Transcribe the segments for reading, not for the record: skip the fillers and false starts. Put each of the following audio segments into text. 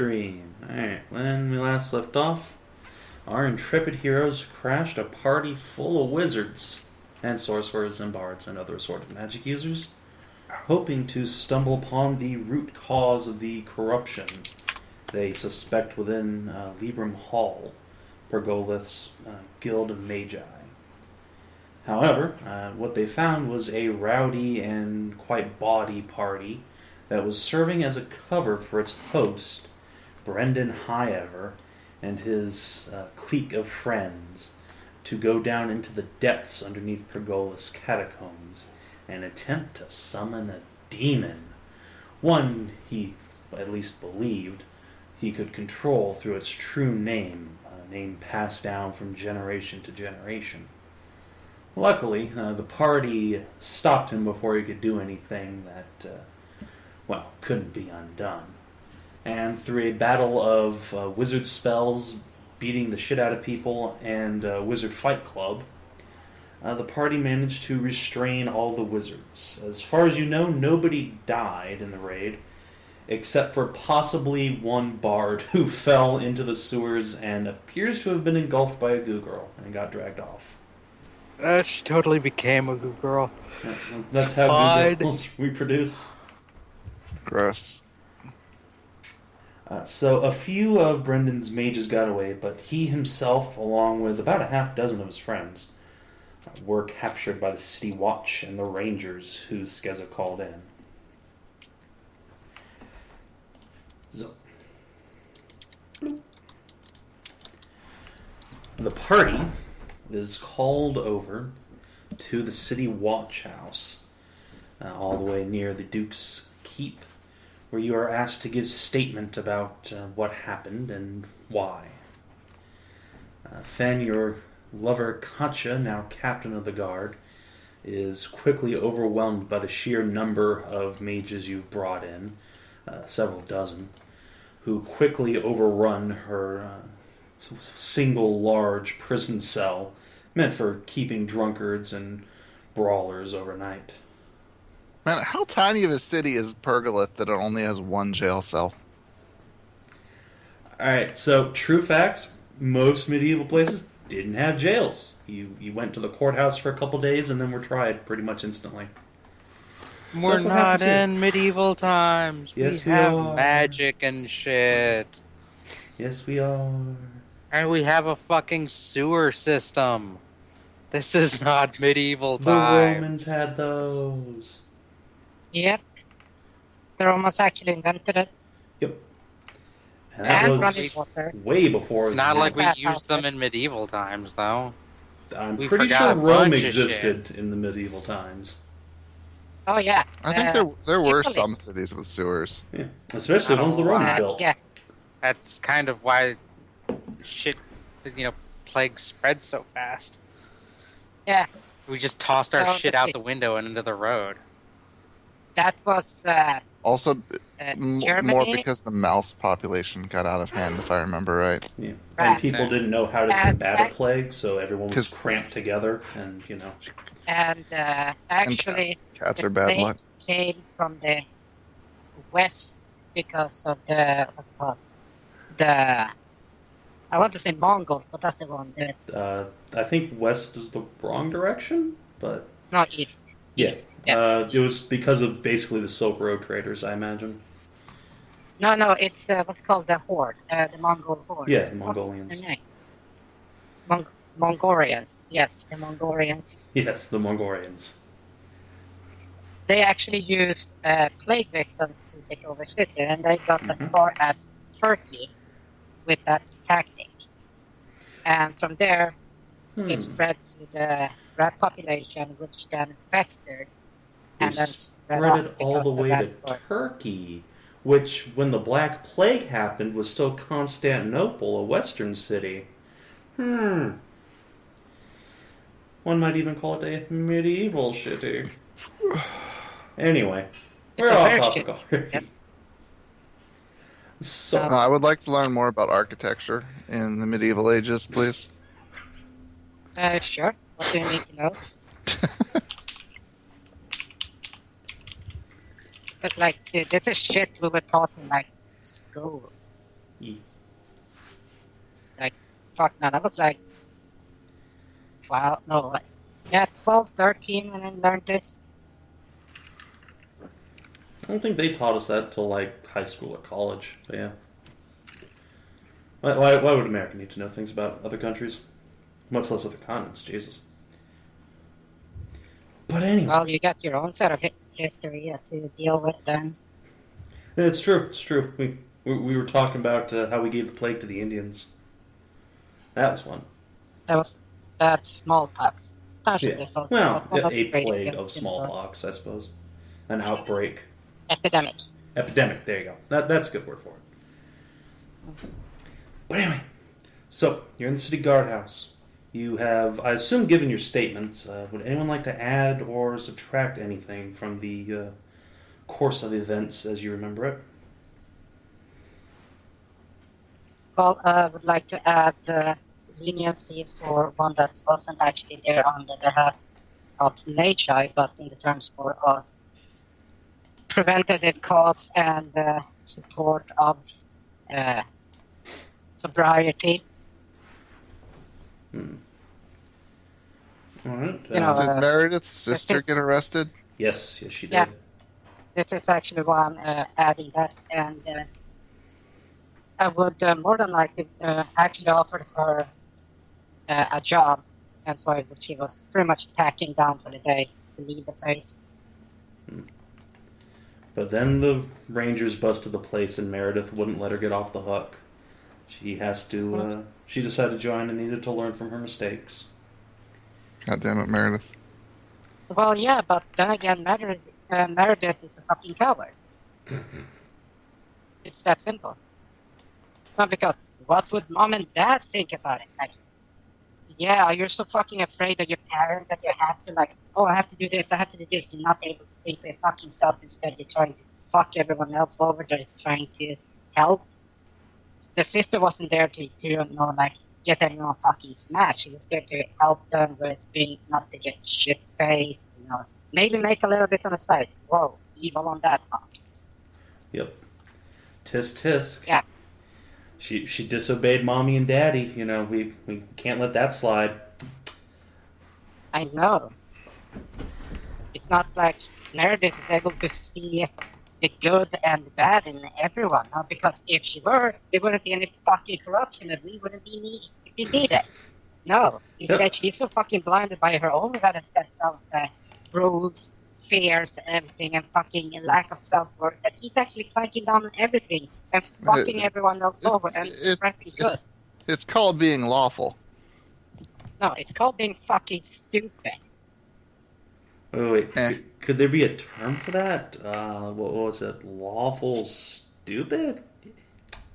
stream. Alright, when we last left off, our intrepid heroes crashed a party full of wizards and sorcerers and bards and other assorted magic users, hoping to stumble upon the root cause of the corruption they suspect within Libram Hall, Pergolith's Guild of Magi. However, what they found was a rowdy and quite bawdy party that was serving as a cover for its host, Brendan Highever, and his clique of friends to go down into the depths underneath Pergolith's catacombs and attempt to summon a demon. One he at least believed he could control through its true name, a name passed down from generation to generation. Luckily, the party stopped him before he could do anything that, couldn't be undone. And through a battle of wizard spells, beating the shit out of people, and wizard fight club, the party managed to restrain all the wizards. As far as you know, nobody died in the raid, except for possibly one bard who fell into the sewers and appears to have been engulfed by a goo girl and got dragged off. She totally became a goo girl. Yeah, that's how goo girls reproduce. Gross. So a few of Brendan's mages got away, but he himself, along with about a half dozen of his friends, were captured by the City Watch and the Rangers, who Skezza called in. So, the party is called over to the City Watch House, all the way near the Duke's Keep, where you are asked to give statement about what happened and why. Fen, your lover Katja, now captain of the guard, is quickly overwhelmed by the sheer number of mages you've brought in, several dozen, who quickly overrun her single large prison cell meant for keeping drunkards and brawlers overnight. Man, how tiny of a city is Pergolith that it only has one jail cell? Alright, so true facts, most medieval places didn't have jails. You went to the courthouse for a couple days and then were tried pretty much instantly. We're not in medieval times. Yes, we have magic and shit. Yes, we are. And we have a fucking sewer system. This is not medieval The times. Romans had those. Yep. The Romans actually invented it. Yep. And that And was running water. way before. It's not like we Bath used house. them in medieval times, though. I'm we pretty forgot sure a Rome bunch of existed in the medieval times. Oh yeah. I think there were Italy. some cities with sewers. Yeah. Especially the ones the Romans built. Yeah. That's kind of why shit, plague spread so fast. Yeah. We just tossed our Oh, shit let's out see. the window and into the road. That was Also, Germany. more because the mouse population got out of hand, if I remember right. Yeah. Right. And people didn't know how to And combat a back- plague, so everyone was 'Cause- cramped together, and And actually, Cats the are bad plague luck. came from the west because of the what's it called? I want to say Mongols, but that's the one. I think west is the wrong direction, but Not east. yeah. East. Yes. It was because of basically the Silk Road traders, I imagine. No, it's what's called the Horde, the Mongol Horde. Yeah, the What's Mongolians. their name? Mongolians. Yes, the Mongolians. Yes, the Mongolians. They actually used plague victims to take over city, and they got as far as Turkey with that tactic. And from there, it spread to the rat population, which then festered. They And then spread off it all the because way rats to were- Turkey, which, when the Black Plague happened, was still Constantinople, a western city. One might even call it a medieval city. Anyway, we're It's a off very topic shit- already. Yes. So, I would like to learn more about architecture in the medieval ages, please. Sure. What do you need to know? It's like, dude, this is shit we were taught in, like, school. E. It's like, fuck man, I was like 12, no, like, yeah, 12, 13 when I learned this. I don't think they taught us that till like high school or college. But yeah. Why would America need to know things about other countries? Much less other continents, Jesus. But anyway. Well, you got your own set of history to deal with then. It's true, it's true. We were talking about how we gave the plague to the Indians. That was one. That's smallpox. Yeah. Well, a plague of smallpox, I suppose. An outbreak. Epidemic. Epidemic, there you go. That's a good word for it. But anyway, so you're in the city guardhouse. You have, I assume, given your statements. Would anyone like to add or subtract anything from the course of events as you remember it? Well, I would like to add leniency for one that wasn't actually there on the behalf of Magi, but in the terms of preventative cause and support of sobriety. All right. You know, Did Meredith's sister get arrested? Yes, she did. Yeah. This is actually why I'm adding that, and I would more than likely actually offer her a job, and so she was pretty much packing down for the day to leave the place. But then the Rangers busted the place, and Meredith wouldn't let her get off the hook. She has to. She decided to join and needed to learn from her mistakes. God damn it, Meredith. Well, yeah, but then again, Meredith is a fucking coward. It's that simple. Not because what would mom and dad think about it? Like, yeah, you're so fucking afraid of your parent that you have to like, oh, I have to do this, I have to do this. You're not able to think for your fucking self. Instead, you're trying to fuck everyone else over that is trying to help. The sister wasn't there to like get everyone fucking smashed. She was there to help them with being not to get shit faced, maybe make a little bit on the side. Whoa, evil on that part. Yep. Tisk tisk. Yeah. She disobeyed mommy and daddy. We can't let that slide. I know. It's not like Meredith is able to see the good and the bad in everyone, no? Because if she were, there wouldn't be any fucking corruption and we wouldn't be needed. No. Instead, she's so fucking blinded by her own kind of sense of rules, fears, and everything, and fucking lack of self-worth that he's actually clanking down on everything and fucking everyone else over and expressing good. It's called being lawful. No, it's called being fucking stupid. Oh, wait. Could there be a term for that? What was it? Lawful stupid?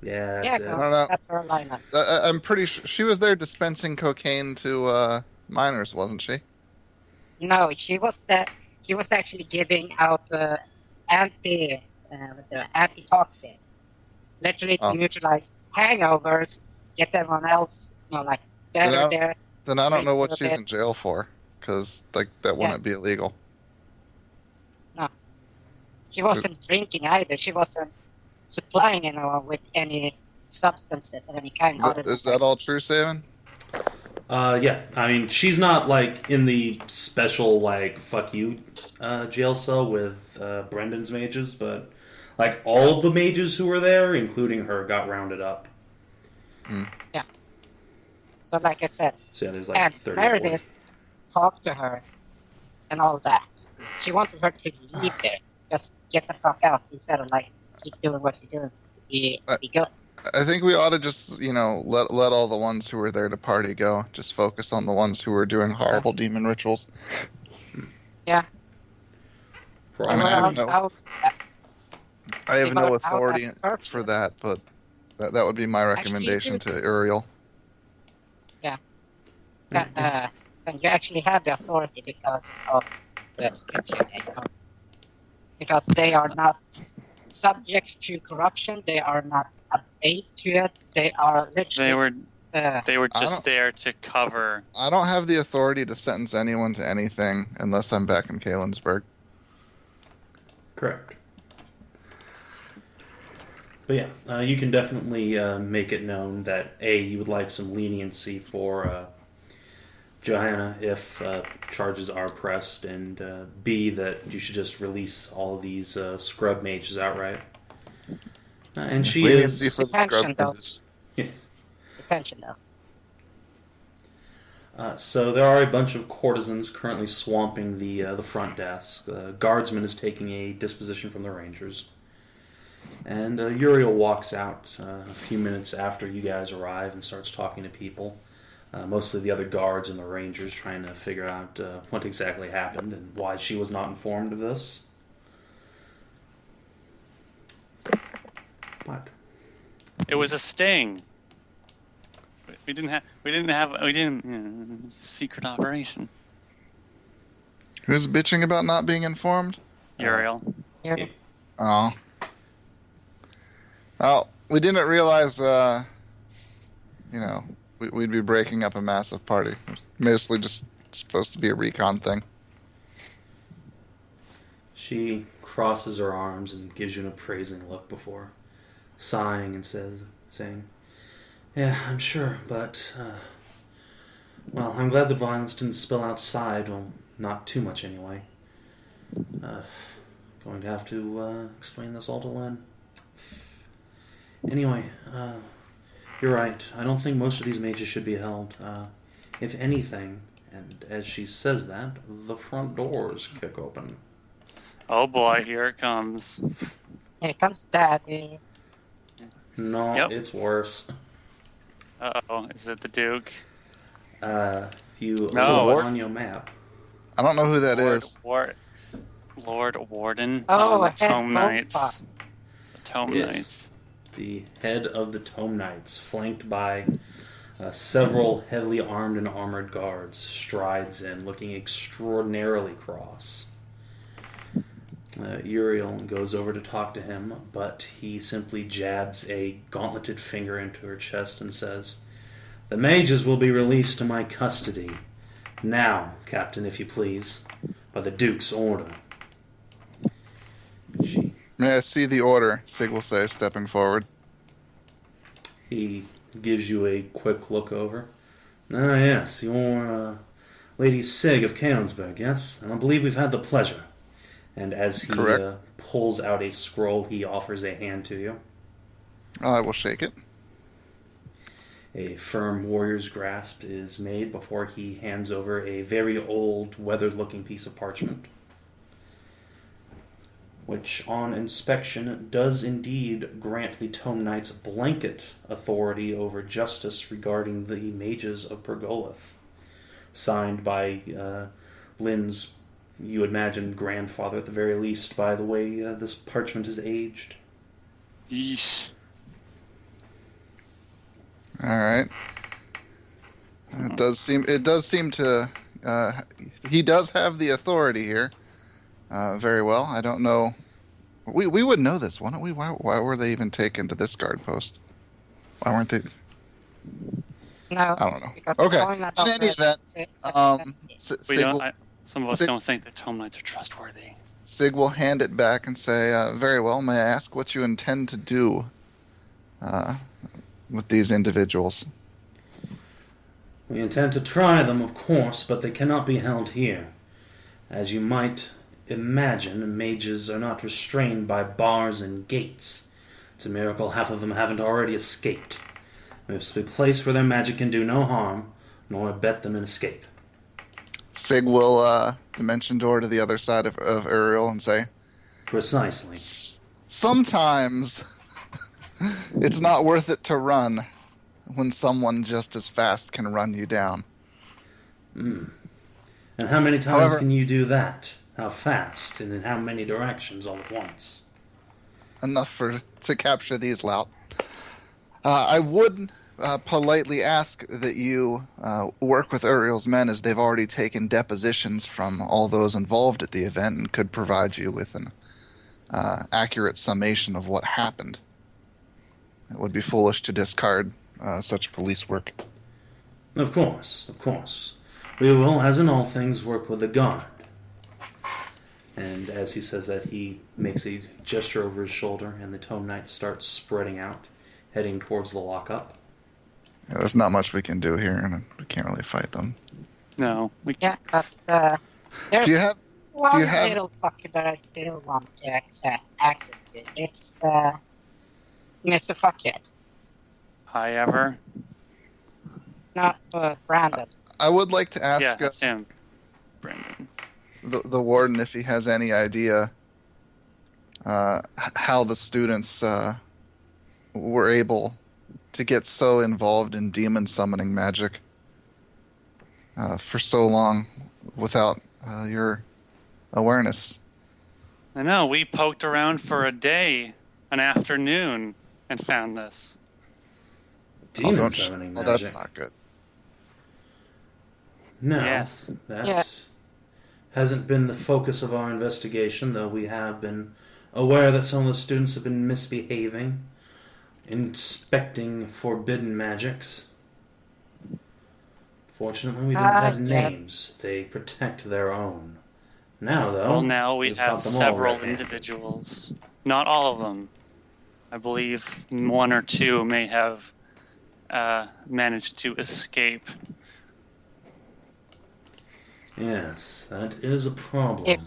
Yeah, that's it. No. That's her lineup. I'm pretty sure she was there dispensing cocaine to minors, wasn't she? No, she was actually giving out anti-toxin, literally to neutralize hangovers, get everyone else, better there. Then I don't know what she's in jail for, because that wouldn't be illegal. No, she wasn't drinking either. She wasn't supplying anyone with any substances of any kind. Is that all true, Savin? Yeah. I mean, she's not, in the special, fuck you jail cell with Brendan's mages, but, all of the mages who were there, including her, got rounded up. Yeah. So, like I said, so, yeah, there's, and 30 Meredith talked to her and all that. She wanted her to leave there. Just get the fuck out instead of, keep doing what you're doing to be good. I think we ought to just, let all the ones who were there to party go. Just focus on the ones who were doing horrible demon rituals. Yeah. I have no authority for that, but that would be my recommendation to Uriel. Yeah. And you actually have the authority because of the scripture, because they are not subject to corruption. They are not a bait to it. They are literally. They were just there to cover. I don't have the authority to sentence anyone to anything unless I'm back in Kalinsburg. Correct. But yeah, you can definitely make it known that A, you would like some leniency for Johanna if charges are pressed, and B, that you should just release all of these scrub mages outright. And she Leniency is... for the scrub Detention, though. mages. Yes. Detention, though. So there are a bunch of courtesans currently swamping the front desk. The guardsman is taking a disposition from the rangers. And Uriel walks out a few minutes after you guys arrive and starts talking to people. Mostly the other guards and the rangers, trying to figure out what exactly happened and why she was not informed of this. What? It was a sting. We didn't have. Secret operation. Who's bitching about not being informed? Uriel. Here. Oh. Oh, we didn't realize, we'd be breaking up a massive party. It was mostly just supposed to be a recon thing. She crosses her arms and gives you an appraising look before sighing and saying, "Yeah, I'm sure, but, well, I'm glad the violence didn't spill outside. Well, not too much anyway. Going to have to explain this all to Len. Anyway, you're right. I don't think most of these mages should be held. If anything," and as she says that, the front doors kick open. Oh boy, here it comes. Here comes Daddy. No, Yep. it's worse. Uh-oh, is it the Duke? If you No, look it's- on your map, I don't know who that is. Lord Warden. Oh, the a head Tome Tome Knights. The Tome Yes. Knights. the head of the Tome Knights, flanked by several heavily armed and armored guards, strides in, looking extraordinarily cross. Uriel goes over to talk to him, but he simply jabs a gauntleted finger into her chest and says, "The mages will be released to my custody. Now, Captain, if you please, by the Duke's order." May I see the order? Sig will say, stepping forward. He gives you a quick look over. "Ah, yes, you're Lady Sig of Kaonsberg, yes? And I believe we've had the pleasure." And as he Correct. pulls out a scroll, he offers a hand to you. I will shake it. A firm warrior's grasp is made before he hands over a very old, weathered-looking piece of parchment, which on inspection does indeed grant the Tome Knights blanket authority over justice regarding the mages of Pergoleth, signed by Lynn's, you imagine, grandfather at the very least, by the way this parchment is aged. Yeesh. All right. It does seem to. He does have the authority here. Very well. I don't know. We would know this, wouldn't we? Why were they even taken to this guard post? Why weren't they? No. I don't know. Because Okay. the Tome Knight In any event, We Sig don't. will, Some of us Sig- don't think that Tome Knights are trustworthy. Sig will hand it back and say, "Very well. May I ask what you intend to do with these individuals?" We intend to try them, of course, but they cannot be held here. As you might imagine, mages are not restrained by bars and gates. It's a miracle half of them haven't already escaped. We must be a place where their magic can do no harm, nor abet them in escape. Sig will dimension door to the other side of Uriel and say, Precisely. "Sometimes it's not worth it to run when someone just as fast can run you down." And how many times However- can you do that? How fast, and in how many directions all at once? Enough to capture these lout. I would politely ask that you work with Uriel's men, as they've already taken depositions from all those involved at the event and could provide you with an accurate summation of what happened. It would be foolish to discard such police work. Of course, of course. We will, as in all things, work with the guard. And as he says that, he makes a gesture over his shoulder, and the Tome Knight starts spreading out, heading towards the lockup. Yeah, there's not much we can do here, and we can't really fight them. No, we Yeah, can't. but there's Do you have? one you have- little fucker that I still want to access to. It's Mr. Fuckhead. Hi, ever. Not Brandon. I would like to ask Yeah, that's him. Brandon. the warden if he has any idea how the students were able to get so involved in demon summoning magic for so long without your awareness. I know, we poked around for a day, an afternoon, and found this. Demon summoning magic. That's not good. No, Yes. that Yeah. hasn't been the focus of our investigation, though we have been aware that some of the students have been misbehaving, inspecting forbidden magics. Fortunately, we don't have Yes. names. They protect their own. Now, though, Well, now we we've got have them all several red-handed. individuals. Not all of them. I believe one or two may have managed to escape. Yes, that is a problem. If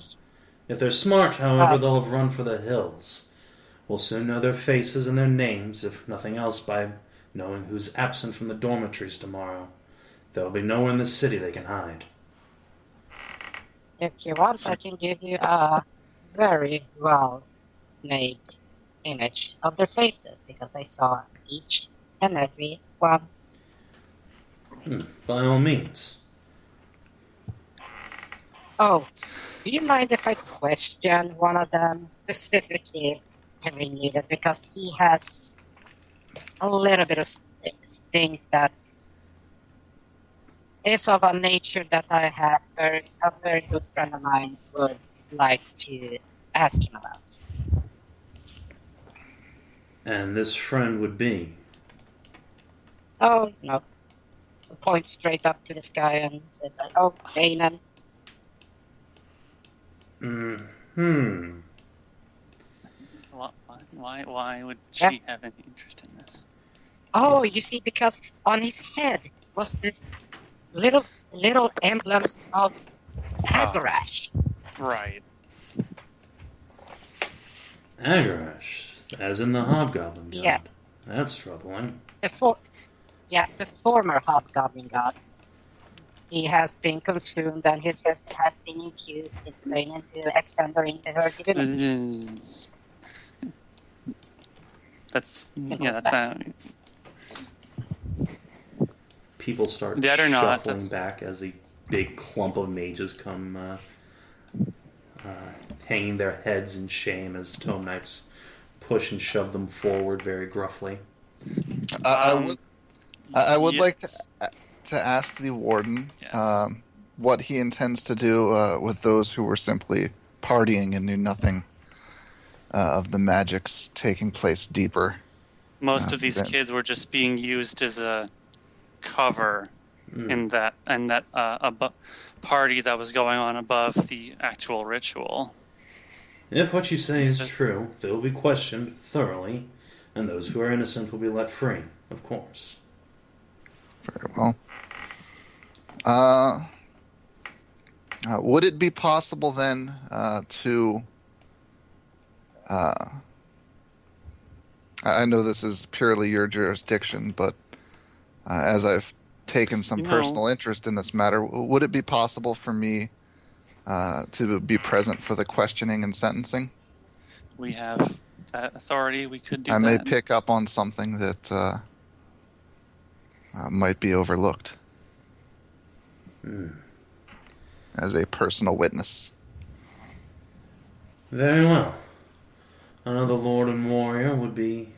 If they're smart, however, they'll have run for the hills. We'll soon know their faces and their names, if nothing else, by knowing who's absent from the dormitories tomorrow. There'll be nowhere in the city they can hide. If you want, I can give you a very well-made image of their faces, because I saw each and every one. By all means. Oh, do you mind if I question one of them specifically if we need it? Because he has a little bit of things that is of a nature that I have a very good friend of mine would like to ask him about. And this friend would be... Oh, no. Points straight up to the sky and says, oh, Kanan. Why would she have any interest in this? Oh, you see, because on his head was this little emblems of Agarash. Right. Agarash, as in the Hobgoblin god. Yeah. That's troubling. The former Hobgoblin god. He has been consumed and his has been infused into extend or into her divinity. That's Simple yeah. as that. That, People start Dead or not, shuffling that's- back as a big clump of mages come hanging their heads in shame as Tome Knights push and shove them forward very gruffly. I would like yes. to ask the warden Yes. what he intends to do with those who were simply partying and knew nothing of the magics taking place deeper. Most of these then- kids were just being used as a cover in that party that was going on above the actual ritual. If what you say is Just- true, they will be questioned thoroughly, and those who are innocent will be let free, of course. Very well. Would it be possible then to... I know this is purely your jurisdiction, but as I've taken some You know- personal interest in this matter, would it be possible for me to be present for the questioning and sentencing? We have that authority. We could do I may that. pick up on something that might be overlooked as a personal witness. Very well. Another lord and warrior would be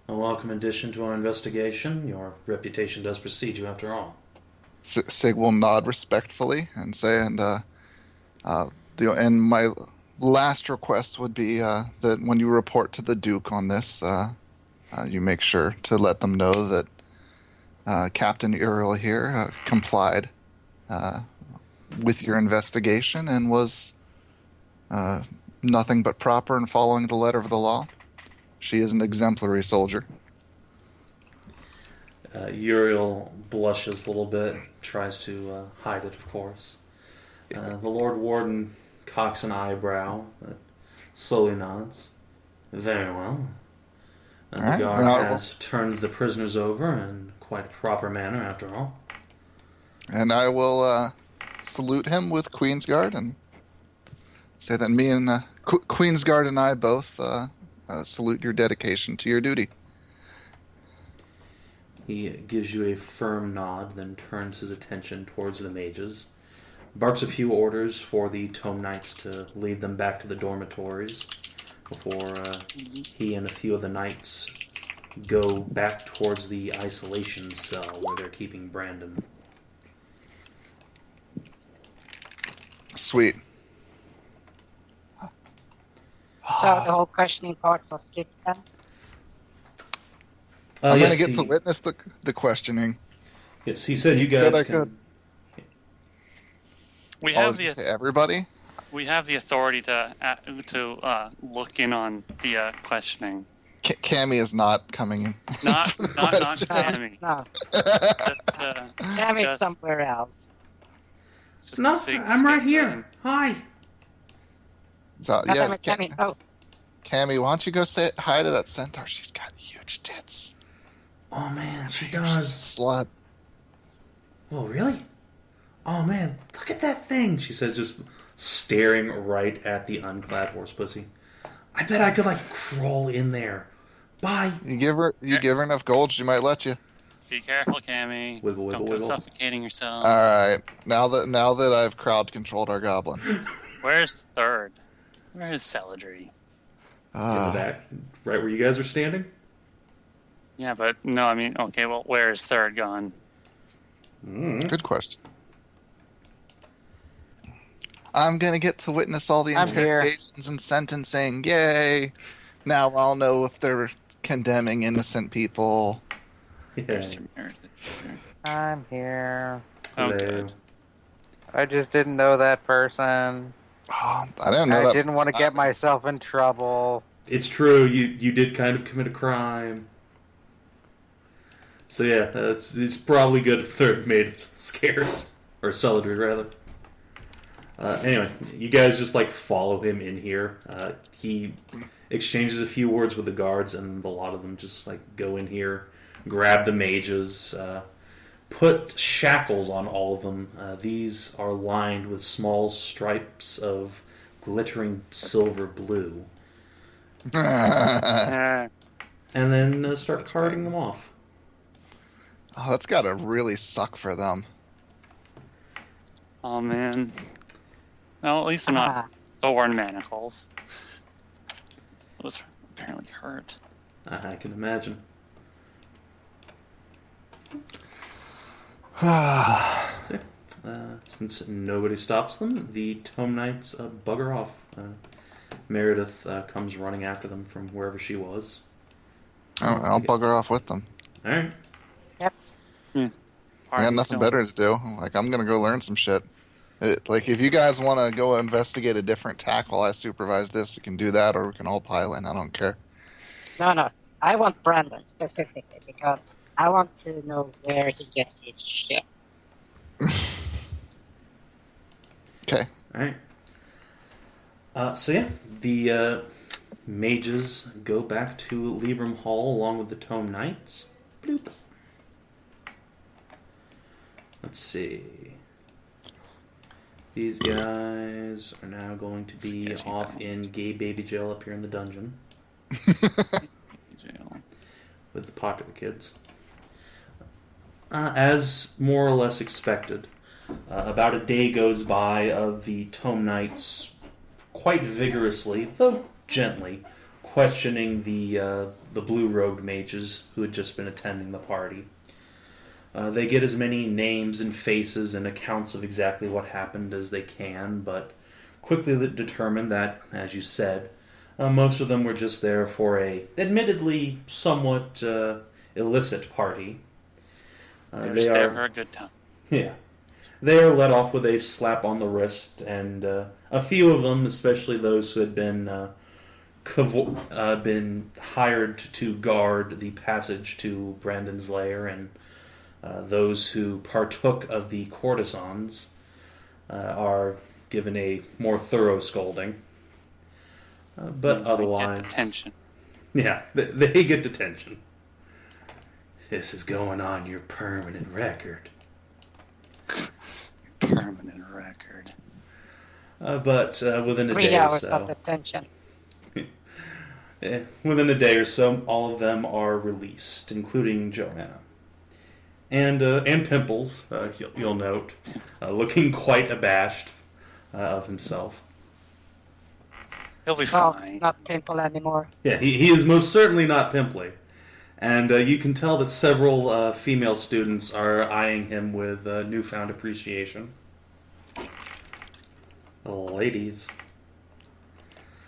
a welcome addition to our investigation. Your reputation does precede you after all. Sig will nod respectfully and say, and my last request would be that when you report to the Duke on this, you make sure to let them know that Captain Uriel here complied with your investigation and was nothing but proper and following the letter of the law. She is an exemplary soldier. Uriel blushes a little bit, tries to hide it, of course. The Lord Warden cocks an eyebrow, slowly nods. Very well. The Alright, guard well, has turned the prisoners over in quite a proper manner, after all. And I will salute him with Queen's Guard and say that me and Queen's Guard and I both salute your dedication to your duty. He gives you a firm nod, then turns his attention towards the mages, barks a few orders for the Tome Knights to lead them back to the dormitories before he and a few of the knights go back towards the isolation cell where they're keeping Brandon. Sweet. So the whole questioning part was skipped then? I'm Yes, going to get to witness the questioning. Yes, he said He you guys said I can... could. We Oh, have did you say the everybody? we have the authority to look in on the questioning. Cammy is not coming in. Not Question. Tammy. No, That's, damn it, just- somewhere else. just No, Sig I'm right skipped here. in. Hi. So, Damn yes, it, damn it. Oh, Cammy, why don't you go say hi to that centaur? She's got huge tits. Oh, man, she She's a does. slut. Oh, really? Oh, man, look at that thing, she says, just staring right at the unclad horse pussy. I bet I could, crawl in there. Bye. You give her enough gold, she might let you. Be careful, Cammy. Wiggle, wiggle, Don't go wiggle. suffocating yourself. All right, now that I've crowd controlled our goblin. Where's third? Where is Celadrie? In the back, right where you guys are standing? Yeah, but no, I mean, okay, well, where is third gone? Good question. I'm gonna get to witness all the I'm here. interrogations and sentencing. Yay! Now I'll know if they're condemning innocent people. Yeah. Where's Sir Meredith? I'm here. Oh, Hello. good. I just didn't know that person. Oh, I didn't know I that. didn't want to get myself in trouble. It's true, you did kind of commit a crime. So yeah, it's probably good if third made some scares. Or Celadrie, rather. Anyway, you guys just follow him in here. He exchanges a few words with the guards, and a lot of them just go in here, grab the mages, put shackles on all of them. These are lined with small stripes of glittering silver blue, Uh, and then start carting them off. Oh, that's gotta really suck for them. oh, man. Well, at least they're not thorn manacles. Those apparently hurt. I can imagine. So, since nobody stops them, the Tome Knights bugger off. Meredith comes running after them from wherever she was. I'll bugger off with them. Alright. yep. I got Party's nothing going. better to do. I'm gonna go learn some shit. If you guys want to go investigate a different tack while I supervise this, you can do that, or we can all pile in. I don't care. No. I want Brandon specifically because I want to know where he gets his shit. Okay. Alright. So yeah, the mages go back to Libram Hall along with the Tome Knights. Bloop. Let's see. These guys are now going to be Sketchy off though. in gay baby jail up here in the dungeon Jail. with the popular kids. As more or less expected, about a day goes by of the Tome Knights quite vigorously, though gently, questioning the blue-robed mages who had just been attending the party. They get as many names and faces and accounts of exactly what happened as they can, but quickly determine that, as you said, most of them were just there for a, admittedly, somewhat illicit party. They're They just there are, for a good time. yeah. They are let off with a slap on the wrist, and a few of them, especially those who had been hired to guard the passage to Brandon's lair, and those who partook of the courtesans, are given a more thorough scolding. But otherwise... Detention. Yeah, they get detention. This is going on your permanent record. Permanent record. But within a 3 day or hours so... of detention. Within a day or so, all of them are released, including Joanna. And Pimples, you'll note, looking quite abashed of himself. He'll be Well, fine. not Pimple anymore. Yeah, he is most certainly not pimply. And you can tell that several female students are eyeing him with newfound appreciation. Ladies.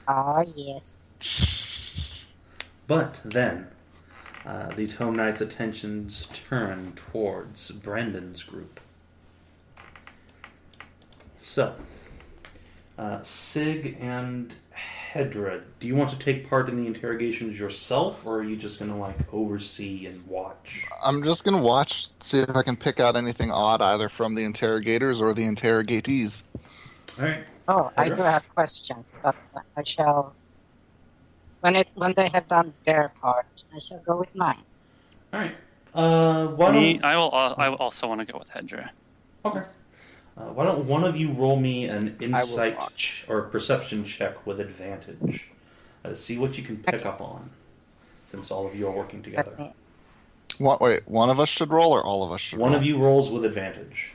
Oh, yes. But then, the Tome Knight's attentions turn towards Brendan's group. So, Sig and Hedrah, do you want to take part in the interrogations yourself, or are you just going to, oversee and watch? I'm just going to watch, see if I can pick out anything odd either from the interrogators or the interrogatees. All right. Oh, I Hedrah? do have questions, but I shall... When they have done their part, I shall go with mine. All right. Why don't... I will also want to go with Hedrah. Okay. Why don't one of you roll me an insight watch. or perception check with advantage? See what you can pick up on, since all of you are working together. Let me- Wait, one of us should roll or all of us should One roll? of you rolls with advantage.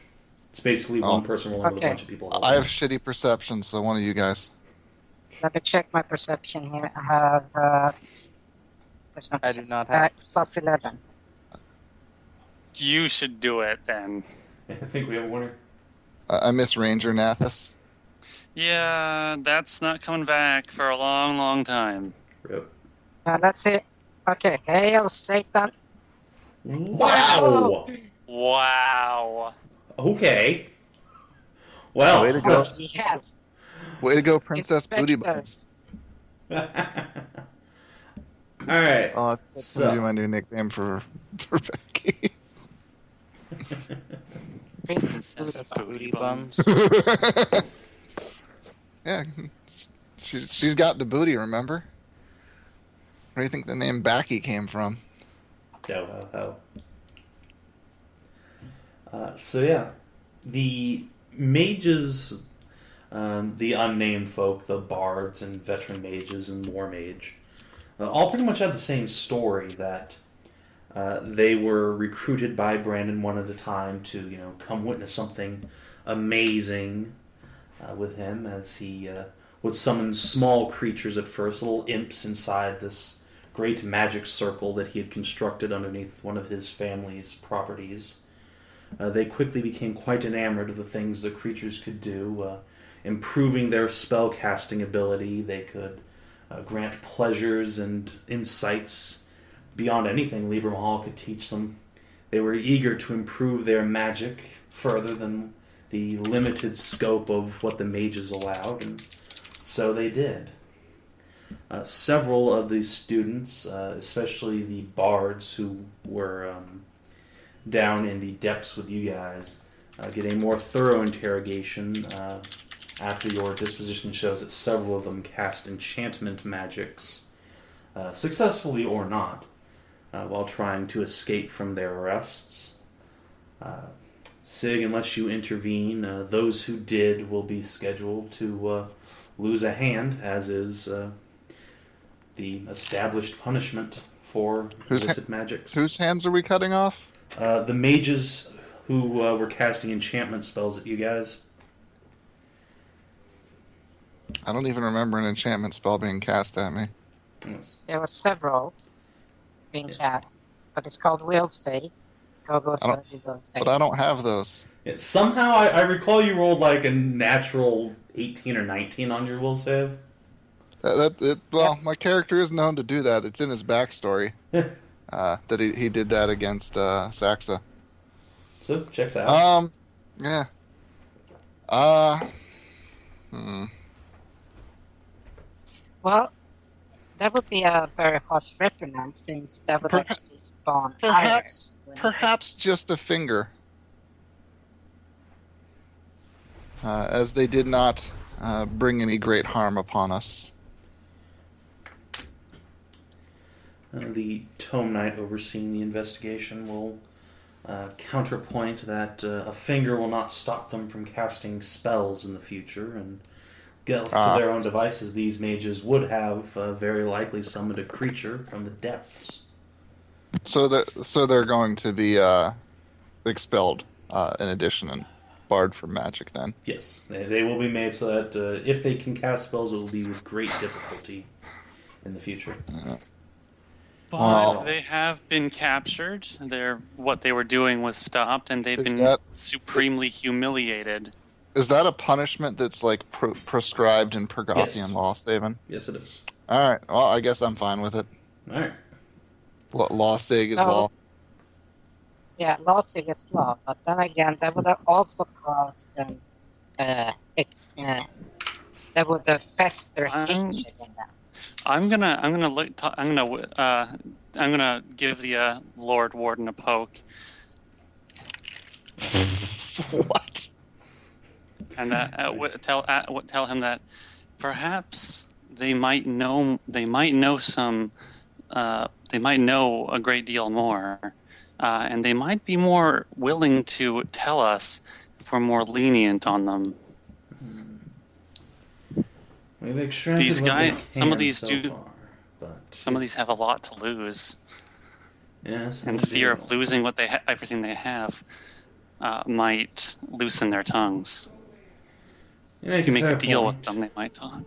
It's basically one person rolling with a Okay. bunch of people. I have shitty perception, so one of you guys. Let me check my perception here. I have... where's my I do perception? not have. Plus 11. You should do it then. I think we have a winner. I miss Ranger Nathis. Yeah, that's not coming back for a long, long time. Rip. That's it. Okay. Hail Satan. Wow! Wow. Okay. Well. Way to go. Yes. Way to go, Princess Inspector. Booty Buns. Alright. Oh, that's So- going to be my new nickname for Becky. Princess Booty Booty bums. Yeah, she's got the booty, remember? Where do you think the name Backy came from? Do ho ho. So yeah, the mages, the unnamed folk, the bards and veteran mages and war mage, all pretty much have the same story that they were recruited by Brandon one at a time to come witness something amazing with him as he would summon small creatures at first, little imps inside this great magic circle that he had constructed underneath one of his family's properties. They quickly became quite enamored of the things the creatures could do, improving their spell-casting ability. They could grant pleasures and insights beyond anything Libram Hall could teach them. They were eager to improve their magic further than the limited scope of what the mages allowed, and so they did. Several of these students, especially the bards who were down in the depths with you guys, get a more thorough interrogation after your disposition shows that several of them cast enchantment magics, successfully or not, while trying to escape from their arrests. Sig, unless you intervene, those who did will be scheduled to lose a hand, as is the established punishment for illicit magics. Whose hands are we cutting off? The mages who were casting enchantment spells at you guys. I don't even remember an enchantment spell being cast at me. Yes. There were several being cast, but it's called Will Say. Go I don't- say, go say. But I don't have those. Yeah, somehow I recall you rolled like a natural 18 or 19 on your will save. My character is known to do that. It's in his backstory that he did that against Saxa. So checks out. Yeah. Hmm. Well, that would be a very harsh reprimand since that would Perha- actually spawn Perhaps, ire. perhaps just a finger, as they did not bring any great harm upon us. The Tome Knight overseeing the investigation will counterpoint that a finger will not stop them from casting spells in the future, and left to their own devices, these mages would have very likely summoned a creature from the depths. So they're going to be expelled in addition and barred from magic then. Yes, they will be made so that if they can cast spells, it will be with great difficulty in the future. But Well- they have been captured. What they were doing was stopped, and they've Is been that- supremely humiliated. Is that a punishment that's like prescribed in Pergothian Yes. law, Savin? Yes, it is. All right. Well, I guess I'm fine with it. All right. Law sig is No. law. Yeah, law sig is law, but then again, that would have also caused them. That would have festered hatred in them. I'm gonna give the Lord Warden a poke, What? and tell him that perhaps they might know a great deal more, and they might be more willing to tell us if we're more lenient on them. We've extracted These what they guys- some of can these so do- far, but Some of these have a lot to lose, yes, and they the fear do. of losing everything they have, might loosen their tongues. If you make a fair deal point. with them, they might talk.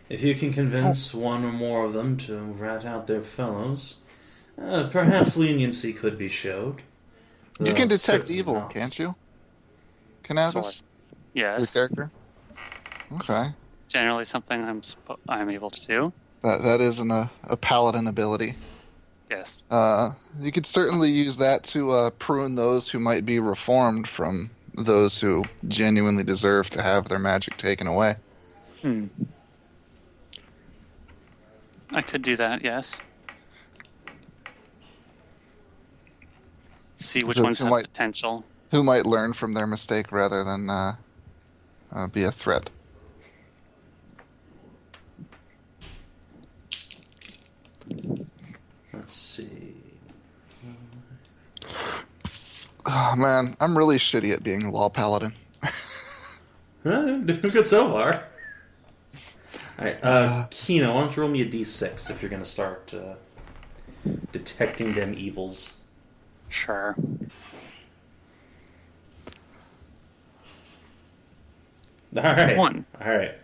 If you can convince one or more of them to rat out their fellows, perhaps leniency could be showed. You Though can detect certainly evil, not. can't you? Kinathis? Sort. Your Yes, character? Okay. generally something I'm able to do. That is a paladin ability. Yes. You could certainly use that to prune those who might be reformed from those who genuinely deserve to have their magic taken away. I could do that. Yes. See which Those ones who have might- potential. Who might learn from their mistake rather than be a threat. Let's see. Oh man, I'm really shitty at being law paladin. Doing good so far. Alright, Kino, why don't you roll me a d6 if you're going to start detecting them evils. Sure. Alright. One. Alright.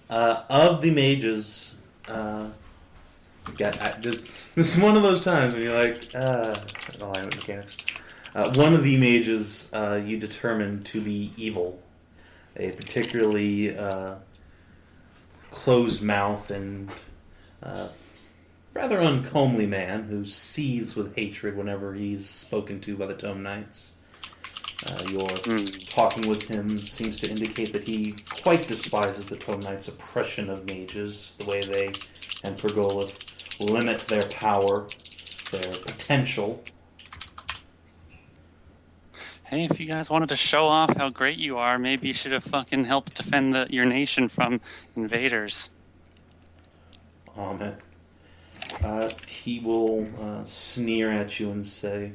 Of the mages, this is one of those times when you're like, alignment mechanics. One of the mages you determine to be evil. A particularly closed mouth and rather uncomely man who seethes with hatred whenever he's spoken to by the Tome Knights. Your talking with him seems to indicate that he quite despises the Tome Knights' oppression of mages, the way they and Pergolith limit their power, their potential. Hey, if you guys wanted to show off how great you are, maybe you should have fucking helped defend your nation from invaders. Amen. He will sneer at you and say,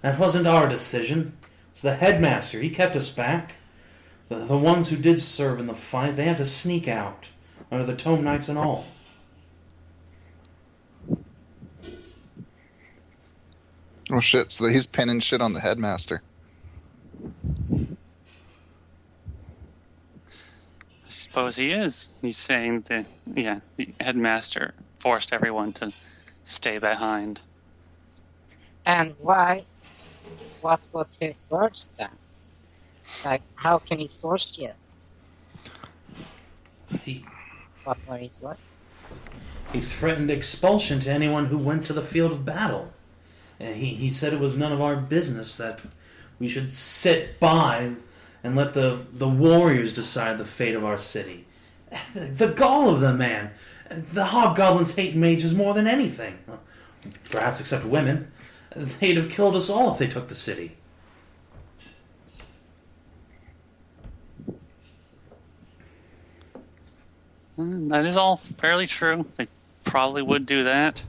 "That wasn't our decision. It was the Headmaster. He kept us back. The ones who did serve in the fight, they had to sneak out, under the Tome Knights and all." Oh shit, so he's pinning shit on the headmaster. I suppose he is. He's saying that, the headmaster forced everyone to stay behind. And why? What was his words then? Like, how can he force you? He What were his words? threatened expulsion to anyone who went to the field of battle. He said it was none of our business, that we should sit by and let the warriors decide the fate of our city. The gall of them, man! The hobgoblins hate mages more than anything. Well, perhaps except women. They'd have killed us all if they took the city. That is all fairly true. They probably would do that.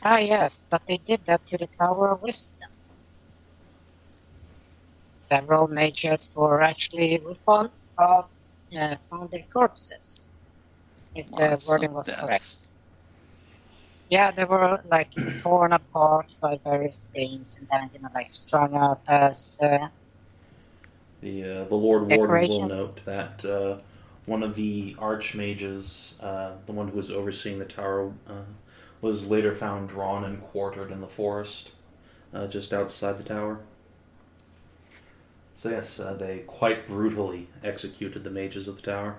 Ah, yes, but they did that to the Tower of Wisdom. Several mages were actually found their corpses, if the Lots wording of was deaths. correct. Yeah, they were like torn apart by various things, and then strung up as The Lord Warden will decorations. note that one of the archmages, the one who was overseeing the tower, was later found drawn and quartered in the forest, just outside the tower. So yes, they quite brutally executed the mages of the tower.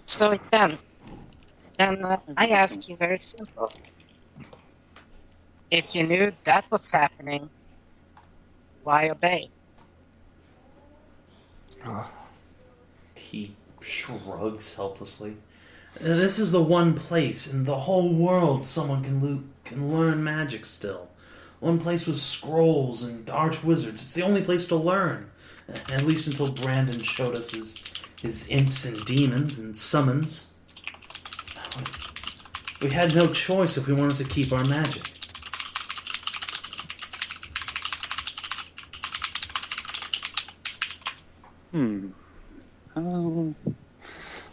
So then I ask you very simple. If you knew that was happening, why obey? He shrugs helplessly. This is the one place in the whole world someone can learn magic still. One place with scrolls and arch wizards. It's the only place to learn. At least until Brandon showed us his imps and demons and summons. We had no choice if we wanted to keep our magic. Oh,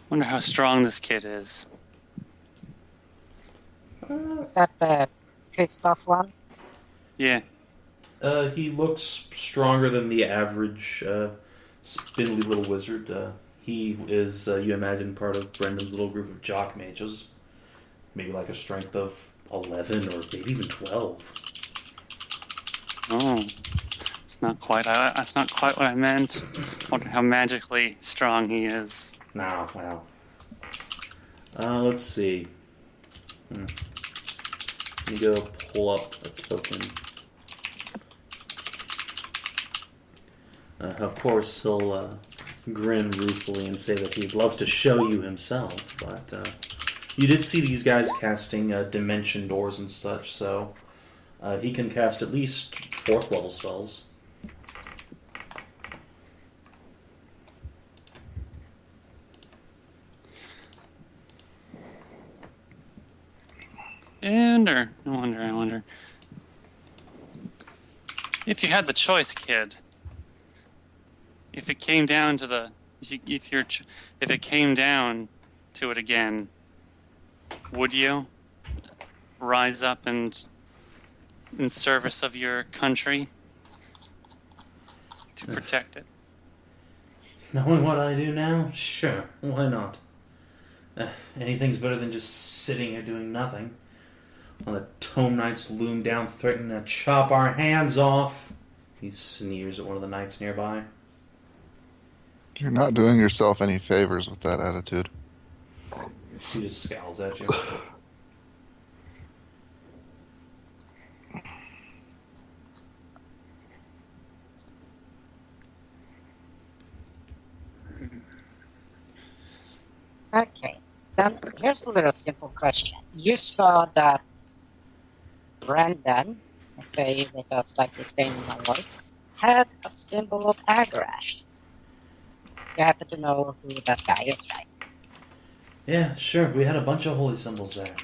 wonder how strong this kid is. Is that the pissed off one? Yeah. He looks stronger than the average spindly little wizard. He is, you imagine, part of Brendan's little group of jock mages. Maybe like a strength of 11 or maybe even 12. Oh, it's not quite. That's not quite what I meant. Wonder how magically strong he is. Now, wow. Let's see. Let me go pull up a token. Of course, he'll grin ruefully and say that he'd love to show you himself, but you did see these guys casting dimension doors and such, so he can cast at least 4th level spells. I wonder. If you had the choice, kid. If it came down to if it came down to it again, would you rise up and in service of your country to protect it? Knowing what I do now, sure, why not? Anything's better than just sitting here doing nothing. While the Tome Knights loom down threatening to chop our hands off. He sneers at one of the knights nearby. You're not doing yourself any favors with that attitude. He just scowls at you. Okay, then here's a little simple question. You saw that Brandon, I say with a slightly stain in my voice, had a symbol of Agarash. You happen to know who that guy is, right? Yeah, sure, we had a bunch of holy symbols there.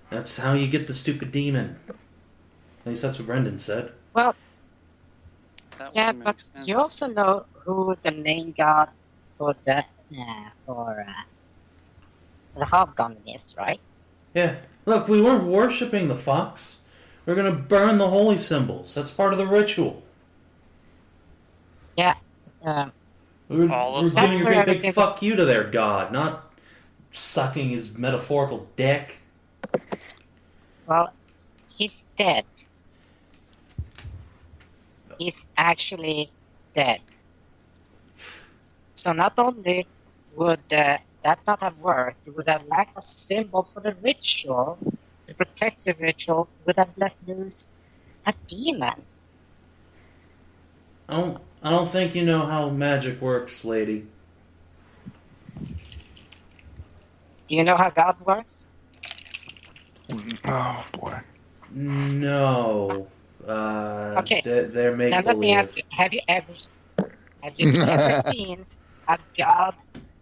That's how you get the stupid demon. At least that's what Brendan said. Well, That yeah, would make but sense. you also know who the main god for the Hobgoblin is, right? Yeah, look, we weren't worshipping the fox. We're gonna burn the holy symbols. That's part of the ritual. Yeah. We're All of we're them? giving a That's where great big everything fuck you to their god, not sucking his metaphorical dick. Well, he's dead. He's actually dead. So not only would that not have worked, it would have lacked a symbol for the ritual the protective ritual would have let loose a demon. I don't think you know how magic works, lady. Do you know how God works? Oh boy. No. Okay. They're make Now let me ask believe. you: Have you ever seen a god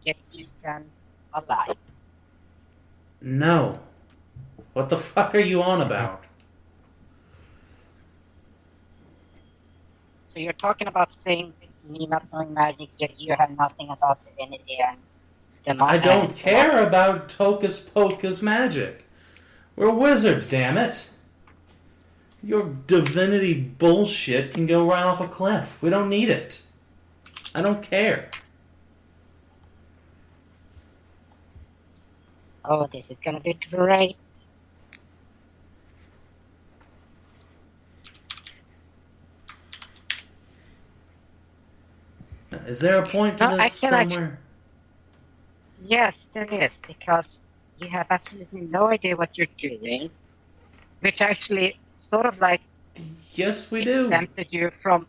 get eaten alive? No. What the fuck are you on about? So you're talking about things me not knowing magic, yet you have nothing about divinity and I don't care demonics. about hocus pocus magic. We're wizards, damn it. Your divinity bullshit can go right off a cliff. We don't need it. I don't care. Oh, this is gonna be great. Is there a point to No, I this can somewhere? Yes, there is, because you have absolutely no idea what you're doing, which actually sort of like Yes, we do. exempted you from.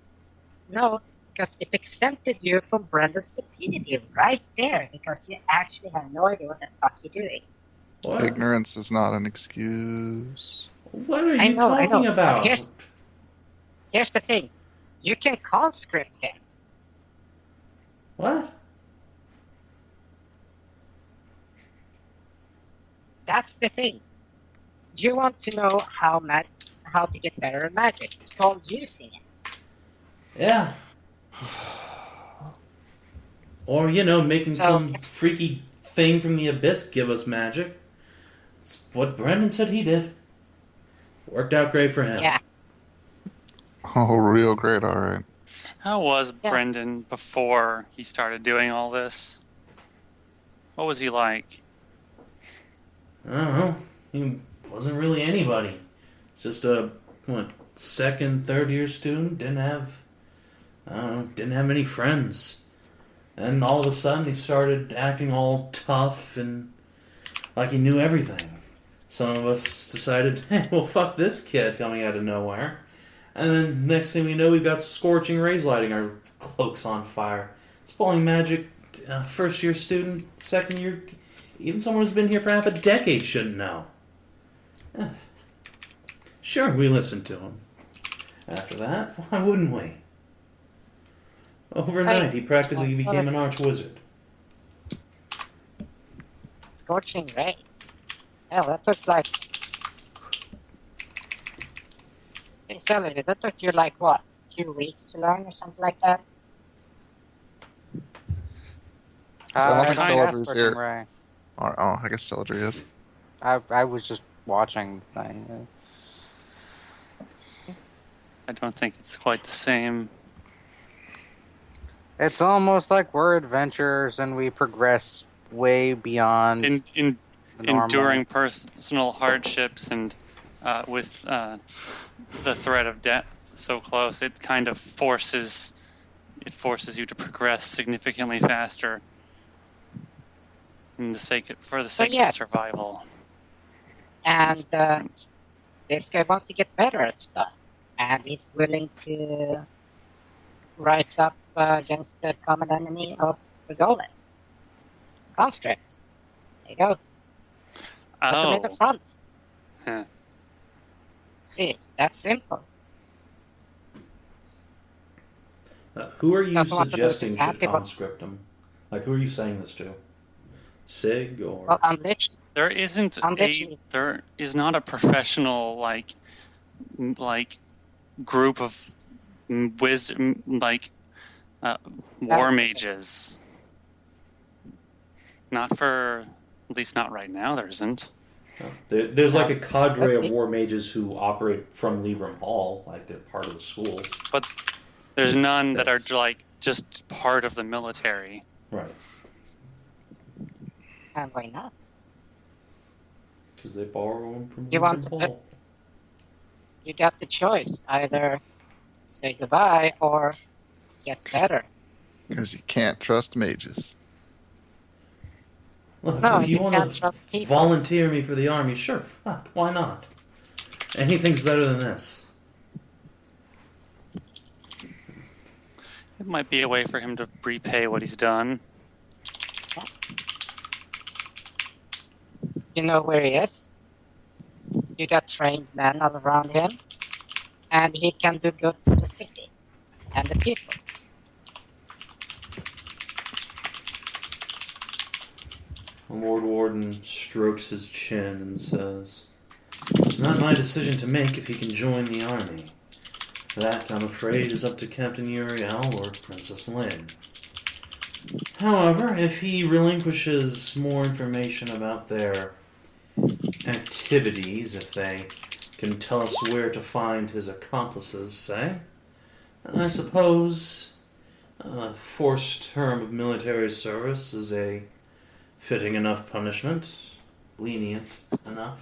No, because it exempted you from Brendan's stupidity right there, because you actually have no idea what the fuck you're doing. What? Ignorance is not an excuse. What are I you know, talking but about? here's the thing. You can conscript him. What? That's the thing. You want to know how to get better at magic. It's called using it. Yeah. Or, making So, some freaky thing from the abyss give us magic. It's what Brendan said he did. Worked out great for him. Yeah. Oh, real great, alright. How was Yeah. Brendan before he started doing all this? What was he like? I don't know. He wasn't really anybody. It's just a, second, third year student. Didn't have many friends. And all of a sudden he started acting all tough and like he knew everything. Some of us decided, hey, well, fuck this kid coming out of nowhere. And then next thing we know, we've got scorching rays lighting our cloaks on fire. Spelling magic, first year student, second year, even someone who's been here for half a decade shouldn't know. Eh. Sure, we listened to him. After that, why wouldn't we? Overnight, he practically That's became what- an arch-wizard. Scorching rays. Hell, that took like. Hey, Celadrie, that took you like what? 2 weeks to learn or something like that? I don't think I Celadrie's Scorching here. Ray. Oh, I guess Celadrie is. I was just watching the thing. I don't think it's quite the same. It's almost like we're adventurers and we progress way beyond In the normal. enduring personal hardships and with the threat of death so close, it kind of forces you to progress significantly faster for the sake yes. of survival. And It's different. this guy wants to get better at stuff. And he's willing to rise up against the common enemy of the golem. Conscript. There you go. Put them in the Oh, front. Huh. See, it's that simple. Who are you Doesn't want to lose suggesting his should happy, but- conscript him? Like, who are you saying this to? Sig or... Well, I'm literally. there isn't I'm literally- there is not a professional like group of war mages. Not for, at least not right now. There isn't. There's like a cadre of Okay. war mages who operate from Libram Hall, like they're part of the school. But there's none that are like just part of the military. Right. And why not? Because they borrow them from You want to Libram put- Hall. You got the choice. Either say goodbye or get better. Because you can't trust mages. Look, No, if you you want can't to trust people. volunteer me for the army, sure, fuck, why not? Anything's better than this. It might be a way for him to repay what he's done. You know where he is. You got trained men all around him, and he can do good for the city and the people. The Lord Warden strokes his chin and says, "It's not my decision to make if he can join the army. That, I'm afraid, is up to Captain Uriel or Princess Lynn. However, if he relinquishes more information about their activities, if they can tell us where to find his accomplices, say, then I suppose a forced term of military service is a fitting enough punishment, lenient enough."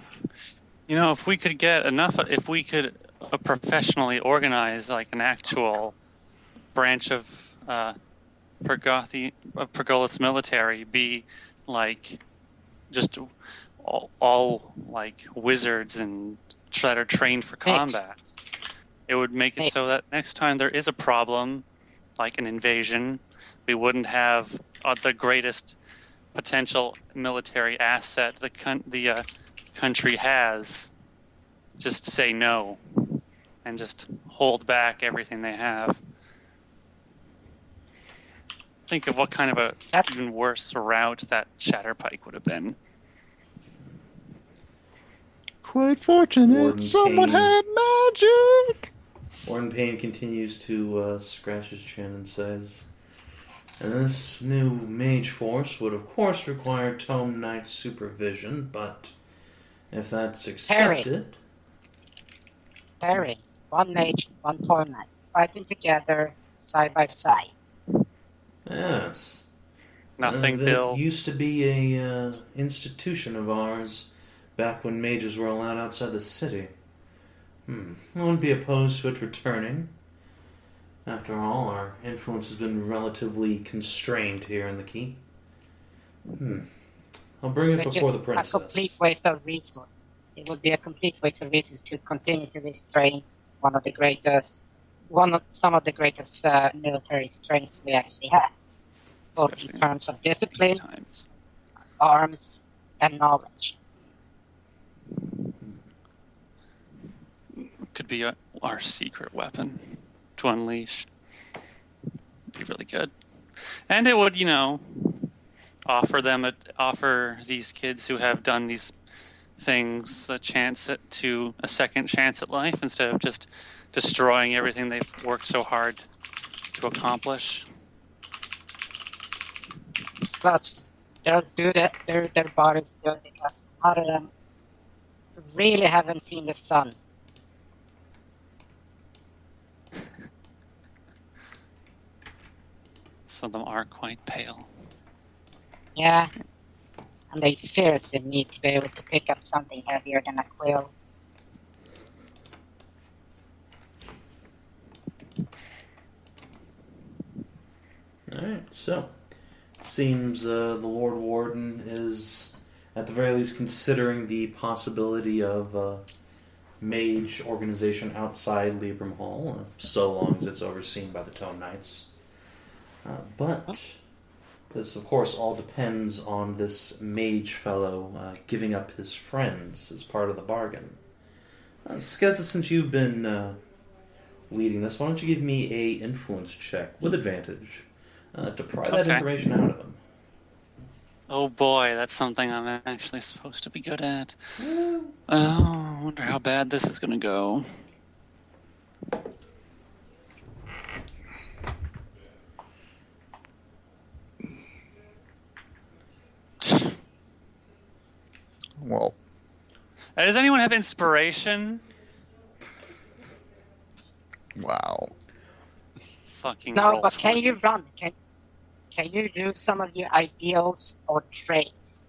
If we could get enough, if we could professionally organize like an actual branch of Pergolith's military, be like just all like wizards and that are trained for combat, it would make it so that next time there is a problem, like an invasion, we wouldn't have the greatest potential military asset the country has just say no and just hold back everything they have. Think of what kind of a even worse route that Shatterpike would have been. Quite fortunate. Warden Someone Payne. had magic. Warden Payne continues to scratch his chin and says, "And this new mage force would of course require Tome Knight supervision, but if that's accepted..." Harry, one mage, one Tome Knight, fighting together, side by side. Yes. Nothing that built. used to be a institution of ours back when mages were allowed outside the city. I wouldn't be opposed to it returning. After all, our influence has been relatively constrained here in the keep. I'll bring it before the princess. A complete waste of resources. It would be a complete waste of resources to continue to restrain some of the greatest military strengths we actually have, both Especially in terms of discipline, times. arms, and knowledge. Could be our secret weapon to unleash. Be really good, and it would, offer these kids who have done these things a second chance at life instead of just destroying everything they've worked so hard to accomplish. Plus, they'll do that. Their bodies do it because a lot of them really haven't seen the sun. Some of them are quite pale. Yeah, and they seriously need to be able to pick up something heavier than a quill. Alright, so it seems the Lord Warden is at the very least considering the possibility of a mage organization outside Libram Hall, so long as it's overseen by the Tome Knights. But this, of course, all depends on this mage fellow giving up his friends as part of the bargain. Skezza, since you've been leading this, why don't you give me a influence check with advantage to pry that information out of him? Oh boy, that's something I'm actually supposed to be good at. Oh, I wonder how bad this is going to go. Well, Does anyone have inspiration? wow. Fucking No, roll but can 20. you run? Can you use some of your ideals or traits?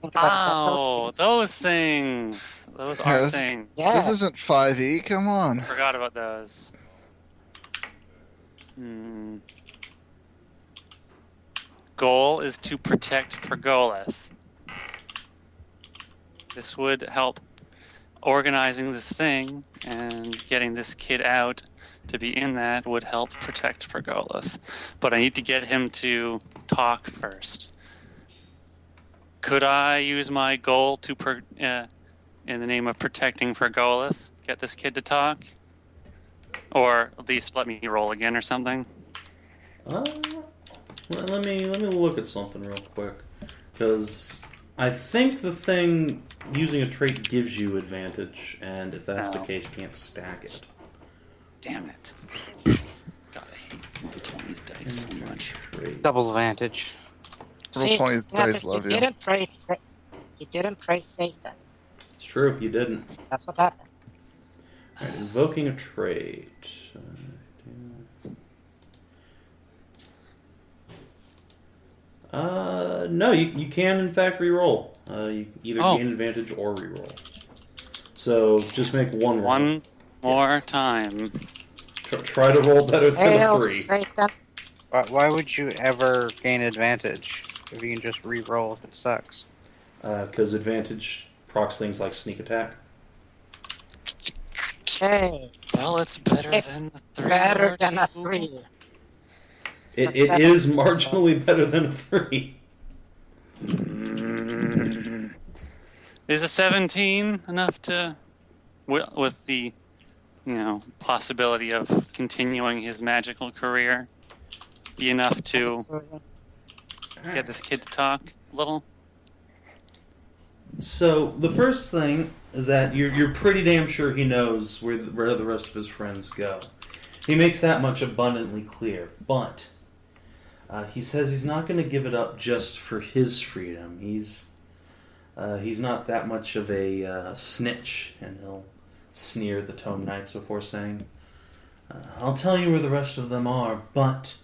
Think about Those things. Those are Yes. things. Yeah. This isn't 5e, come on. Forgot about those. goal is to protect Pergoleth. This would help organizing this thing and getting this kid out to be in that would help protect Pergoleth. But I need to get him to talk first. Could I use my goal to, in the name of protecting Pergoleth, get this kid to talk? Or at least let me roll again or something? Let me look at something real quick. Because I think the thing using a trait gives you advantage, and if that's the case, you can't stack it. Damn it. God, I hate Roll20's dice so much. Double advantage. Roll20's dice love you. You didn't praise Satan. It's true, you didn't. That's what happened. Alright, invoking a trait. No, you can in fact reroll. You either gain advantage or reroll. So just make one roll. One more time. Try to roll better than a 3. Satan. Why would you ever gain advantage if you can just re-roll if it sucks? Because advantage procs things like sneak attack. Hey, Well, it's better than a 3. better than a 3. It is marginally better than a 3. Is a 17 enough to, with the, possibility of continuing his magical career, be enough to get this kid to talk a little? So the first thing is that you're pretty damn sure he knows where the rest of his friends go. He makes that much abundantly clear, but he says he's not going to give it up just for his freedom. He's not that much of a snitch, and he'll sneer at the Tome Knights before saying, I'll tell you where the rest of them are, but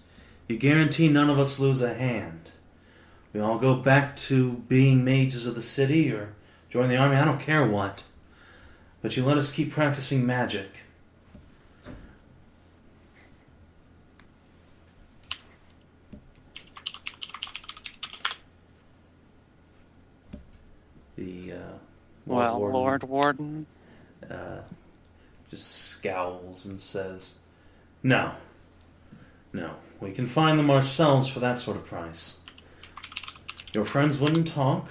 you guarantee none of us lose a hand. We all go back to being mages of the city or join the army, I don't care what. But you let us keep practicing magic. The Lord Warden just scowls and says, No, we can find them ourselves for that sort of price. Your friends wouldn't talk,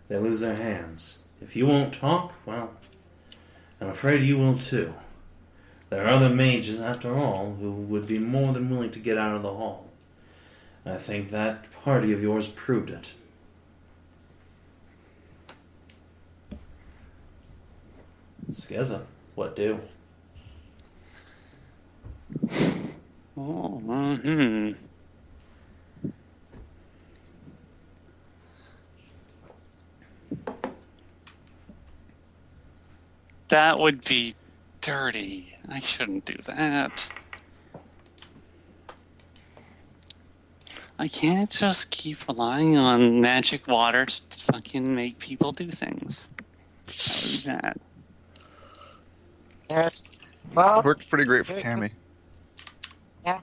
they lose their hands. If you won't talk, well, I'm afraid you will too. There are other mages, after all, who would be more than willing to get out of the hall. I think that party of yours proved it. Skezza, what do? That would be dirty. I shouldn't do that. I can't just keep relying on magic water to fucking make people do things. That would be bad. Yes. Well, Worked pretty great for Cammy. yeah.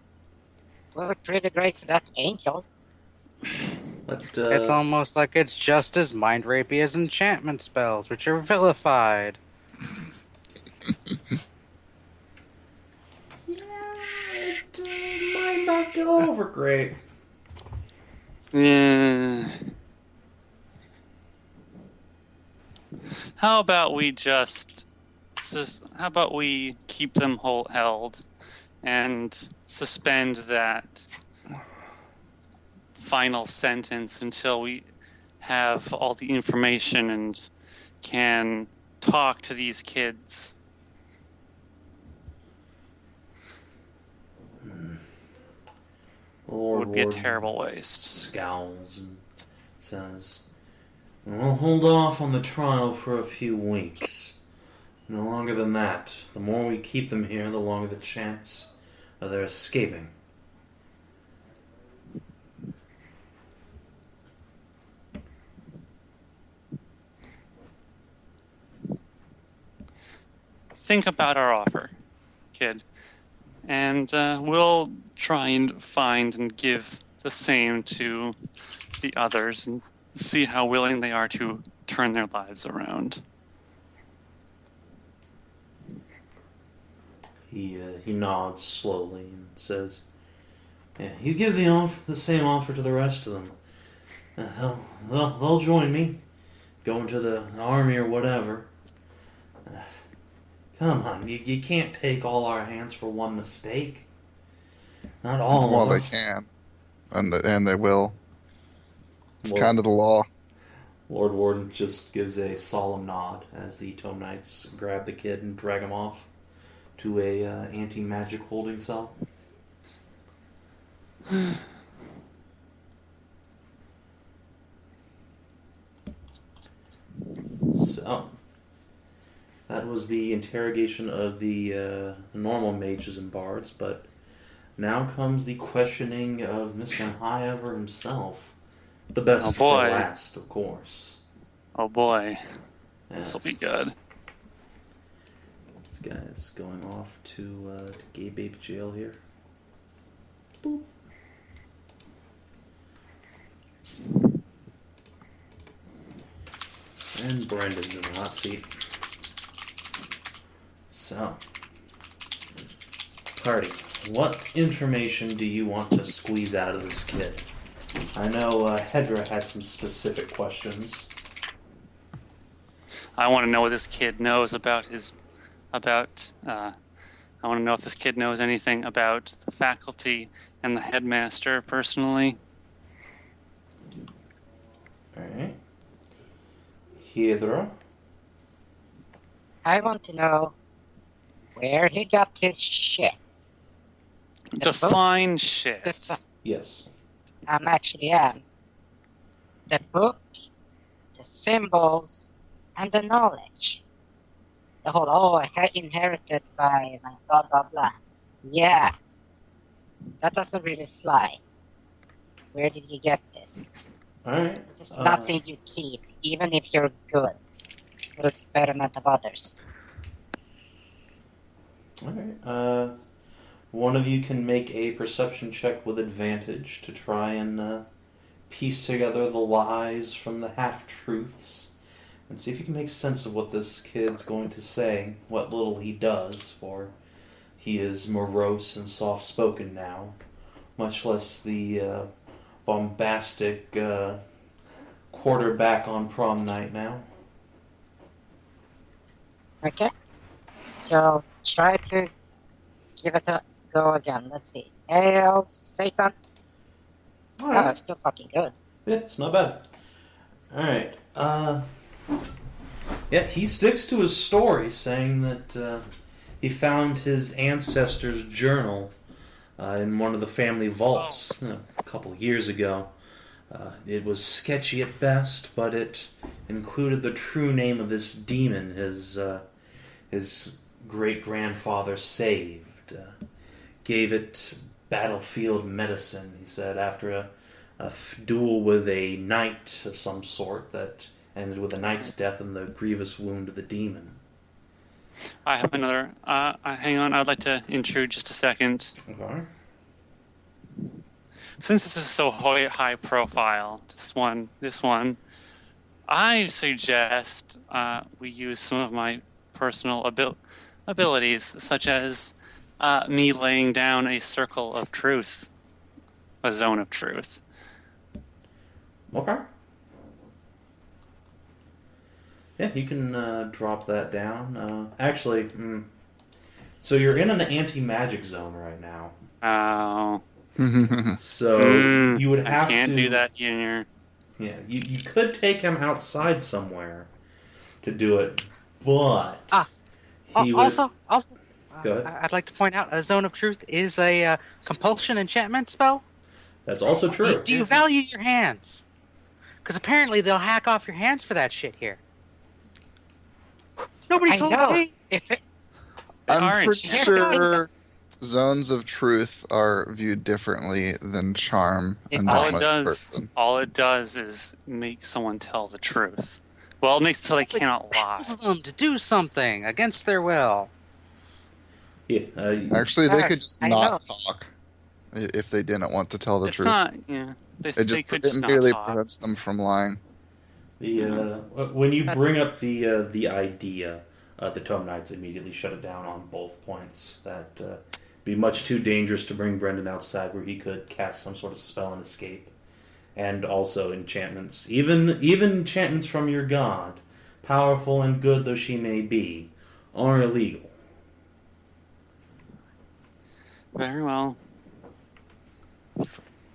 Worked pretty great for that angel. But, It's almost like it's just as mind rapey as enchantment spells, which are vilified. It might not go over great. Yeah. How about we keep them held and suspend that final sentence until we have all the information and can talk to these kids? Lord Would be a Warden terrible waste. scowls and says, We'll hold off on the trial for a few weeks. No longer than that. The more we keep them here, the longer the chance of their escaping. Think about our offer, kid, and we'll try and find and give the same to the others and see how willing they are to turn their lives around. He nods slowly and says, "Yeah, you give the same offer to the rest of them. They'll join me, go into the army or whatever. Come on, you can't take all our hands for one mistake. Not all Well, of they us." can, and they will. It's Lord, kind of the law. Lord Warden just gives a solemn nod as the Tome Knights grab the kid and drag him off to a anti-magic holding cell. So, that was the interrogation of the normal mages and bards, but now comes the questioning of Mr. Highever himself. The best for last, of course. Oh boy. Yes. This will be good. This guy's going off to Gay Babe jail here. Boop. And Brendan's in the hot seat. So, party, what information do you want to squeeze out of this kid? I know Hedrah had some specific questions. I want to know what this kid knows about I want to know if this kid knows anything about the faculty and the headmaster personally. Alright. Hedrah? I want to know where he got his shit. Define shit. Yes. Actually am. The book, the symbols, and the knowledge. The whole, I inherited by blah blah blah. Yeah. That doesn't really fly. Where did you get this? Alright. This is nothing you keep, even if you're good. For the betterment of others. Alright. One of you can make a perception check with advantage to try and piece together the lies from the half-truths and see if you can make sense of what this kid's going to say, what little he does, for he is morose and soft-spoken now, much less the bombastic quarterback on prom night now. Okay. So try to give it a go again. Let's see. Hail Satan. All Oh, right. it's still fucking good. Yeah, it's not bad. Alright, yeah, he sticks to his story, saying that he found his ancestor's journal in one of the family vaults a couple of years ago. It was sketchy at best, but it included the true name of this demon his great-grandfather saved. Gave it battlefield medicine, he said, after a duel with a knight of some sort that ended with a knight's death and the grievous wound of the demon. I have another. Hang on, I'd like to intrude just a second. Okay. Since this is so high profile, this one, I suggest we use some of my personal abilities, such as me laying down a circle of truth, a zone of truth. Okay. Yeah, you can drop that down. Actually, so you're in an anti-magic zone right now. Oh. So you would have to... I can't do that here. Yeah, you could take him outside somewhere to do it, but... he would... Also, Go ahead. I'd like to point out a Zone of Truth is a compulsion enchantment spell. That's also true. Do you value your hands? Because apparently they'll hack off your hands for that shit here. Nobody told me. I'm pretty sure zones of truth are viewed differently than charm and person. All it does is make someone tell the truth. Well, it makes it so they cannot lie. Them to do something against their will. Yeah. Actually, they could just not talk. if they didn't want to tell the It's truth. not. Yeah, they could just It not merely talk. prevents them from lying. When you bring up the idea, the Tome Knights immediately shut it down on both points. That be much too dangerous to bring Brendan outside where he could cast some sort of spell and escape, and also enchantments, even enchantments from your god, powerful and good though she may be, are illegal. Very well.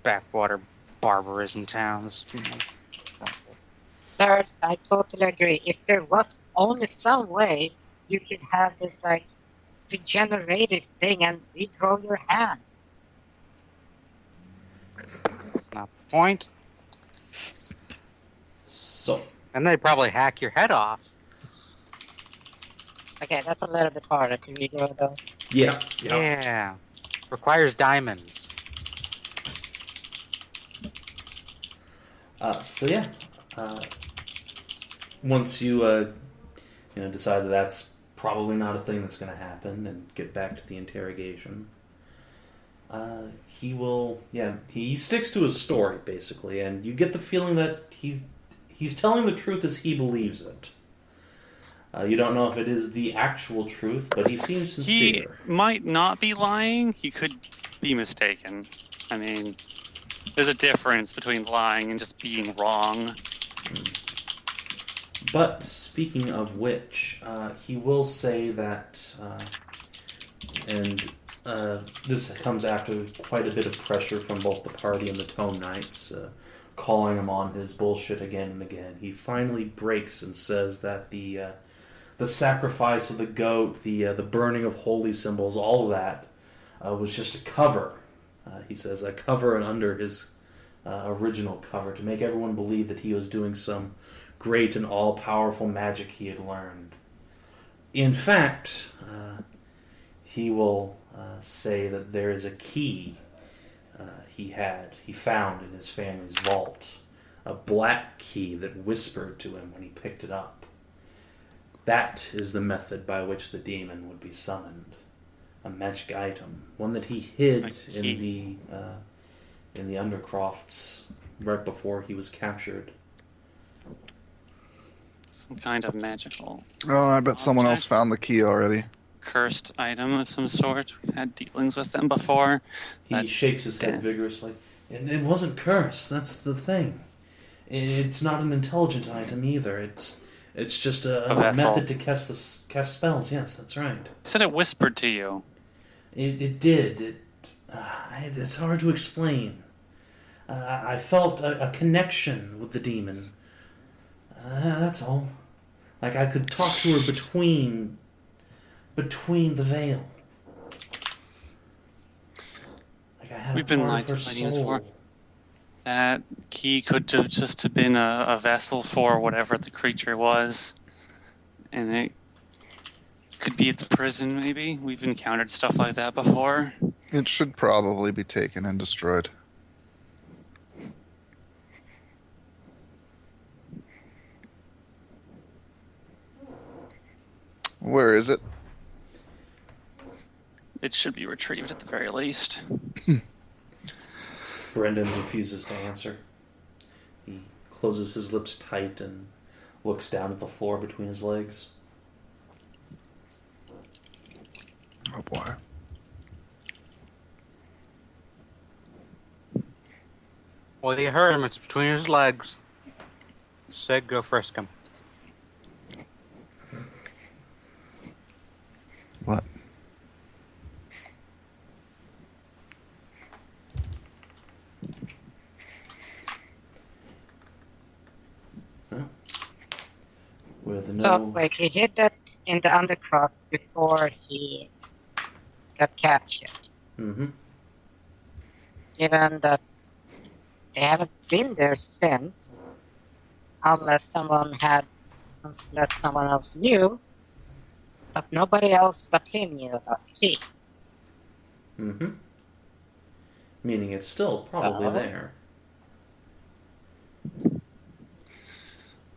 Backwater barbarism towns. Third, I totally agree. If there was only some way you could have this like regenerated thing and regrow your hand. That's not the point. So, And they probably hack your head off. Okay, that's a little bit harder to regrow though. yeah. Yeah. Requires diamonds. Once you decide that that's probably not a thing that's going to happen, and get back to the interrogation, he sticks to his story basically, and you get the feeling that he's telling the truth as he believes it. You don't know if it is the actual truth, but he seems sincere. He might not be lying. He could be mistaken. I mean, there's a difference between lying and just being wrong. But speaking of which, he will say that, this comes after quite a bit of pressure from both the party and the Tome Knights, calling him on his bullshit again and again. He finally breaks and says that the sacrifice of the goat, the burning of holy symbols, all of that was just a cover. He says a cover and under his original cover to make everyone believe that he was doing some great and all-powerful magic he had learned. In fact, he will say that there is a key he found in his family's vault, a black key that whispered to him when he picked it up. That is the method by which the demon would be summoned. A magic item, one that he hid in the Undercrofts right before he was captured. Some kind of magical Oh, I bet someone else found the key already. cursed item of some sort. We've had dealings with them before. He shakes his head vigorously. And it wasn't cursed, that's the thing. It's not an intelligent item either. It's just a method to cast spells. Yes, that's right. You said it whispered to you. It did. It's hard to explain. I felt a connection with the demon. That's all. Like I could talk to her between the veil. Like I had We've been part lied of to her plenty as soul. before. That key could have just have been a vessel for whatever the creature was. And it could be its prison, maybe. We've encountered stuff like that before. It should probably be taken and destroyed. Where is it? It should be retrieved at the very least. Brendan refuses to answer. He closes his lips tight and looks down at the floor between his legs. Oh boy. Well, you heard him. It's between his legs. Said go frisk him. What? With So no... wait, he hid that in the Undercroft before he got captured. Mm-hmm. Given that they haven't been there since, unless someone else knew, but nobody else but him knew about the key. Mm-hmm. Meaning it's still probably So? there.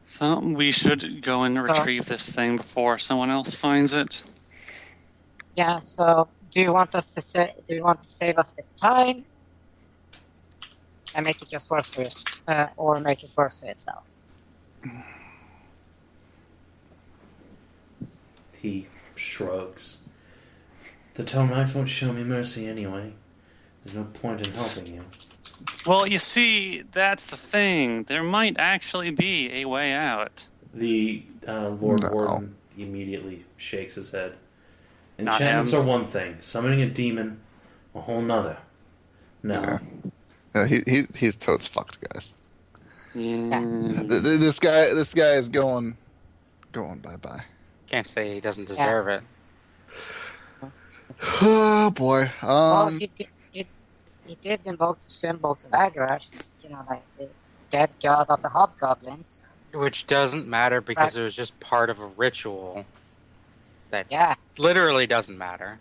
So we should go and retrieve this thing before someone else finds it. Yeah, so Do you want us to say? Do you want to save us the time and make it just worse for us, or make it worse for yourself? He shrugs. The Tome Knights won't show me mercy anyway. There's no point in helping you. Well, you see, that's the thing. There might actually be a way out. The Lord No. Warden immediately shakes his head. Not Enchantments him. are one thing. Summoning a demon, a whole nother. No. Yeah. He's totes fucked, guys. Yeah. This guy is going bye-bye. Can't say he doesn't deserve it. Oh boy. Well, he did invoke the symbols of Hedrah, you know, like the dead god of the Hobgoblins. Which doesn't matter because Right. it was just part of a ritual that Yeah, literally doesn't matter.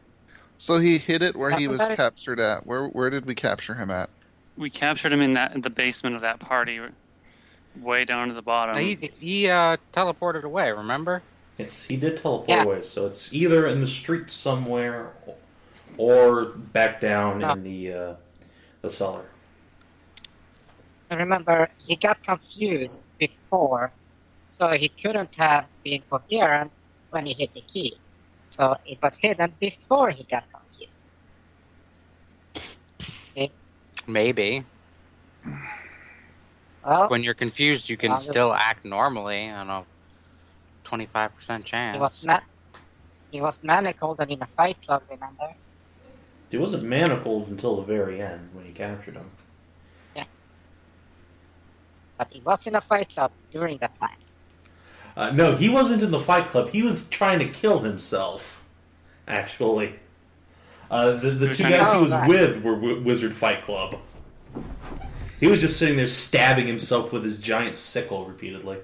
So he hid it where he was That is- captured at. Where did we capture him at? We captured him in the basement of that party, way down to the bottom. Now, he teleported away, remember? Yes, he did teleport Yeah. away, so it's either in the street somewhere or back down No. in the cellar. and remember, he got confused before, so he couldn't have been coherent when he hit the key. So it was hidden before he got confused. Maybe. Well, When you're confused, you can Well, still act normally on a 25% chance. he was manacled and in a fight club, remember? He wasn't manacled until the very end when he captured him. But he was in a fight club during that time. No, he wasn't in the fight club. He was trying to kill himself, actually. The two guys he was Right. with were Wizard Fight Club. He was just sitting there stabbing himself with his giant sickle repeatedly.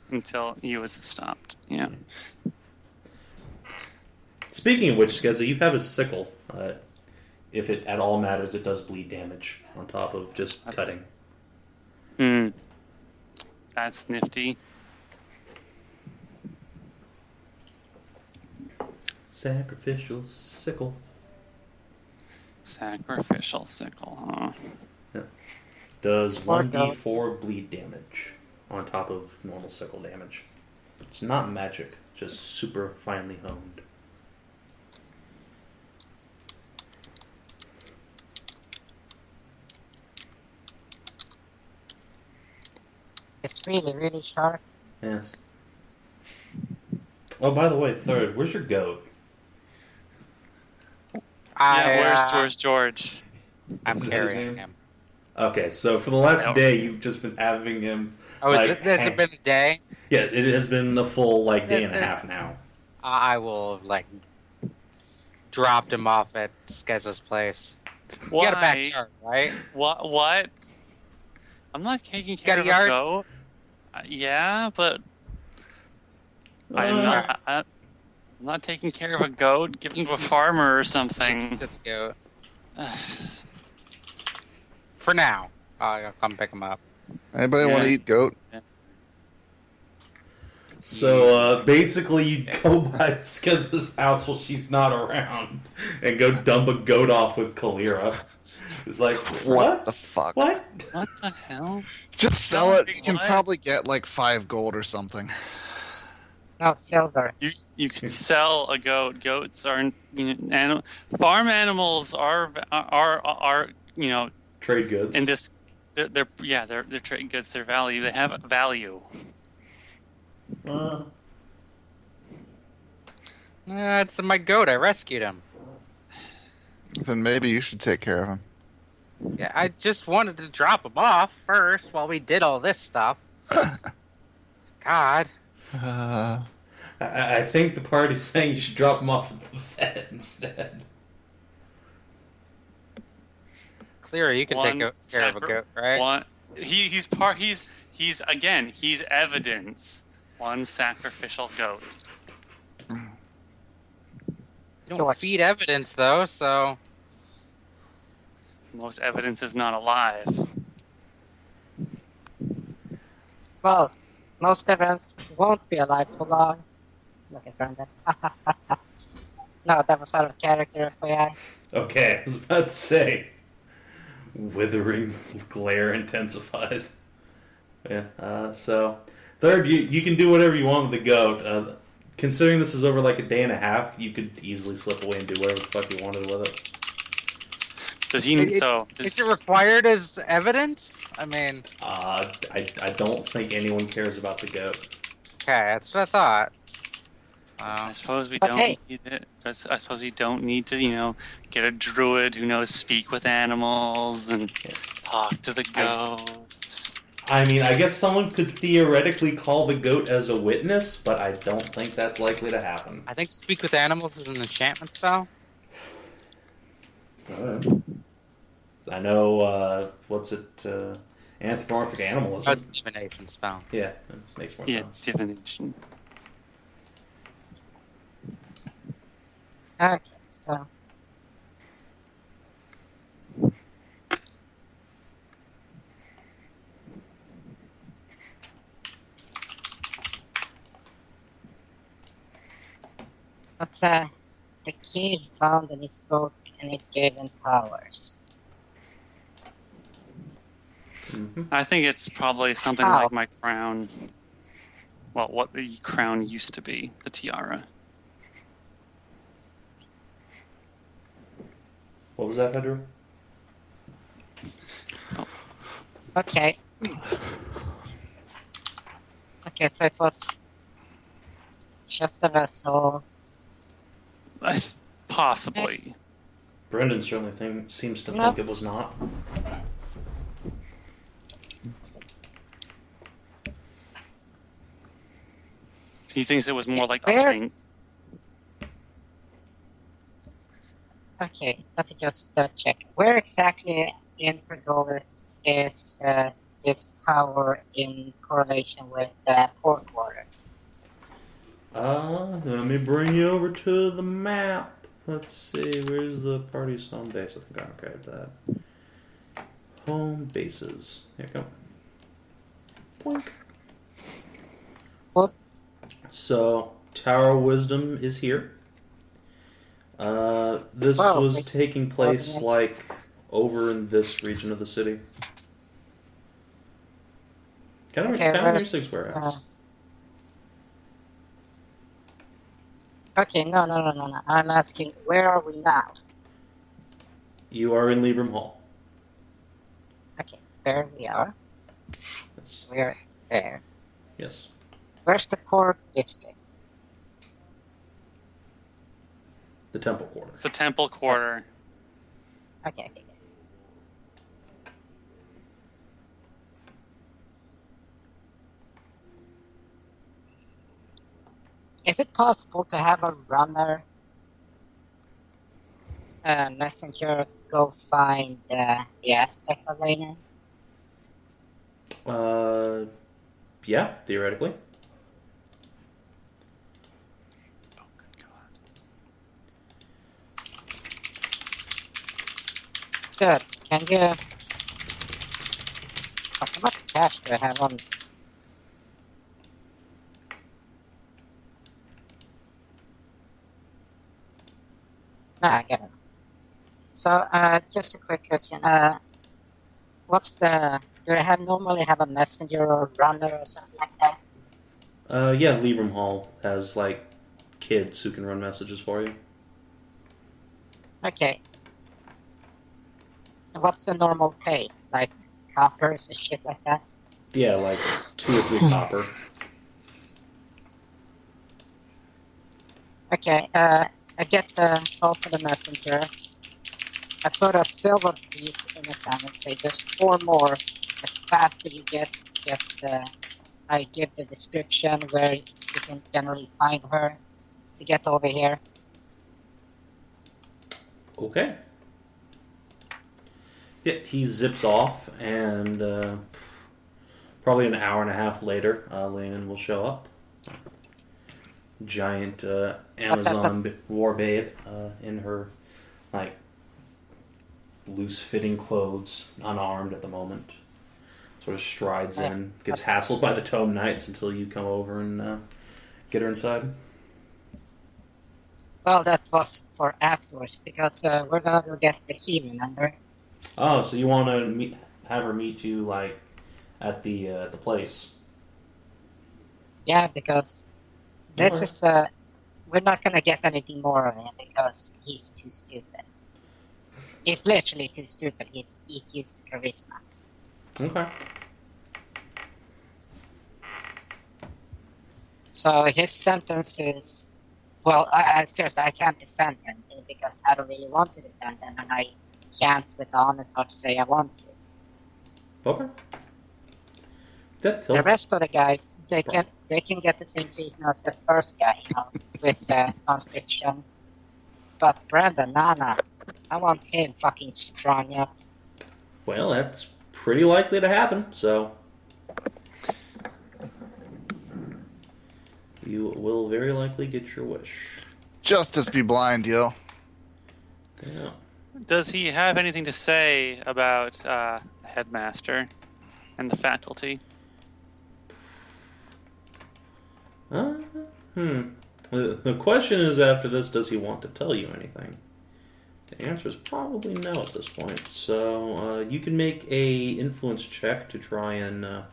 Until he was stopped. Yeah. Speaking of which, Skezza, you have a sickle. If it at all matters, it does bleed damage on top of just cutting. That's nifty. Sacrificial sickle. Sacrificial sickle, huh? Does Poor 1d4 bleed damage on top of normal sickle damage. It's not magic, just super finely honed. It's really, really sharp. Yes. Oh, by the way, third, where's your goat? Where's George? I'm Is that his carrying name? him. Okay, so for the last Oh. day, you've just been having him. Oh, Like, has it been a day? Yeah, it has been a full day and a half now. I will have, dropped him off at Skezza's place. Why? You got a backyard, right? What? I'm not taking got care a of yard? a goat. Yeah, but I'm not taking care of a goat. Give him to a farmer or something. Sit the goat. For now. I'll come pick him up. Anybody want to Yeah. eat goat? So basically, you go by Skezza's house while she's not around and go dump a goat off with Kaelirra. It's like, what? the fuck? What? What the hell? Just sell it. What? You can probably get 5 gold or something. No, silver. You can sell a goat. Goats are farm animals are Trade goods. in this they're trade goods. They're value. They have value. It's my goat. I rescued him. Then maybe you should take care of him. Yeah, I just wanted to drop him off first while we did all this stuff. God. I think the party's saying you should drop him off at the vet instead. Kaelirra, you can take care of a goat, right? He's evidence. One sacrificial goat. You don't feed evidence, though, so... Most evidence is not alive. Well, most evidence won't be alive for long. Look at Brandon. No, that was out of character, FYI. Okay, I was about to say. Withering glare intensifies. Yeah, so... Third, you can do whatever you want with the goat. Considering this is over like a day and a half, you could easily slip away and do whatever the fuck you wanted with it. Does he? Is it required as evidence? I mean, I don't think anyone cares about the goat. okay, that's what I thought. I suppose we But don't hey. need it. I suppose we don't need to, get a druid who knows speak with animals and talk to the goat. I mean, I guess someone could theoretically call the goat as a witness, but I don't think that's likely to happen. I think speak with animals is an enchantment spell. I know, what's it, anthropomorphic animalism. That's a divination spell. Yeah, it makes more Yeah, sense. divination. Okay, so... What's the kid found in his book and it gave him powers? Mm-hmm. I think it's probably something How? like my crown. Well, what the crown used to be, the tiara. What was that, Hedrah? Okay. Okay, so it was just a vessel. Possibly. Brendan certainly seems to No. think it was not. He thinks it was more like a Where- thing. Okay, let me just check. Where exactly in Pergolis is this tower in correlation with port water? Let me bring you over to the map. Let's see, where's the party's home base? I think I archived that. Home bases. Here you go. Boink. What? So, Tower of Wisdom is here. This Wow, was like- taking place okay. like over in this region of the city. Kind of Okay, near where's- 6 warehouse. Okay, no. I'm asking, where are we now? You are in Libram Hall. Okay, there we are. Yes. We're there. Yes. Where's the port district? The Temple Quarter. It's the temple quarter. Okay. Is it possible to have a runner, messenger, go find the aspect of Rainer? Yeah, theoretically. Oh, good God. Good. Can you... Oh, how much cash do I have on... I get it. So, just a quick question. What's the... Do they normally have a messenger or runner or something like that? Yeah, Libram Hall has, like, kids who can run messages for you. Okay. And what's the normal pay? Like, coppers and shit like that? Yeah, like 2 or 3 copper. Okay, I get the call for the messenger. I put a silver piece in his hand and say there's 4 more. The faster you get I give the description where you can generally find her to get over here. Okay. Yeah, he zips off, and probably an hour and a half later, Landon will show up. Giant Amazon war babe in her, like, loose-fitting clothes, unarmed at the moment. Sort of strides in, gets hassled by the Tome Knights until you come over and get her inside. Well, that was for afterwards, because we're gonna go get the key, remember? Oh, so you want to have her meet you like at the place? Yeah, because this Okay. is, we're not gonna get anything more of him, because he's too stupid. He's literally too stupid, he's used charisma. Okay. So his sentence is, well, seriously, I can't defend him, because I don't really want to defend him, and I can't with the honest heart say I want to. Okay. That The rest of the guys, they can get the same treatment as the first guy, with the conscription. But Brandon, Nana, I want him fucking strung up. Well, that's pretty likely to happen. So you will very likely get your wish. Justice be blind, yo. Yeah. Does he have anything to say about the headmaster and the faculty? The question is, after this, does he want to tell you anything? The answer is probably no at this point. So you can make a influence check to try and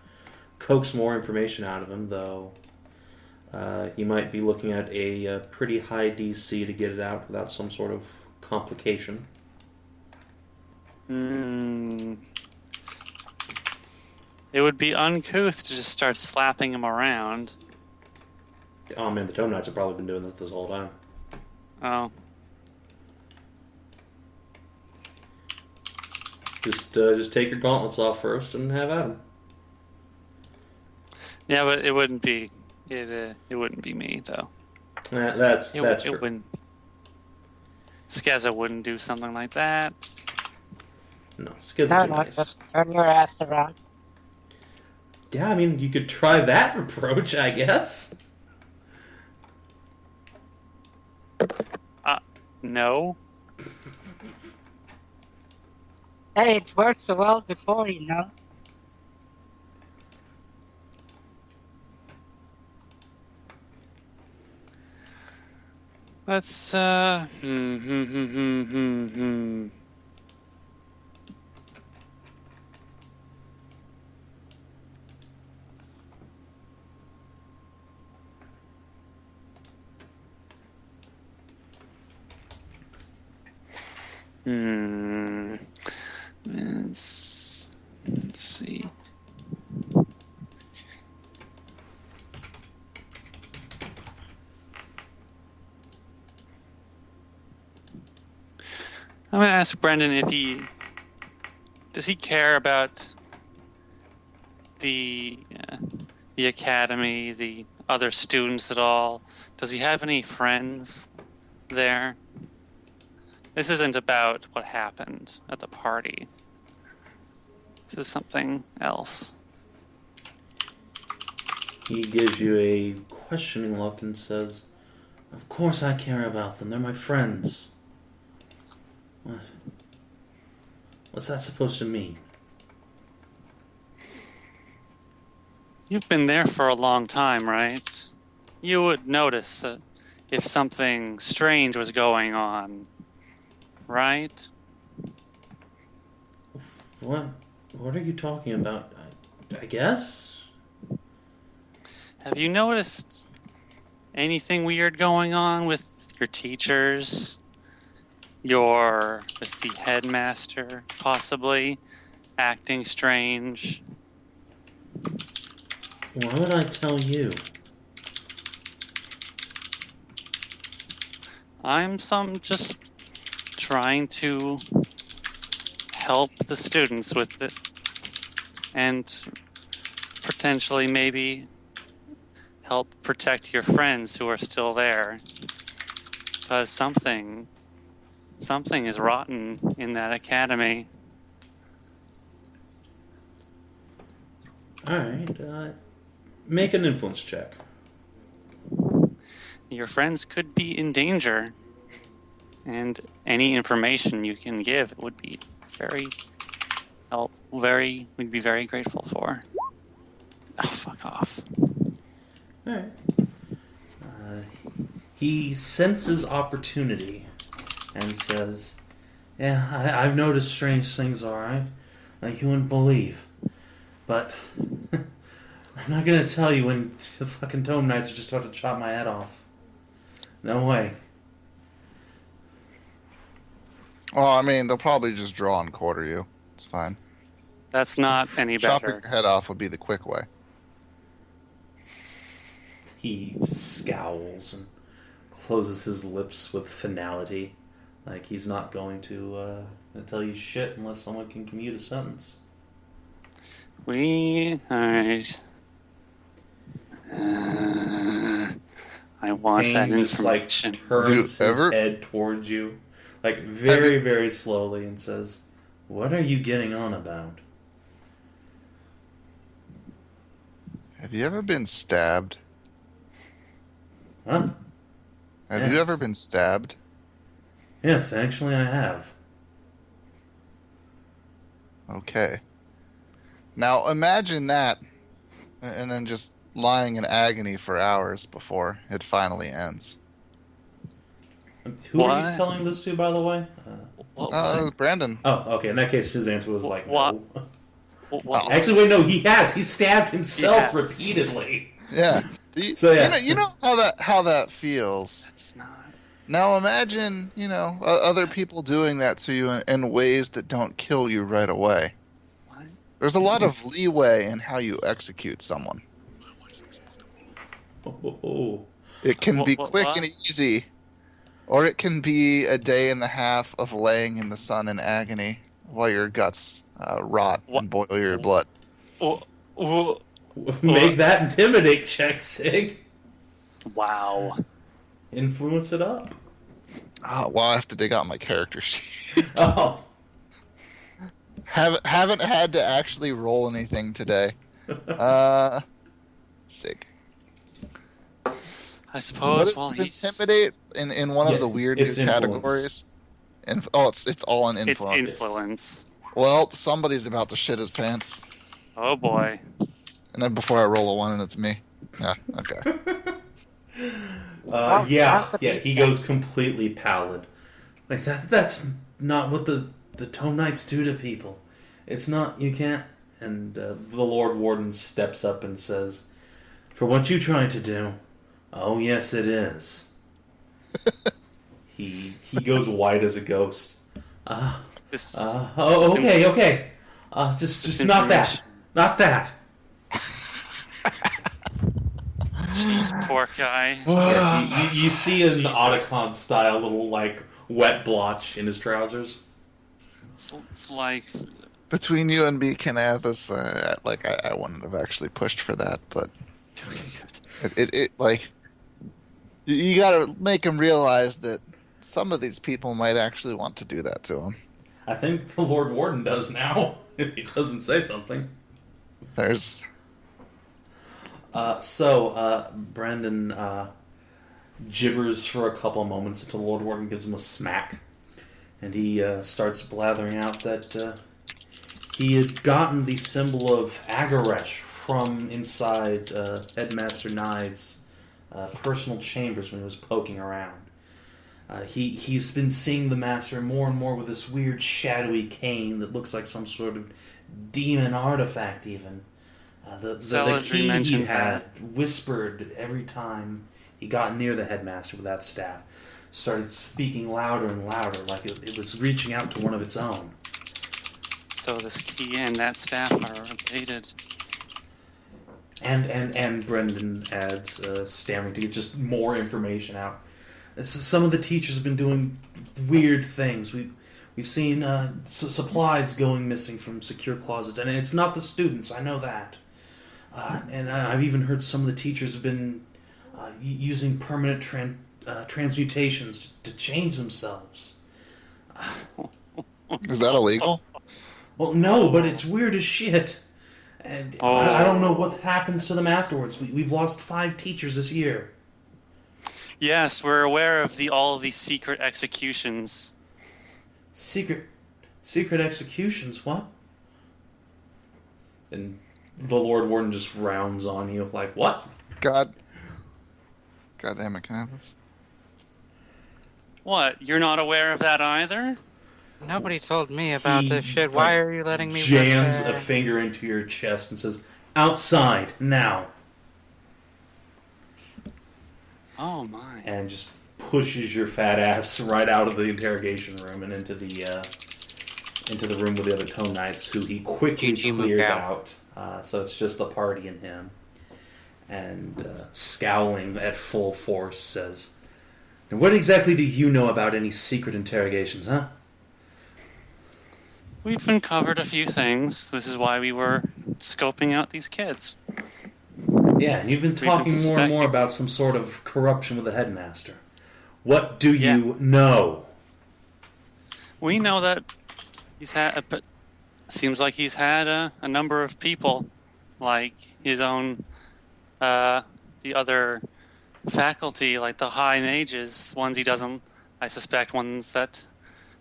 coax more information out of him, though you might be looking at a pretty high DC to get it out without some sort of complication. It would be uncouth to just start slapping him around. Oh man, the Tome Knights have probably been doing this whole time. Oh. Just take your gauntlets off first and have at him. Yeah, but it wouldn't be it wouldn't be me though. That's true. It wouldn't. Skezza wouldn't do something like that. No, Skezza too nice. Just turn your ass around. Yeah, I mean, you could try that approach, I guess. No. Hey, it worked so well before, you know. Let's let's see. I'm gonna ask Brendan if does he care about the academy, the other students at all? Does he have any friends there? This isn't about what happened at the party. This is something else. He gives you a questioning look and says, "Of course I care about them. They're my friends." What? What's that supposed to mean? You've been there for a long time, right? You would notice if something strange was going on, right? What are you talking about? I guess? Have you noticed anything weird going on with your teachers? With the headmaster, possibly acting strange? Why would I tell you? I'm just trying to help the students with it, and potentially maybe help protect your friends who are still there, because something is rotten in that academy. Alright, make an influence check. Your friends could be in danger, and any information you can give would be we'd be very grateful for. Oh, fuck off. Alright. He senses opportunity and says, "Yeah, I've noticed strange things, alright. Like you wouldn't believe. But I'm not gonna tell you when the fucking Tome Knights are just about to chop my head off. No way." Well, I mean, they'll probably just draw and quarter you. It's fine. That's not any Chopping better. your head off would be the quick way. He scowls and closes his lips with finality. Like he's not going to tell you shit unless someone can commute a sentence. Alright. I want that Payne just information. turns his head towards you, like very, very slowly, and says, "What are you getting on about?" Have you ever been stabbed? Huh? Have you ever been stabbed? Yes, actually I have. Okay. Now imagine that, and then just lying in agony for hours before it finally ends. Who are you telling this to, by the way? Brandon. Oh, okay. In that case, his answer was like, no. What? Actually, wait, no. He has. He stabbed himself repeatedly. Yeah. So yeah. You know how that feels. That's not. Now imagine, other people doing that to you in ways that don't kill you right away. What? There's a lot of leeway in how you execute someone. Oh. It can be quick and easy, or it can be a day and a half of laying in the sun in agony while your guts rot and boil your blood. Make that intimidate check, Sig. Wow. Influence it up. Oh, well, I have to dig out my character sheet. Oh. Haven't had to actually roll anything today. Sig. I suppose. What is intimidate in one of the weird new categories? It's all an influence. It's influence. Well, somebody's about to shit his pants. Oh boy. And then before I roll a 1 and it's me. Yeah, okay. He goes completely pallid. Like that's not what the Tome Knights do to people. It's not, you can't. And the Lord Warden steps up and says, "For what you trying to do, oh yes it is." He goes white as a ghost. Okay. Just not that. Not that. Jeez, poor guy. Yeah, you see an Otacon style little like wet blotch in his trousers. It's like between you and me, Kinathis, I wouldn't have actually pushed for that, but it like you got to make him realize that some of these people might actually want to do that to him. I think the Lord Warden does now, if he doesn't say something. There's. Brandon gibbers for a couple of moments until the Lord Warden gives him a smack. And he starts blathering out that he had gotten the symbol of Agaresh from inside Headmaster Nye's personal chambers when he was poking around. He's been seeing the Master more and more with this weird shadowy cane that looks like some sort of demon artifact even. The key he had whispered every time he got near the Headmaster with that staff. Started speaking louder and louder, like it was reaching out to one of its own. So this key and that staff are related. And Brendan adds, stammering to get just more information out. Some of the teachers have been doing weird things. We've seen supplies going missing from secure closets, and it's not the students. I know that. And I've even heard some of the teachers have been using permanent transmutations to change themselves. Is that illegal? Well, no, but it's weird as shit. And I don't know what happens to them afterwards. We've lost 5 teachers this year. Yes, we're aware of all of these secret executions. Secret executions? What? And the Lord Warden just rounds on you like, what? God damn it, Kinathis. What? You're not aware of that either? Nobody told me about He, this shit. like, Why are you letting me jams work a there? finger into your chest and says, "Outside, now." Oh my. And just pushes your fat ass right out of the interrogation room and into the room with the other Tome Knights, who he quickly GG clears Mukau. out. So it's just the party and him. And scowling at full force says, "Now what exactly do you know about any secret interrogations, huh?" We've uncovered a few things. This is why we were scoping out these kids. Yeah, and you've been been talking more and more suspecting- about some sort of corruption with the Headmaster. What do Yeah. you know? We know that he's had, but seems like he's had a number of people, like his own, the other faculty, like the high mages, ones he doesn't, I suspect ones that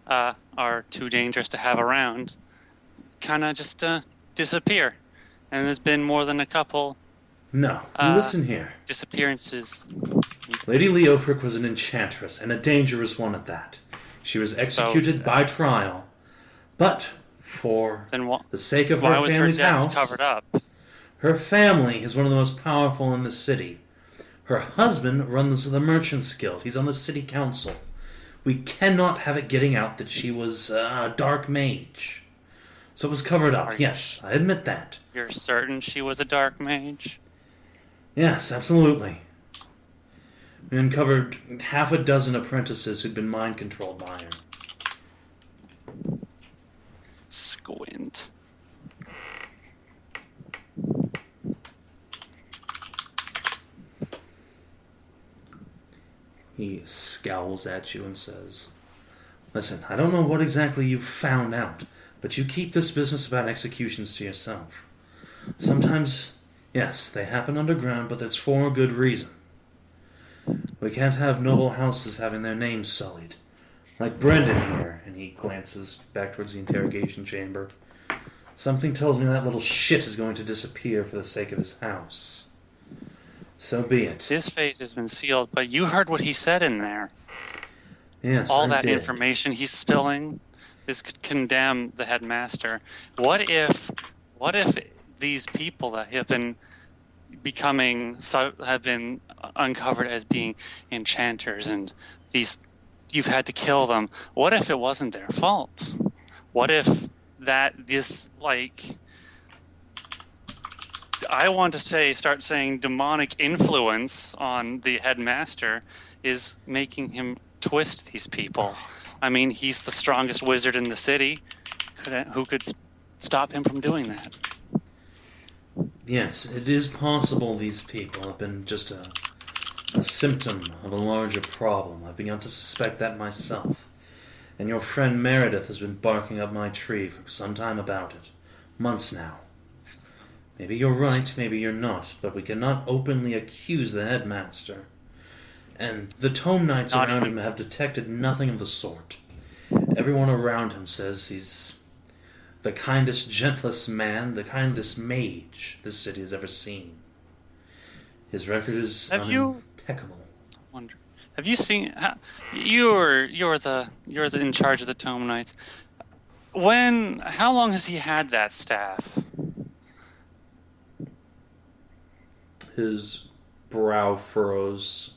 are too dangerous to have around, kind of just disappear. And there's been more than a couple No, listen here. disappearances. Lady Leofric was an enchantress, and a dangerous one at that. She was executed by trial. But, for Then the sake of why her was her family's death house, covered up? her family is one of the most powerful in the city. Her husband runs the Merchants Guild. He's on the city council. We cannot have it getting out that she was a dark mage. So it was covered Are up. you Yes, I admit that. You're certain she was a dark mage? Yes, absolutely. We uncovered half a dozen apprentices who'd been mind-controlled by her. Squint. He scowls at you and says, "Listen, I don't know what exactly you've found out, but you keep this business about executions to yourself. Sometimes, yes, they happen underground, but that's for a good reason. We can't have noble houses having their names sullied. Like Brendan here," and he glances back towards the interrogation chamber. "Something tells me that little shit is going to disappear for the sake of his house. So be it." His fate has been sealed, but you heard what he said in there. Yes, All I that did. information he's spilling, this could condemn the headmaster. What if these people that have been have been uncovered as being enchanters, and you've had to kill them? What if it wasn't their fault? What if I want to start saying demonic influence on the headmaster is making him twist these people? I mean, he's the strongest wizard in the city. Who could stop him from doing that? Yes, it is possible these people have been just a symptom of a larger problem. I've begun to suspect that myself. And your friend Meredith has been barking up my tree for some time about it. Months now. Maybe you're right, maybe you're not, but we cannot openly accuse the headmaster. And the Tome Knights around him have detected nothing of the sort. Everyone around him says he's the kindest, gentlest man, the kindest mage this city has ever seen. His record is impeccable. Have you seen? You're in charge of the Tome Knights. How long has he had that staff? His brow furrows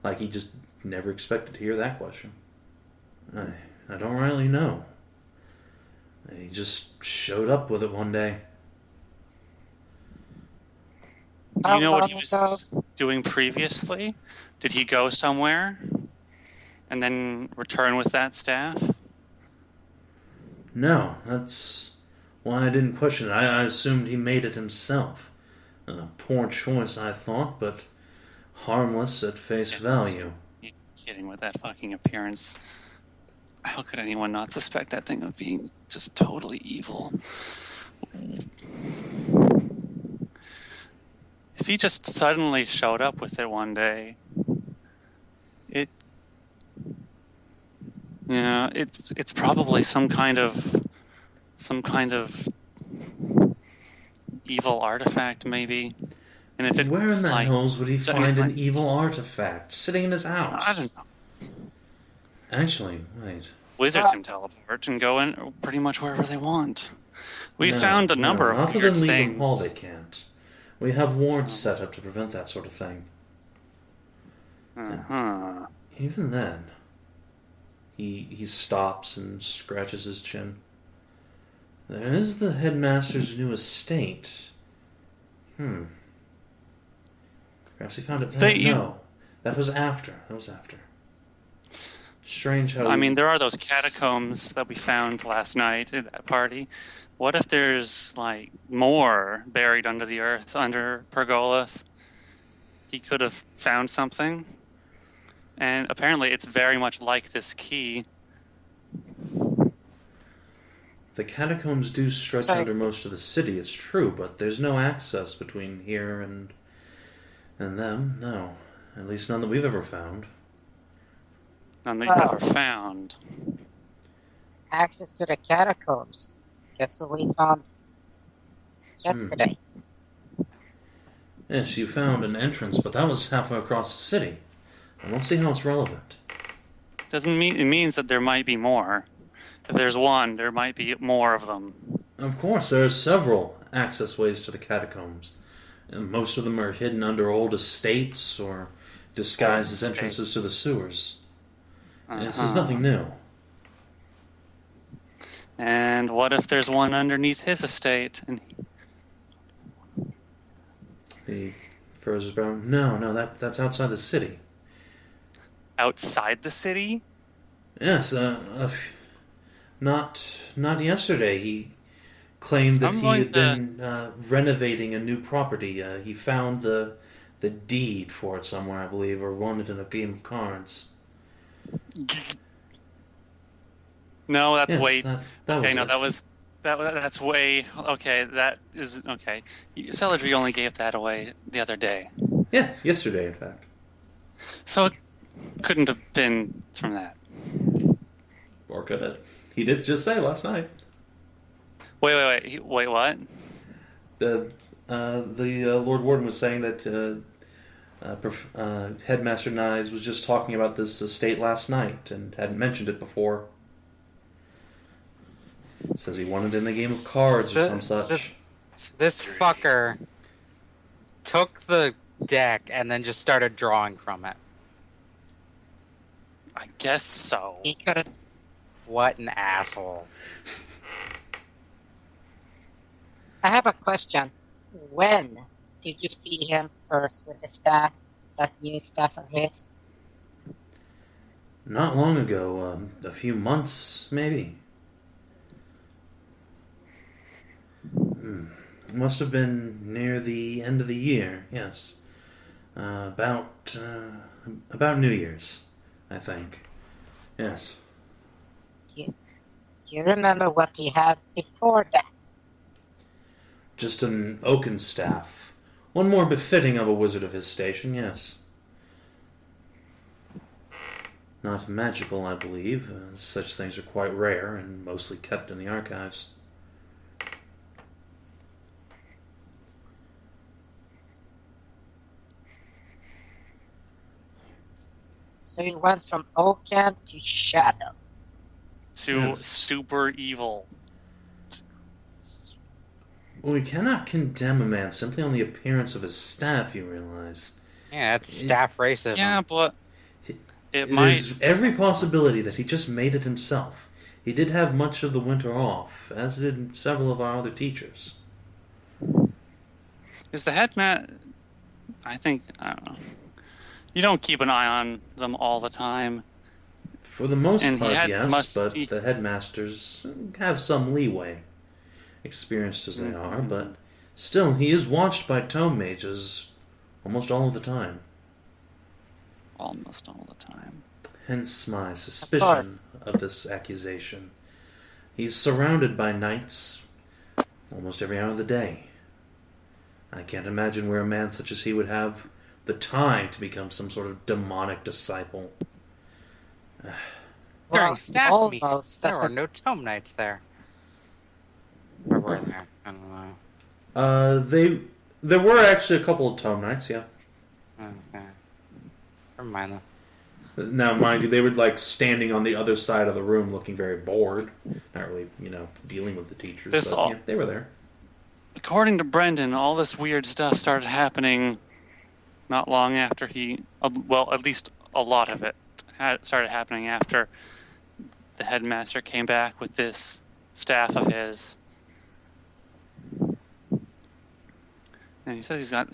like he just never expected to hear that question. I don't really know. He just showed up with it one day. Do you know what he was doing previously? Did he go somewhere and then return with that staff? No, that's why I didn't question it. I assumed he made it himself. A poor choice, I thought, but harmless at face value. You're kidding with that fucking appearance. How could anyone not suspect that thing of being just totally evil? If he just suddenly showed up with it one day, it's probably some kind of evil artifact, maybe. And if Where in the hells would he find an like, evil artifact sitting in his house? I don't know. Actually, wait. Wizards can teleport and go in pretty much wherever they want. We No, found a number no, of not weird within Libram things. Hall they can't. We have wards set up to prevent that sort of thing. Uh-huh. Even then, he stops and scratches his chin. There is the headmaster's new estate. Perhaps he found it then? No. That was after. Strange how... I mean, there are those catacombs that we found last night at that party. What if there's, like, more buried under the earth, under Pergoleth? He could have found something. And apparently it's very much like this key. The catacombs do stretch under most of the city, it's true, but there's no access between here and them, no. At least none that we've ever found. None that you've ever found. Access to the catacombs. Guess what we found yesterday? Yes, you found an entrance, but that was halfway across the city. I don't see how it's relevant. Doesn't mean it means that there might be more. If there's one, there might be more of them. Of course, there are several access ways to the catacombs. And most of them are hidden under old estates or disguised as entrances to the sewers. This is nothing new. And what if there's one underneath his estate? And He furrows his brow. No, that's outside the city. outside the city? Yes, not yesterday. He claimed that he had been renovating a new property. He found the deed for it somewhere, I believe, or won it in a game of cards. No, that's Yes, way. that was Okay, no, it. that's way. Okay, that is okay. Celadrie only gave that away the other day, Yes, yesterday, in fact. so it couldn't have been from that. Or could it? He did just say last night. Wait, what? The Lord Warden was saying that Headmaster Nyes was just talking about this estate last night and hadn't mentioned it before. Says he won it in a game of cards or some such. This fucker took the deck and then just started drawing from it. I guess so. He could have. What an asshole. I have a question. When did you see him first with the staff, that new staff of his? Not long ago, a few months, maybe. It must have been near the end of the year, yes. About New Year's, I think. Yes. Do you remember what he had before that? Just an oaken staff. One more befitting of a wizard of his station, yes. Not magical, I believe. Such things are quite rare and mostly kept in the archives. So he went from Oaken to Shadow. To Yes. super evil. Well, we cannot condemn a man simply on the appearance of his staff, you realize. Yeah, it's staff racism. Yeah, but it There's might. every possibility that he just made it himself. He did have much of the winter off, as did several of our other teachers. Is the headmaster? I don't know. You don't keep an eye on them all the time. For the most And part, yes, must but he- the headmasters have some leeway, experienced as they are, but still, he is watched by tome mages almost all of the time. Almost all the time. Hence my suspicion of this accusation. He's surrounded by knights almost every hour of the day. I can't imagine where a man such as he would have the time to become some sort of demonic disciple. During staff meetings, almost. there That's were a- no tome knights there. Or were there? I don't know. There were actually a couple of tome knights, yeah. Okay. Never mind then. Now, mind you, they were like standing on the other side of the room, looking very bored, not really, dealing with the teachers. Yeah, they were there. According to Brendan, all this weird stuff started happening not long after at least a lot of it started happening after the headmaster came back with this staff of his. And he says he's got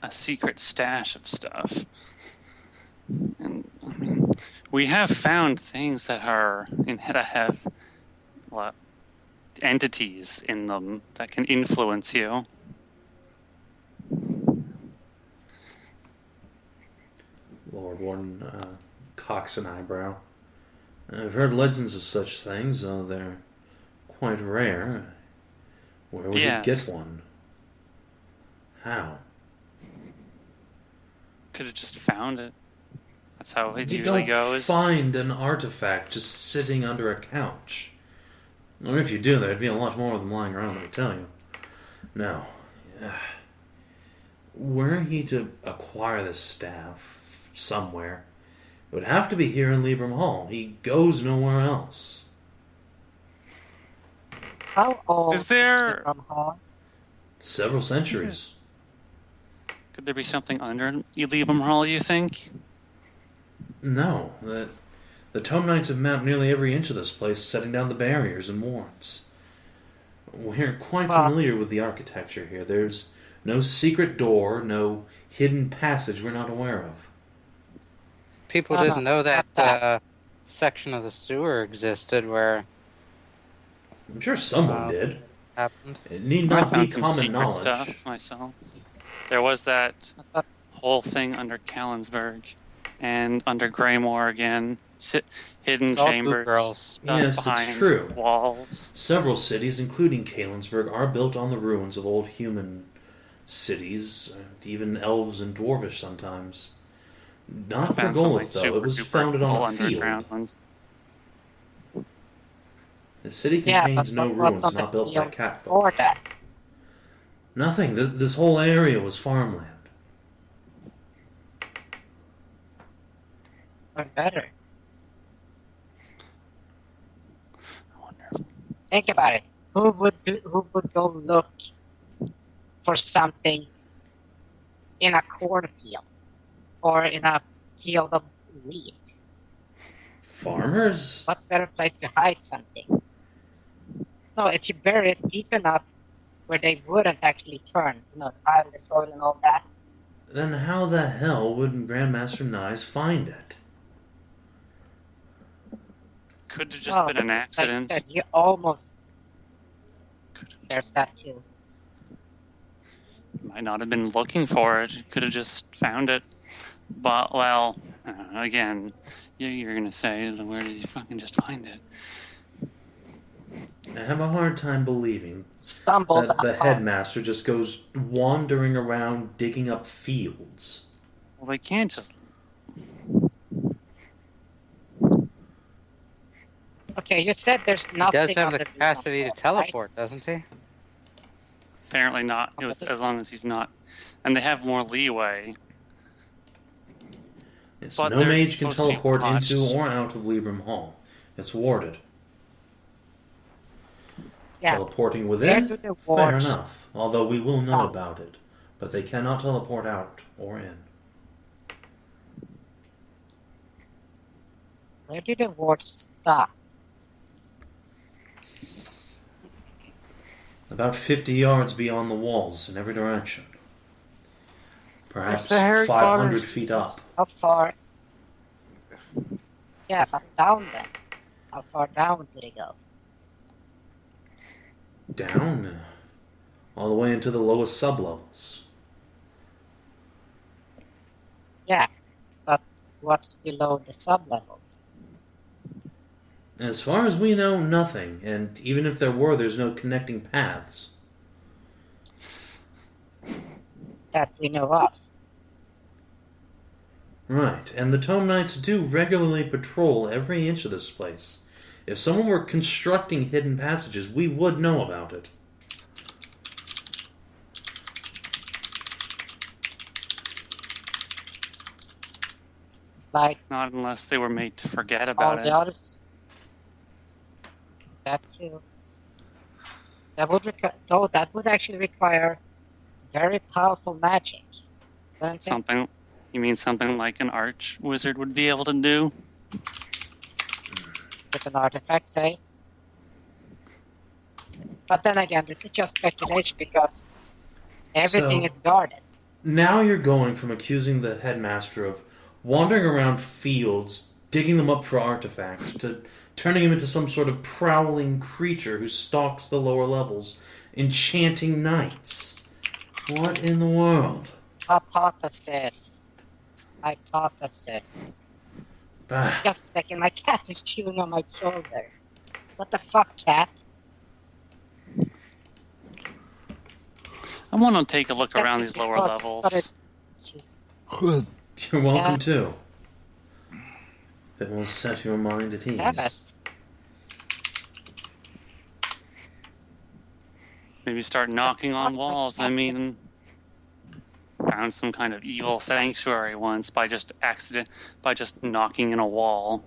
a secret stash of stuff. And I mean, we have found things that have entities in them that can influence you. Lord Warden cocks an eyebrow. I've heard legends of such things, though they're quite rare. Where would you get one? How? Could have just found it. That's how it usually goes. You don't find an artifact just sitting under a couch. Or if you do, there'd be a lot more of them lying around, let me tell you. No. Were he to acquire this staff somewhere, it would have to be here in Libram Hall. He goes nowhere else. How old is there Libram Hall? Several centuries. Could there be something under Libram Hall, you think? No. The Tome Knights have mapped nearly every inch of this place, setting down the barriers and wards. We're quite familiar with the architecture here. There's no secret door, no hidden passage we're not aware of. People didn't know that section of the sewer existed where... I'm sure someone did. Happened. It need not be some common secret knowledge. Stuff myself. There was that whole thing under Callensburg and under Greymoor again. Hidden chambers, stuff behind true. Walls. Several cities, including Caelensburg, are built on the ruins of old human cities, even elves and dwarvish sometimes. Not Pergolith, though. It was founded on a field. Ones. The city contains no ruins not built by Catfolk. Nothing. This whole area was farmland. Or better. I wonder. Think about it. Who would go look for something in a cornfield or in a field of wheat? Farmers? What better place to hide something? No, if you bury it deep enough where they wouldn't actually turn, tile the soil and all that. Then how the hell would Grandmaster Nyes find it? Could have just been an accident. Like I said, you almost... There's that too. Might not have been looking for it. Could have just found it. But, well, again, you're going to say, where did you fucking just find it? I have a hard time believing Stumbled that the headmaster just goes wandering around digging up fields. Well, they can't just... Okay, you said there's nothing... He does have the capacity to teleport, doesn't he? Apparently not, as long as he's not. And they have more leeway. Yes, no mage can teleport into or out of Libram Hall. It's warded. Yeah. Teleporting within, fair enough. Although we will know about it. But they cannot teleport out or in. Where did the wards stop? About 50 yards beyond the walls in every direction. Perhaps 500 feet up. How far? Yeah, but down then. How far down do they go? Down? All the way into the lowest sublevels. Yeah, but what's below the sublevels? As far as we know, nothing. And even if there were, there's no connecting paths. That we know of. Right, and the Tome Knights do regularly patrol every inch of this place. If someone were constructing hidden passages, we would know about it. Like Not unless they were made to forget all about the it. others. That too. That would though that would actually require very powerful magic. Don't you think? Something. You mean something like an arch wizard would be able to do? With an artifact, say. But then again, this is just speculation because everything So- is guarded. Now you're going from accusing the headmaster of wandering around fields, digging them up for artifacts, to turning him into some sort of prowling creature who stalks the lower levels, enchanting knights. What in the world? Hypothesis. Hypothesis. Ah, Just a second, my cat is chewing on my shoulder. What the fuck, cat? I want to take a look Cat around is these lower started- levels. you're welcome Yeah. to. It will set your mind at ease. Damn it. Maybe start knocking on walls. I mean, found some kind of evil sanctuary once by just knocking in a wall.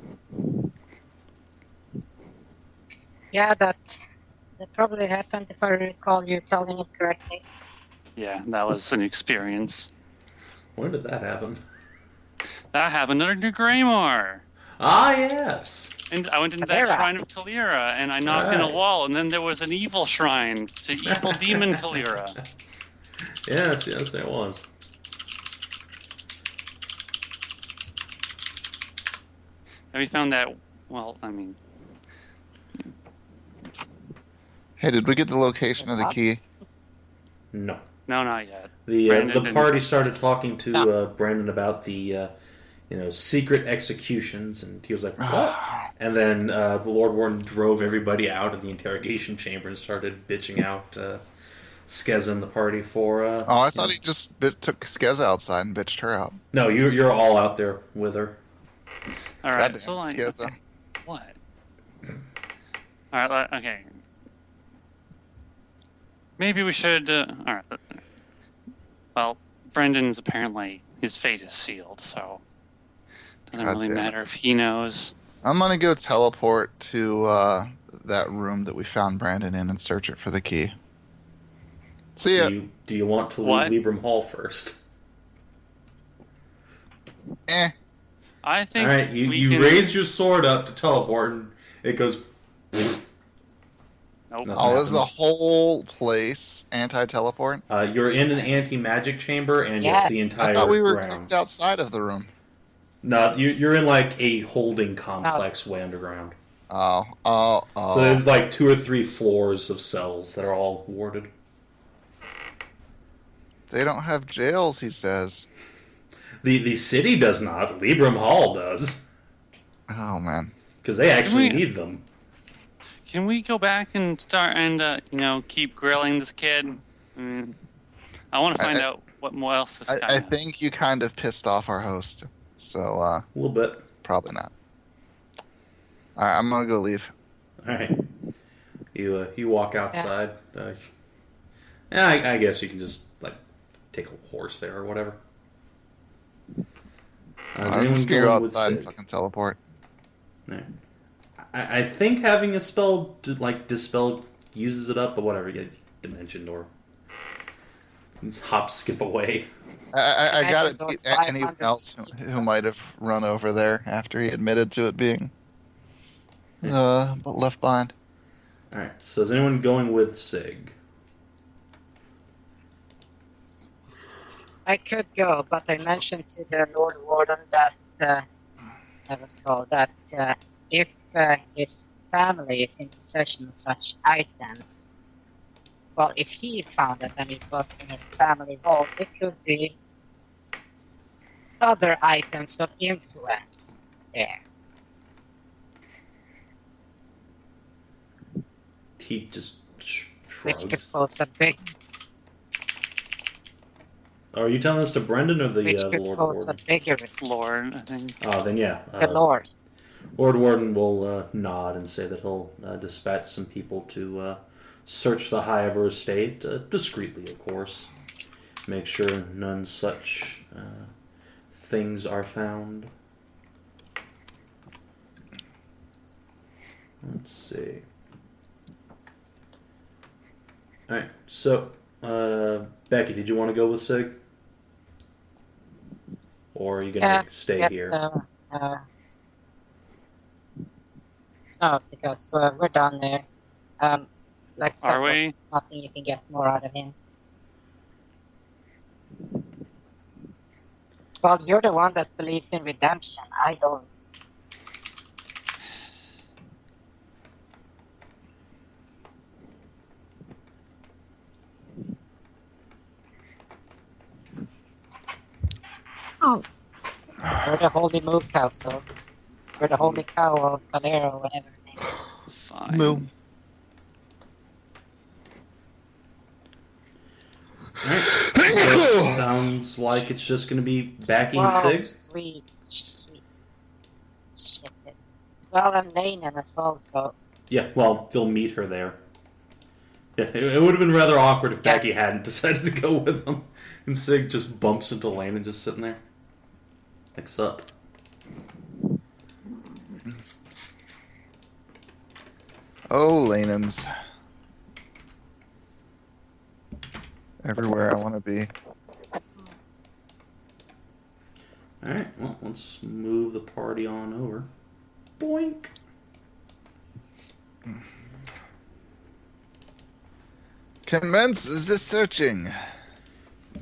Yeah, that probably happened if I recall you telling it correctly. Yeah, that was an experience. Where did that happen? That happened under Greymore. Ah, yes. And I went into that Kaelirra. shrine of Kaelirra, and I knocked in a Right. wall, and then there was an evil shrine to evil demon Kaelirra. Yes, there was. And we found that, well, I mean, Hey, did we get the location of the key? No. no, not yet. The Brandon the didn't party tell started us. talking to No. Brandon about the secret executions, and he was like, "What?" And then the Lord Warden drove everybody out of the interrogation chamber and started bitching out Skezza and the party for. Oh, I thought he just took Skezza outside and bitched her out. No, you're all out there with her. All right, Goddamn, so like, Skezza. what? All right, okay. Maybe we should. All right. Well, Brendan's apparently his fate is sealed, so doesn't really Goddamn. matter if he knows. I'm gonna go teleport to that room that we found Brandon in and search it for the key. See ya. Do you want to What? leave Libram Hall first? Eh. I think. All right, you can... raise your sword up to teleport, and it goes. Nope. No. Oh, is the happens. whole place anti-teleport? You're in an anti-magic chamber, and it's the Yes. entire I thought we were ground. kicked outside of the room. No, you're in like a holding complex way underground. Oh. So there's like 2 or 3 floors of cells that are all warded. They don't have jails, he says. The city does not. Libram Hall does. Oh, man. Because they actually we- need them. Can we go back and start and keep grilling this kid? I want to find out what else this guy I knows. think you kind of pissed off our host. So, A little bit. probably not. Alright, I'm gonna go leave. Alright. You walk outside. Yeah, I guess you can just like take a horse there or whatever. Is I'm anyone just gonna go going with outside and Sig? fucking teleport. Alright. I think having a spell like dispel uses it up, but whatever. You dimension or just hop, skip away. I Imagine gotta those beat anyone 500 else who might have run over there after he admitted to it being but left behind. All right. So is anyone going with Sig? I could go, but I mentioned to the Lord Warden that if his family is in possession of such items, well, if he found it and it was in his family vault, it could be other items of influence there. He just Which could shrugs. pose a big, Are you telling this to Brendan or the could Lord pose a Warden? bigger Lord, I think. Oh, then yeah. the Lord. Lord Warden will nod and say that he'll dispatch some people to search the high of her estate, discreetly, of course. Make sure none such things are found. Let's see. Alright, so, Backy, did you want to go with Sig? Or are you going to stay here? No, because we're done there. Like Are we? nothing you can get more out of him. Well, you're the one that believes in redemption. I don't. Oh, We're the holy moo cow, so we're the holy cow of Kaelirra or whatever her name is. Fine. Moo. Alright, so sounds like it's just going to be Backy and Wow, Sig. sweet. Shit. Well, I'm Lanen as well, so Yeah, well, you'll meet her there. Yeah, it would have been rather awkward if Backy hadn't decided to go with them. And Sig just bumps into Lane and just sitting there. Like, sup? Oh, Lanans. Everywhere I want to be. Alright, well, let's move the party on over. Boink! Commence the searching.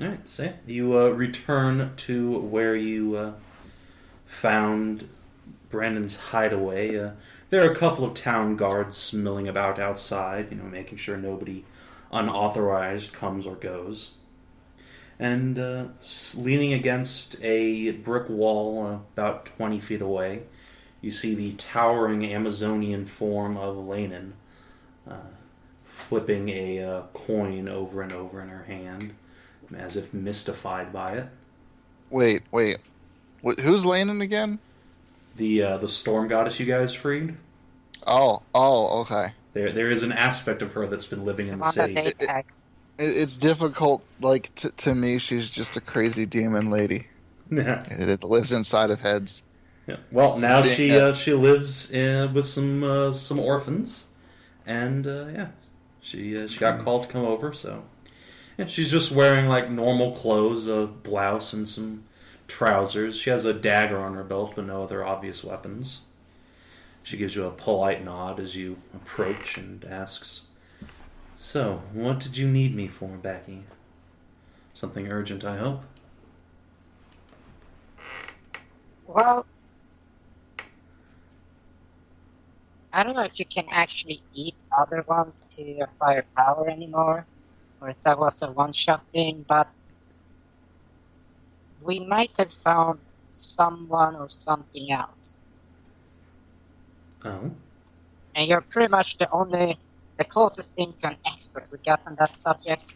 Alright, so you return to where you found Brandon's hideaway. There are a couple of town guards milling about outside, making sure nobody unauthorized comes or goes. And leaning against a brick wall about 20 feet away, you see the towering Amazonian form of Lanen, flipping a coin over and over in her hand, as if mystified by it. Wait. Who's Lanen again? The storm goddess you guys freed. Oh, okay. There is an aspect of her that's been living in the city. It's difficult, to me, she's just a crazy demon lady. Yeah. It lives inside of heads. Yeah. Well, now she lives with some orphans, and she got called to come over. So, yeah, she's just wearing normal clothes, a blouse and some trousers. She has a dagger on her belt, but no other obvious weapons. She gives you a polite nod as you approach and asks, "So, what did you need me for, Backy? Something urgent, I hope." well, I don't know if you can actually eat other ones to acquire power anymore, or if that was a one-shot thing, but we might have found someone or something else. Oh? And you're pretty much the closest thing to an expert we got on that subject.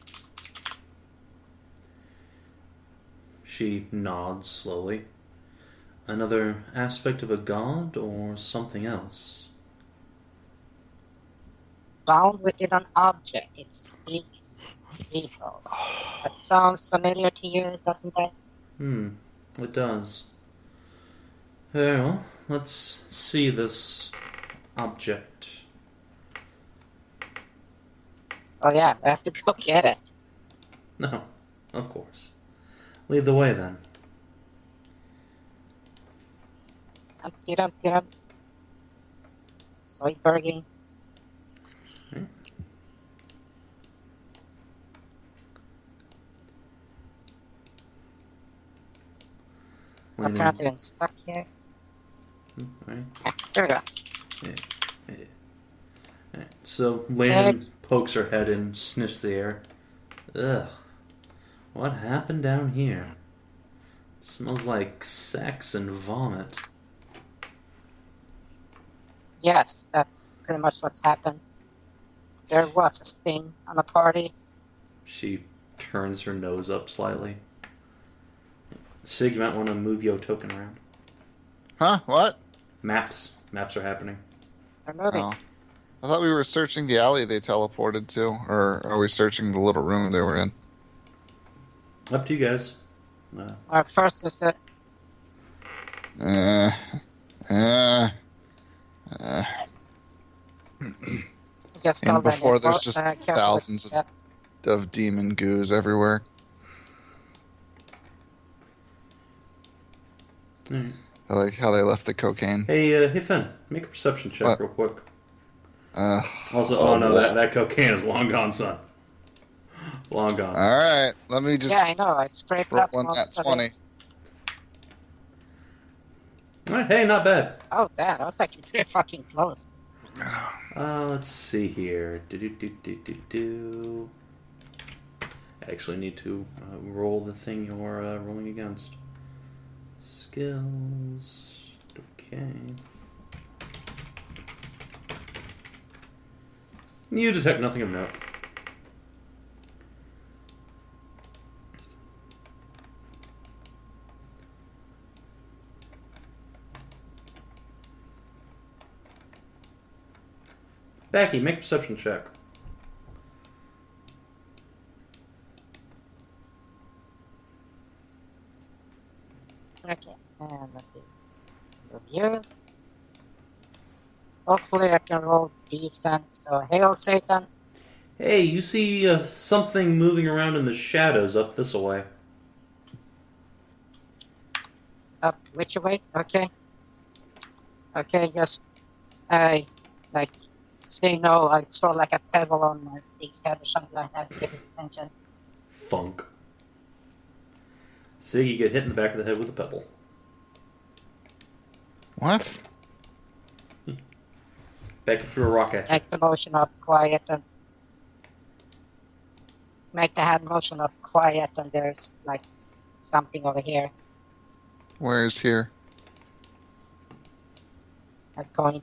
She nods slowly. Another aspect of a god or something else? Bound within an object, it speaks to people. That sounds familiar to you, doesn't it? It does. Very well, let's see this object. Oh yeah, I have to go get it. No, of course. Lead the way then. Get up. Sweetberging. Apparently I'm stuck here. Right. There we go. Right. So Landon pokes her head in, sniffs the air. Ugh. What happened down here? It smells like sex and vomit. Yes, that's pretty much what's happened. There was a sting on the party. She turns her nose up slightly. Sig, you might want to move your token around. Huh? What? Maps are happening. They're moving. Oh. I thought we were searching the alley they teleported to, or are we searching the little room they were in? Up to you guys. Our first was it. Just And told them before that, there's just careful with thousands the step. of demon goos everywhere. Alright. I like how they left the cocaine. Hey, Finn, make a perception check What? real quick. Also, oh no, boy. that cocaine is long gone, son. Long gone. Alright, let me just Yeah, I know. I scraped roll up on that most of 20. it. Alright, hey, not bad. Oh, damn. That was actually pretty fucking close. Let's see here. I actually need to roll the thing you're rolling against. Skills. Okay. You detect nothing of note. Backy, make a perception check. Okay, and let's see. Go here. Hopefully I can roll decent. So, hail Satan. Hey, you see something moving around in the shadows up this way. Up which way? Okay. Okay, just say no. I throw like a pebble on Sig's head or something like that to get his attention. Thunk. Sig, you get hit in the back of the head with a pebble. What? Backy threw a rock at you. Make the motion up quiet and make the hand motion up quiet and there's like something over here. Where's here? I point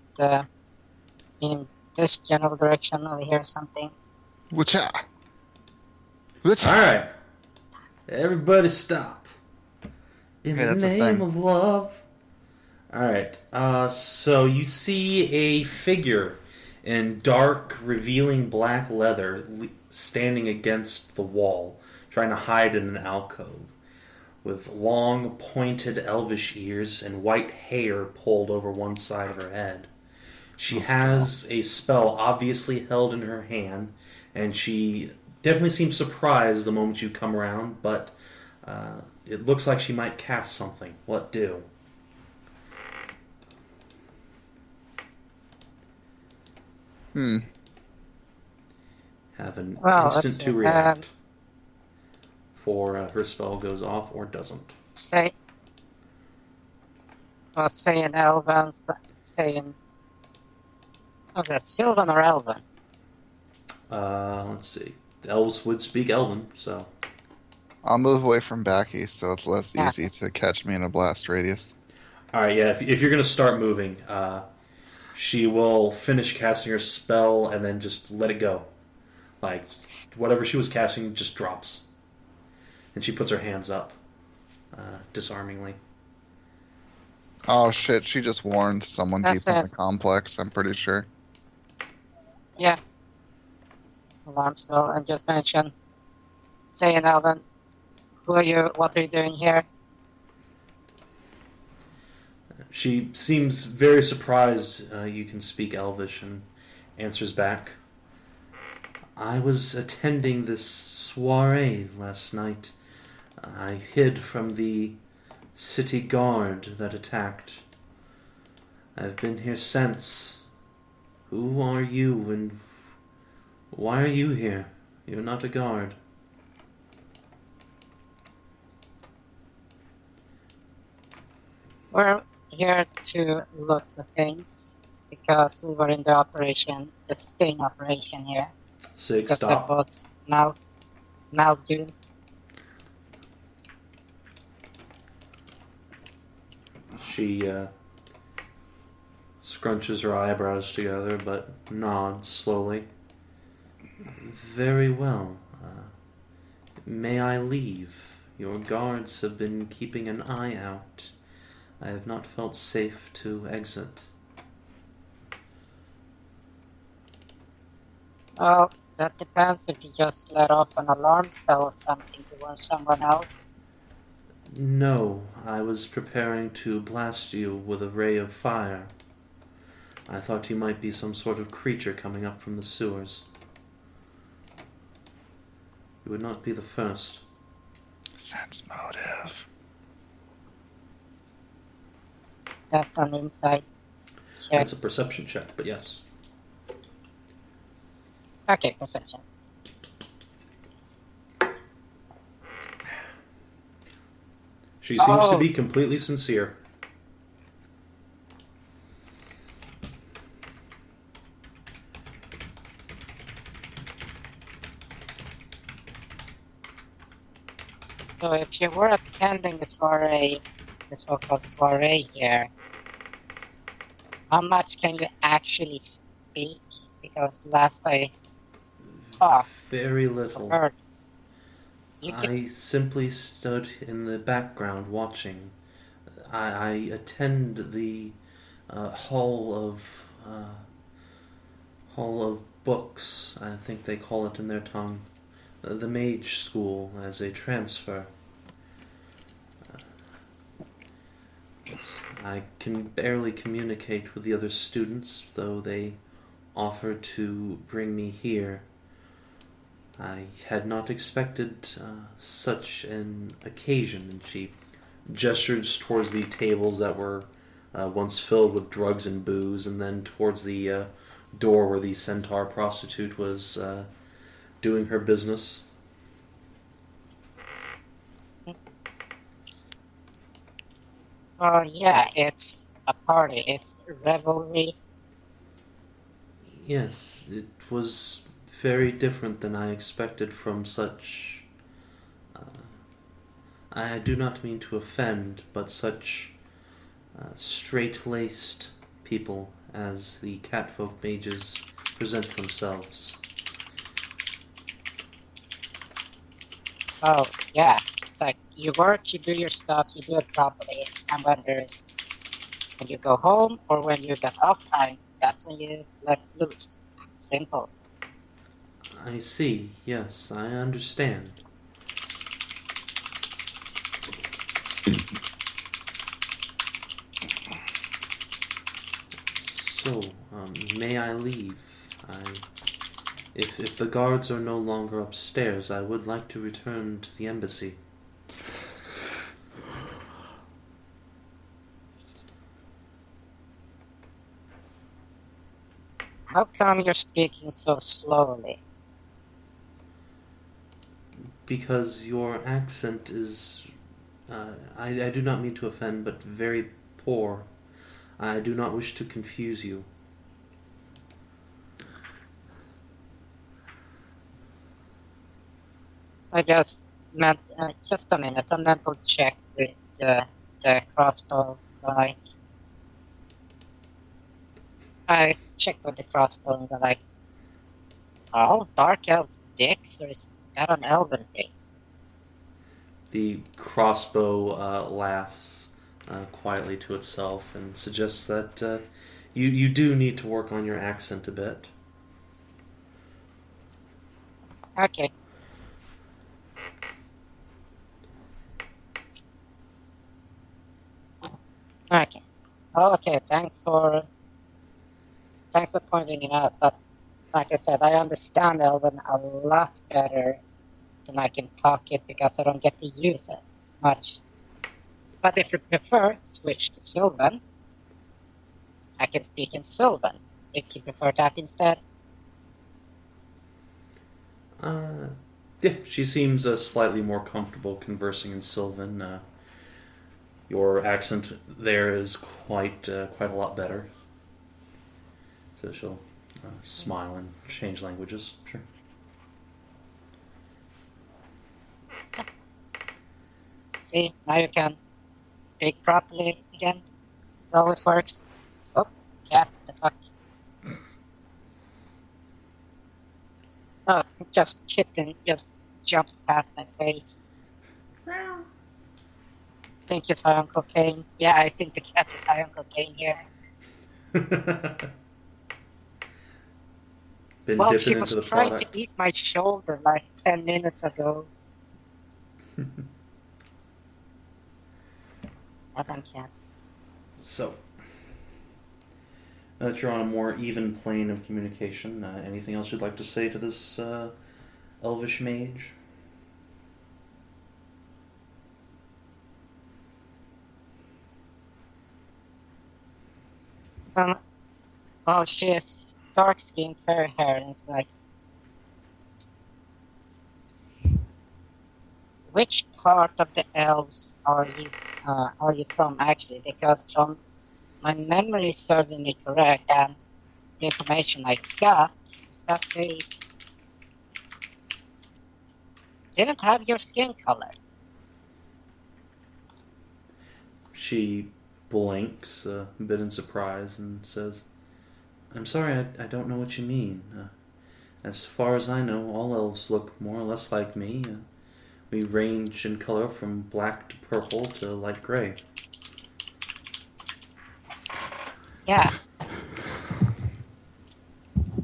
in this general direction over here something. Whatcha? Whatcha? Alright. Everybody stop. In Hey, the that's a name thing. of love. Alright. So you see a figure in dark, revealing black leather standing against the wall, trying to hide in an alcove, with long, pointed elvish ears and white hair pulled over one side of her head. She has a spell obviously held in her hand, and she definitely seems surprised the moment you come around, but it looks like she might cast something. What do? Have an instant let's to see, react. For her spell goes off or doesn't. Say in Elven, saying was that Sylvan or Elven? Let's see. The elves would speak Elven, so. I'll move away from Backy so it's less Yeah. easy to catch me in a blast radius. Alright, yeah, if you're going to start moving, she will finish casting her spell and then just let it go. Like, whatever she was casting just drops. And she puts her hands up, disarmingly. Oh shit, she just warned someone That's deep in it. the complex, I'm pretty sure. Yeah. Alarm spell and just mention. Say in Elven. Who are you? What are you doing here? She seems very surprised you can speak Elvish and answers back. I was attending this soiree last night. I hid from the city guard that attacked. I've been here since. Who are you and why are you here? You're not a guard. We're here to look for things because we were in the operation, the sting operation here. Sig, Because stop. there was Maldoon. She scrunches her eyebrows together, but nods slowly. Very well. May I leave? Your guards have been keeping an eye out. I have not felt safe to exit. Well, that depends if you just let off an alarm spell or something to warn someone else. No, I was preparing to blast you with a ray of fire. I thought you might be some sort of creature coming up from the sewers. You would not be the first. Sense motive. That's an insight check. That's a perception check, but yes. Okay, perception. She seems to be completely sincere. So if you were attending the soiree, the so-called soiree here, how much can you actually speak? Because last I talked, Very little. heard, you can, I simply stood in the background watching. I attend the hall of books. I think they call it in their tongue, the mage school, as a transfer. I can barely communicate with the other students, though they offered to bring me here. I had not expected such an occasion, and she gestures towards the tables that were once filled with drugs and booze, and then towards the door where the centaur prostitute was doing her business. well, yeah, it's a party, it's revelry. Yes, it was very different than I expected from such... I do not mean to offend, but such straight-laced people as the Catfolk mages present themselves. Oh, yeah, it's like you work, you do your stuff, you do it properly, and when you go home or when you get off time, that's when you let loose. Simple. I see, yes, I understand. So, may I leave? If the guards are no longer upstairs, I would like to return to the embassy. How come you're speaking so slowly? Because your accent is... I do not mean to offend, but very poor. I do not wish to confuse you. I just meant, just a minute, a mental check with the crossbow guy. I checked with the crossbow and they're like, oh, dark elves dicks, or is that an elven thing? The crossbow laughs quietly to itself and suggests that you do need to work on your accent a bit. Okay. Okay. Okay, thanks for pointing it out, but like I said, I understand Elven a lot better than I can talk it because I don't get to use it as much. But if you prefer, switch to Sylvan. I can speak in Sylvan, if you prefer that instead. Yeah, she seems slightly more comfortable conversing in Sylvan. Your accent there is quite a lot better. So she'll smile and change languages. Sure. See, now you can speak properly again. It always works. Oh, cat, the fuck. Oh, just kitten just jumped past my face. Think it's high on cocaine. Yeah, I think the cat is high on cocaine here. Been Well, dipping she was into the trying product. to eat my shoulder like 10 minutes ago. What on cat? So, Now that you're on a more even plane of communication, anything else you'd like to say to this elvish mage? So, well, she is dark skinned, fair hair, and it's like, which part of the elves are you from actually? Because from my memory serving me correct, and the information I got is that they didn't have your skin color. She blinks a bit in surprise and says, I'm sorry, I don't know what you mean. As far as I know, all elves look more or less like me. We range in color from black to purple to light gray. Yeah.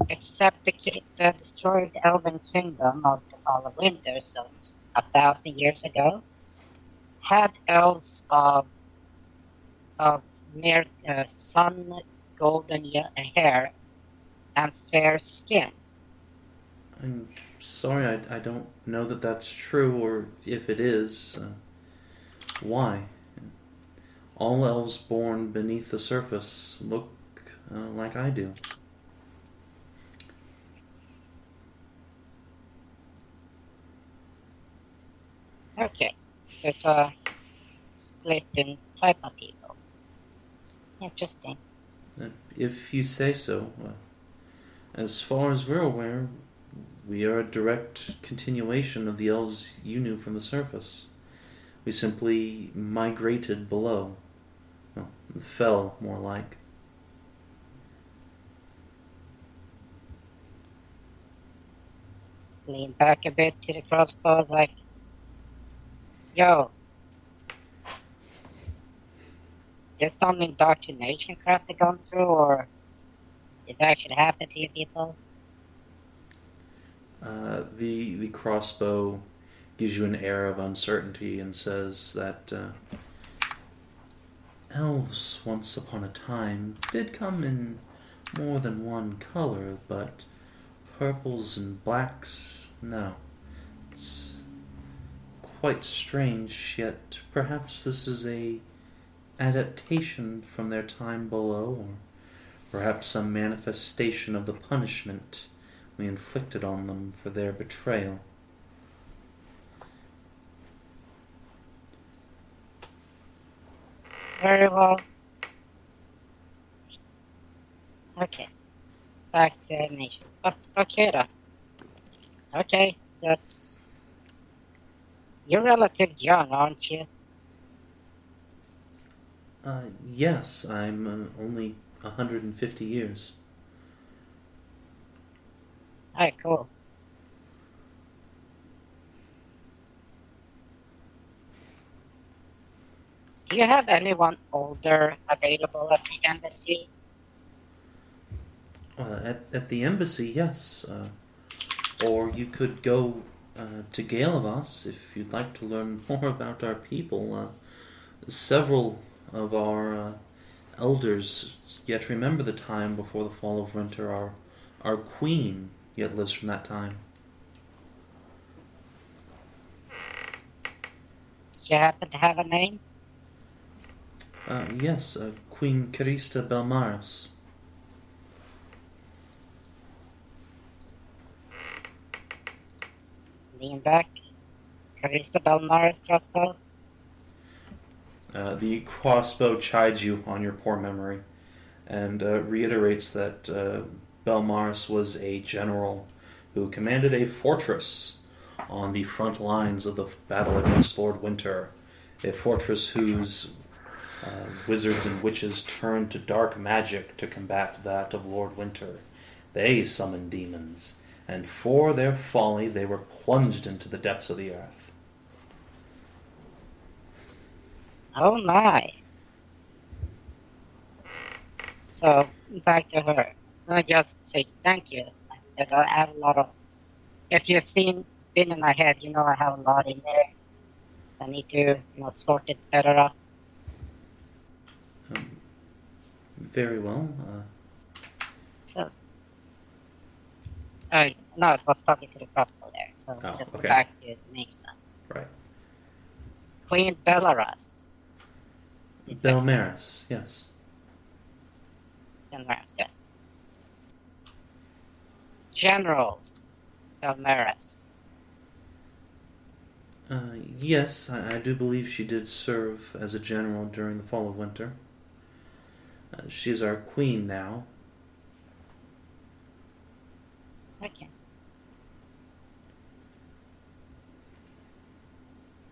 Except the destroyed elven kingdom of the Fall of Winter, so 1,000 years ago, had elves of near sun golden hair and fair skin. I'm sorry, I don't know that that's true, or if it is, why? All elves born beneath the surface look like I do. Okay, so it's a split in type of people. Interesting. If you say so. As far as we're aware, we are a direct continuation of the elves you knew from the surface. We simply migrated below. Well, fell, more like. Lean back a bit to the crossbow, like, yo, is this some indoctrination crap they've gone through, or is that actually happened to you people? The crossbow gives you an air of uncertainty and says that elves, once upon a time, did come in more than one color, but purples and blacks, no. It's quite strange, yet perhaps this is a adaptation from their time below, or perhaps some manifestation of the punishment we inflicted on them for their betrayal. Very well. Okay. Back to animation. Okay then. Okay, so it's... You're relative young, aren't you? Yes, I'm only 150 years. Alright, cool. Do you have anyone older available at the embassy? At the embassy, yes. Or you could go to Gaelavas if you'd like to learn more about our people. Several of our elders yet remember the time before the fall of winter. Our queen yet lives from that time. Do you happen to have a name? Yes, Queen Carista Belmaris. Lean back. Carissa Belmaris crossbow. The crossbow chides you on your poor memory and reiterates that Belmaris was a general who commanded a fortress on the front lines of the battle against Lord Winter, a fortress whose wizards and witches turned to dark magic to combat that of Lord Winter. They summoned demons, and for their folly they were plunged into the depths of the earth. Oh my. So, back to her. I just say thank you. Like I said, I have a lot of... If you've been in my head, you know I have a lot in there. So I need to, sort it better up. Very well. So, no, it was talking to the crossbow there. So Oh, just okay. go back to the main stuff. Right. Queen Belarus. Is that Belmaris, yes. Belmaris? Yes. General Belmaris. Yes, I do believe she did serve as a general during the fall of winter. She's our queen now. Okay.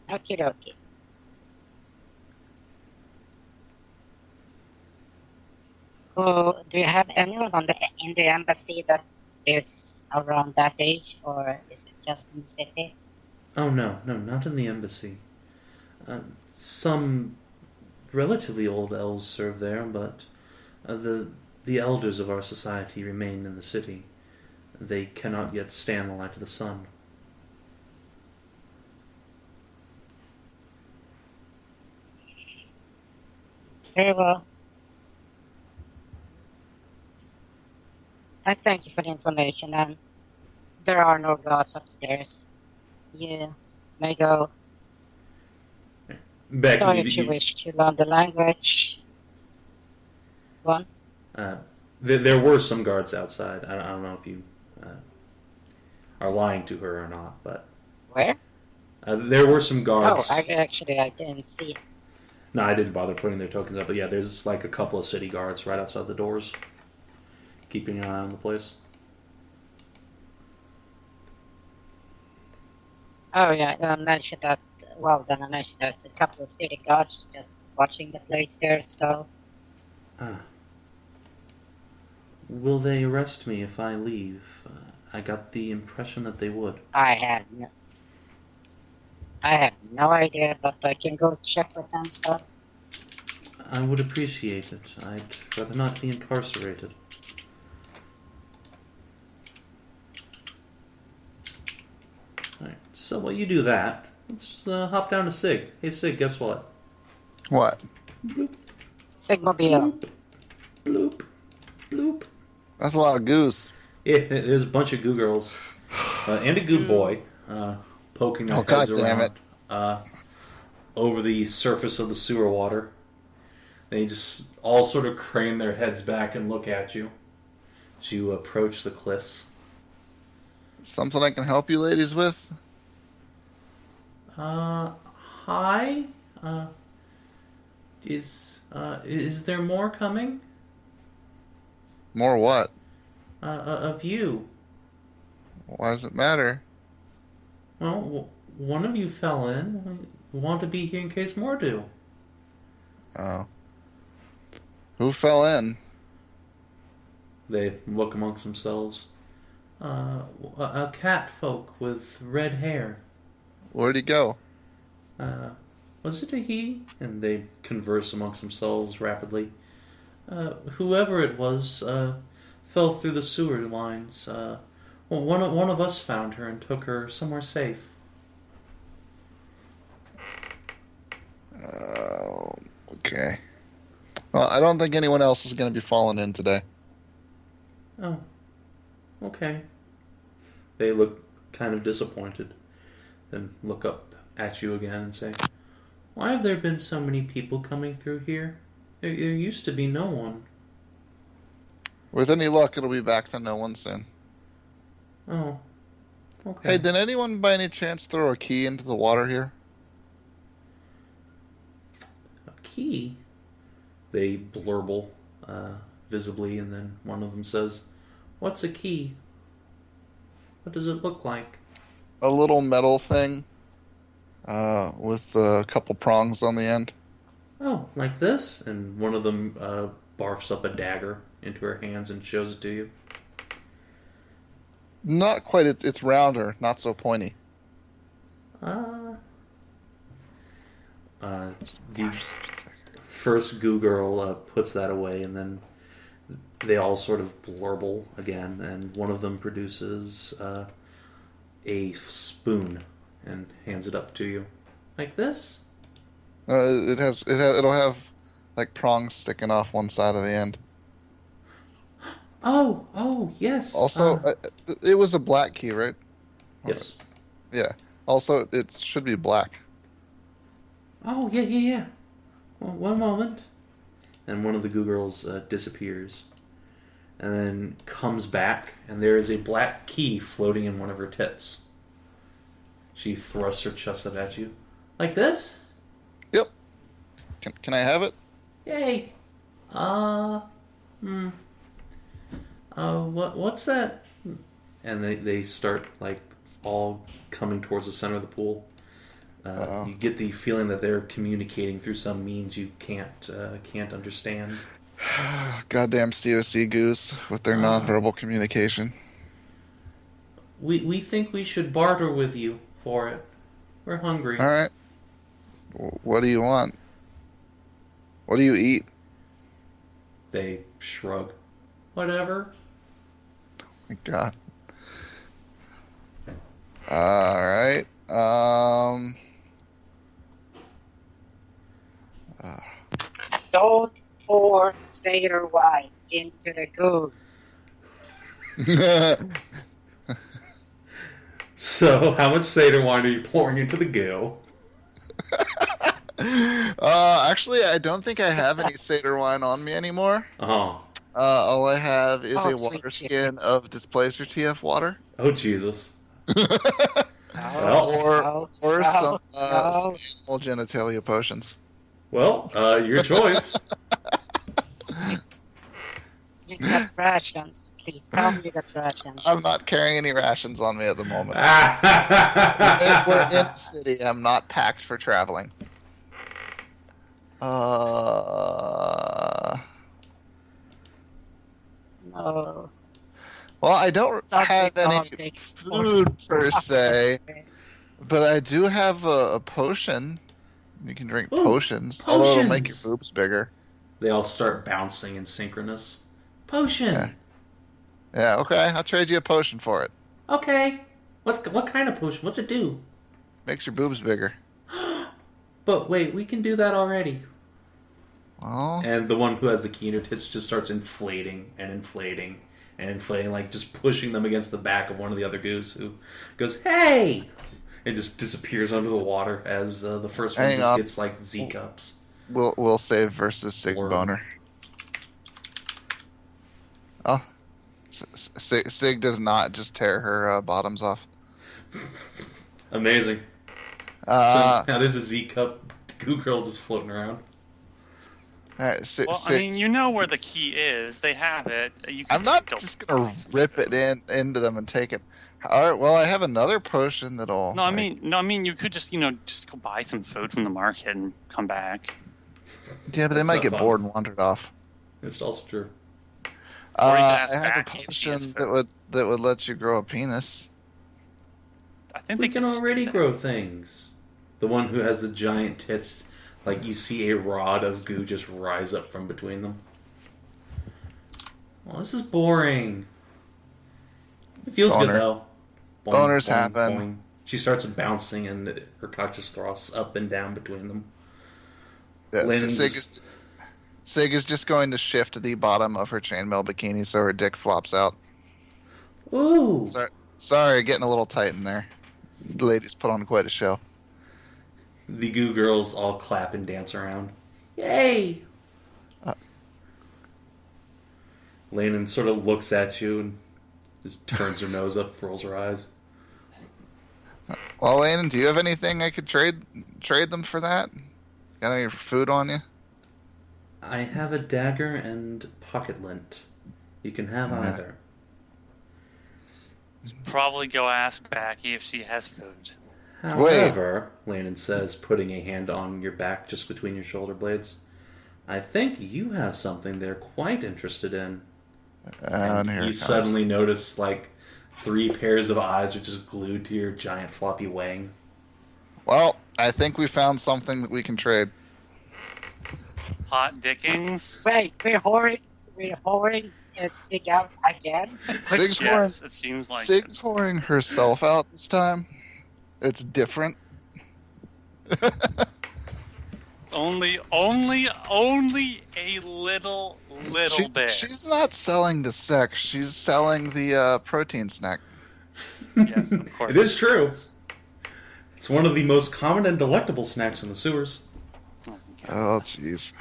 Okie dokie. Do you have anyone in the embassy that is around that age, or is it just in the city? Oh, no, not in the embassy. Some relatively old elves serve there, but the elders of our society remain in the city. They cannot yet stand the light of the sun. Very well. I thank you for the information, and there are no guards upstairs. You may go. Becky, Sorry if you wish to learn the language. One. there were some guards outside. I don't know if you are lying to her or not, but Where? there were some guards. Oh, I didn't see. No, I didn't bother putting their tokens up, but yeah, there's like a couple of city guards right outside the doors, keeping an eye on the place. Oh yeah, I mentioned that. Well, then I mentioned there's a couple of city guards just watching the place there. So. Will they arrest me if I leave? I got the impression that they would. I have no idea, but I can go check with them. So. I would appreciate it. I'd rather not be incarcerated. Alright, so while you do that, let's hop down to Sig. Hey Sig, guess what? What? Bloop, Sigmobile. bloop, bloop. That's a lot of goose. Yeah, there's a bunch of goo girls and a goo boy poking their Oh, heads God damn around over the surface of the sewer water. They just all sort of crane their heads back and look at you as you approach the cliffs. Something I can help you ladies with? Hi? Is there more coming? More what? Of you. Why does it matter? Well, one of you fell in. We want to be here in case more do. Oh. Who fell in? They look amongst themselves. A catfolk with red hair. Where'd he go? Was it a he? And they converse amongst themselves rapidly. Whoever it was, fell through the sewer lines. Well, one of us found her and took her somewhere safe. Okay. Well, I don't think anyone else is going to be falling in today. Oh, okay. They look kind of disappointed, then look up at you again and say, "Why have there been so many people coming through here? There used to be no one." With any luck, it'll be back to no one soon. Oh, okay. Hey, did anyone by any chance throw a key into the water here? A key? They blurble visibly, and then one of them says, "What's a key? What does it look like?" A little metal thing with a couple prongs on the end. "Oh, like this?" And one of them barfs up a dagger into her hands and shows it to you. Not quite. It's rounder, not so pointy. The first goo girl puts that away, and then they all sort of blurble again, and one of them produces a spoon and hands it up to you. Like this? It'll have like prongs sticking off one side of the end. Oh, yes. Also, it was a black key, right? Yes. Yeah. Also, it should be black. Oh, yeah. Well, one moment. And one of the goo girls disappears. And then comes back, and there is a black key floating in one of her tits. She thrusts her chest up at you. Like this? Yep. Can I have it? Yay. What's that? And they start, like, all coming towards the center of the pool. You get the feeling that they're communicating through some means you can't understand. Goddamn COC goose with their nonverbal communication. We think we should barter with you for it. We're hungry. All right. What do you want? What do you eat? They shrug. Whatever. Oh my God. All right. Don't pour satyr wine into the goo. So, how much cider wine are you pouring into the goo? Actually, I don't think I have any satyr wine on me anymore. Oh. All I have is Oh, a sweet water chicken. skin of Displacer TF water. Oh, Jesus. or some no. animal genitalia potions. Well, your choice. You got rations. Please tell me you got rations. I'm not carrying any rations on me at the moment. We're in a city. I'm not packed for traveling. No. Well, I don't Something have any don't make food per sense. se, but I do have a potion. You can drink Ooh, potions, although it'll make your potions! boobs bigger. They all start bouncing in synchronous. Potion! Yeah. Yeah, okay. I'll trade you a potion for it. Okay. What kind of potion? What's it do? Makes your boobs bigger. But wait, we can do that already. Well, And the one who has the key in her tits just starts inflating, like just pushing them against the back of one of the other goose, who goes, "Hey!" and just disappears under the water as the first one Hang just on. gets like Z cups. we'll save versus Sig Word. Boner. Oh, Sig does not just tear her bottoms off. Amazing. So Uh, now there's a Z cup goo girl just floating around. all right, Well, I mean, you know where the key is. They have it. You can I'm not go- just gonna rip it into them and take it. All right. Well, I have another potion that'll. No, I mean, you could just just go buy some food from the market and come back. Yeah, but they That's might not get fun. bored and wandered off. It's also true. Or you could ask I have a Backy if she has potion food. that would let you grow a penis. I think We they can could just do already that. grow things. The one who has the giant tits, like you see a rod of goo just rise up from between them. Well, this is boring. It feels Boner. good though. Boing, Boners boing, happen. boing. She starts bouncing and her cock just thrusts up and down between them. Yeah, Lynn Sig is just going to shift the bottom of her chainmail bikini so her dick flops out. Ooh! Sorry, getting a little tight in there. The ladies put on quite a show. The goo girls all clap and dance around. Yay! Uh. Landon sort of looks at you and just turns her nose up, rolls her eyes. Well, Landon, do you have anything I could trade them for that? Got any food on you? I have a dagger and pocket lint. You can have either. Probably go ask Backy if she has food. However, Landon says, putting a hand on your back just between your shoulder blades, I think you have something they're quite interested in. And here it You comes. suddenly notice, like, 3 pairs of eyes are just glued to your giant floppy wang. Well, I think we found something that we can trade. Hot dickings? Wait, we're whoring Sig out again? Sig's Yes, it seems like Sig's whoring herself out this time. It's different. It's Only a little bit. She's not selling the sex. She's selling the protein snack. Yes, of course. It is true. It's one of the most common and delectable snacks in the sewers. Oh, jeez.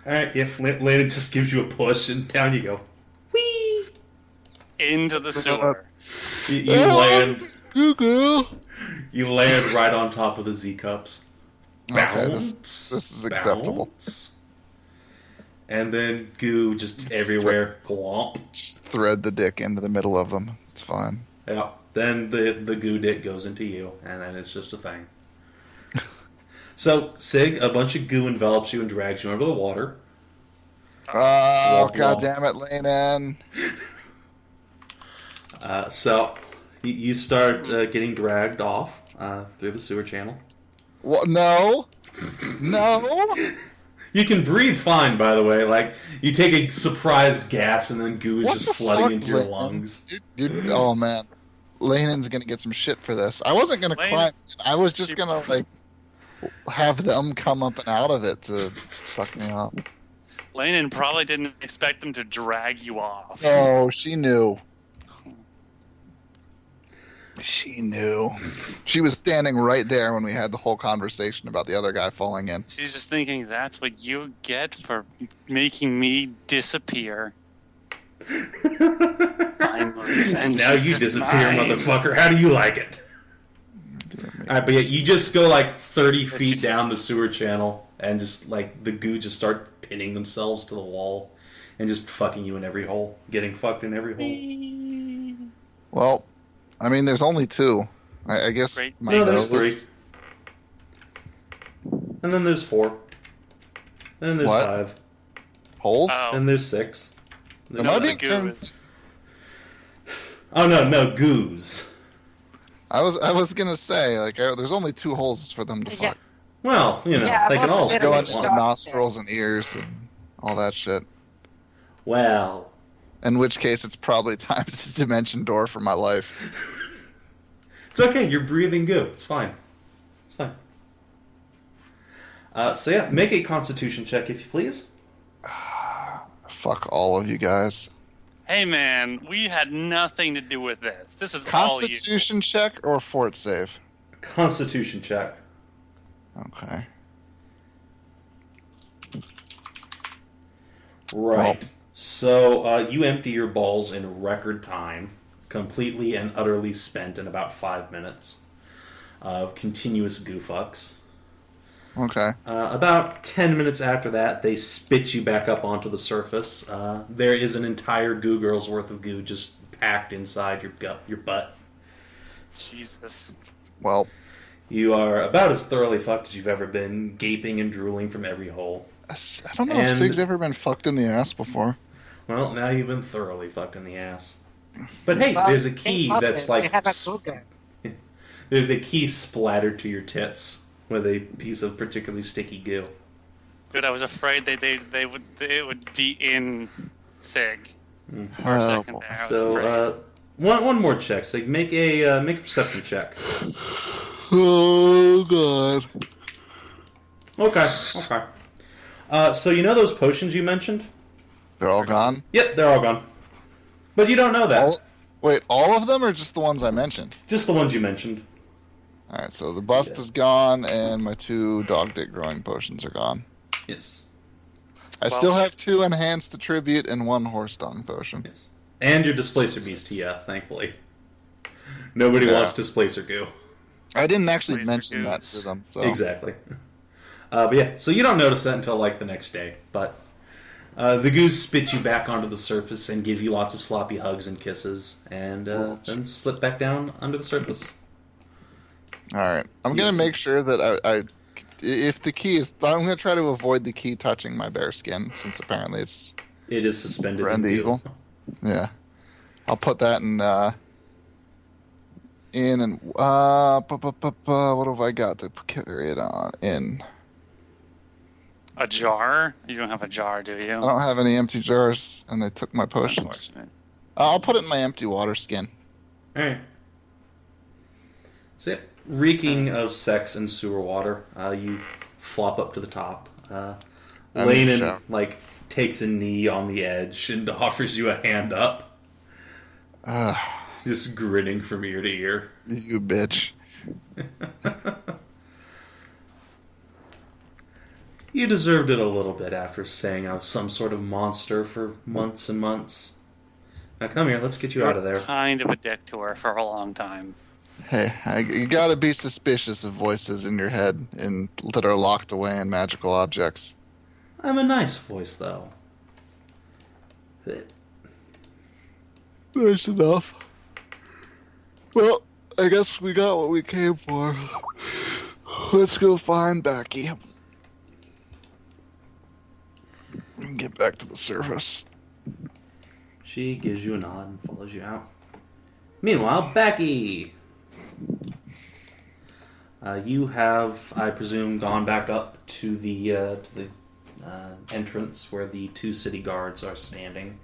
Alright, yeah, Lana just gives you a push, and down you go. Whee! Into the sewer. You land... Google. You land right on top of the Z-cups. Okay, Bounce. this is acceptable. Bounce. And then goo just everywhere. Glomp. Just thread the dick into the middle of them. It's fine. Yeah. Then the goo dick goes into you, and then it's just a thing. So, Sig, a bunch of goo envelops you and drags you under the water. Oh, Womp God womp. damn it, Laynan. So, you start getting dragged off through the sewer channel. What? No. No. You can breathe fine, by the way. Like, you take a surprised gasp, and then goo is What just the flooding fuck, into your Laynan? lungs. Dude, oh, man. Laynan's gonna get some shit for this. I wasn't gonna climb. I was just gonna, like, have them come up and out of it to suck me up. Laynan probably didn't expect them to drag you off. Oh, she knew. She knew. She was standing right there when we had the whole conversation about the other guy falling in. She's just thinking, that's what you get for making me disappear. Finally, Now you disappear, motherfucker. How do you like it? Alright, but yeah, you just go like 30 feet down the sewer channel, and just like the goo just start pinning themselves to the wall, and just fucking you in every hole, getting fucked in every hole. Well, I mean, there's only two. I guess Great. my No, there's nose- 3. And then there's 4. And there's What? 5. holes. Oh. And there's 6. Am No, I the being goo turned- is- Oh no, goos. I was gonna say, like, there's only 2 holes for them to Yeah. fuck. Well, you know, Yeah, they can most all of it Go is into shot the there. nostrils and ears and all that shit. Well, In which case, it's probably time to dimension door for my life. it's okay. You're breathing goo. It's fine. It's fine. So yeah, make a Constitution check if you please. Fuck all of you guys. Hey man, we had nothing to do with this. This is all you. Constitution check or fort save? Constitution check. Okay. Right. So you empty your balls in record time, completely and utterly spent in about 5 minutes of continuous goo fucks. Okay. About 10 minutes after that, they spit you back up onto the surface. There is an entire goo girl's worth of goo just packed inside your butt. Jesus. Well, You are about as thoroughly fucked as you've ever been, gaping and drooling from every hole. I don't know And- if Sig's ever been fucked in the ass before. Well, now you've been thoroughly fucked in the ass. But hey, Well, there's a think key of that's it. like... You have a cougar. There's a key splattered to your tits with a piece of particularly sticky goo. Good. I was afraid it would be in Sig. For a Oh, second boy. there. I was So, afraid. one more check. So make a perception check. Oh, God. Okay. So you know those potions you mentioned? They're all gone? Yep, they're all gone. But you don't know that. Wait, all of them or just the ones I mentioned? Just the ones you mentioned. Alright, so the bust Yeah. is gone, and my 2 dog dick growing potions are gone. Yes. I still have 2 enhanced attribute and 1 horse dung potion. Yes. And your displacer beast TF, thankfully. Nobody Yeah. wants displacer goo. I didn't actually Laser mention that goose. to them, so... Exactly. But yeah, so you don't notice that until like the next day. But the goose spit you back onto the surface and give you lots of sloppy hugs and kisses, and then slip back down under the surface. Alright, I'm gonna Yes. make sure that if the key is... I'm gonna try to avoid the key touching my bear skin, since apparently it's... It is suspended in Friend goo. evil. Yeah. I'll put that in and... what have I got to carry it on? In... A jar? You don't have a jar, do you? I don't have any empty jars, and they took my potions. Unfortunate. I'll put it in my empty water skin. Alright. So yeah, reeking of sex and sewer water, you flop up to the top. I'm Laynan, shocked. like, takes a knee on the edge and offers you a hand up. Just grinning from ear to ear. You bitch. You deserved it a little bit after saying I was some sort of monster for months and months. Now come here, let's get you out of there. Kind of a dick to her for a long time. Hey, you gotta be suspicious of voices in your head that are locked away in magical objects. I'm a nice voice, though. Nice enough. Well, I guess we got what we came for. Let's go find Backy. And get back to the surface. She gives you a nod and follows you out. Meanwhile, Backy! You have, I presume, gone back up to the entrance where the 2 city guards are standing.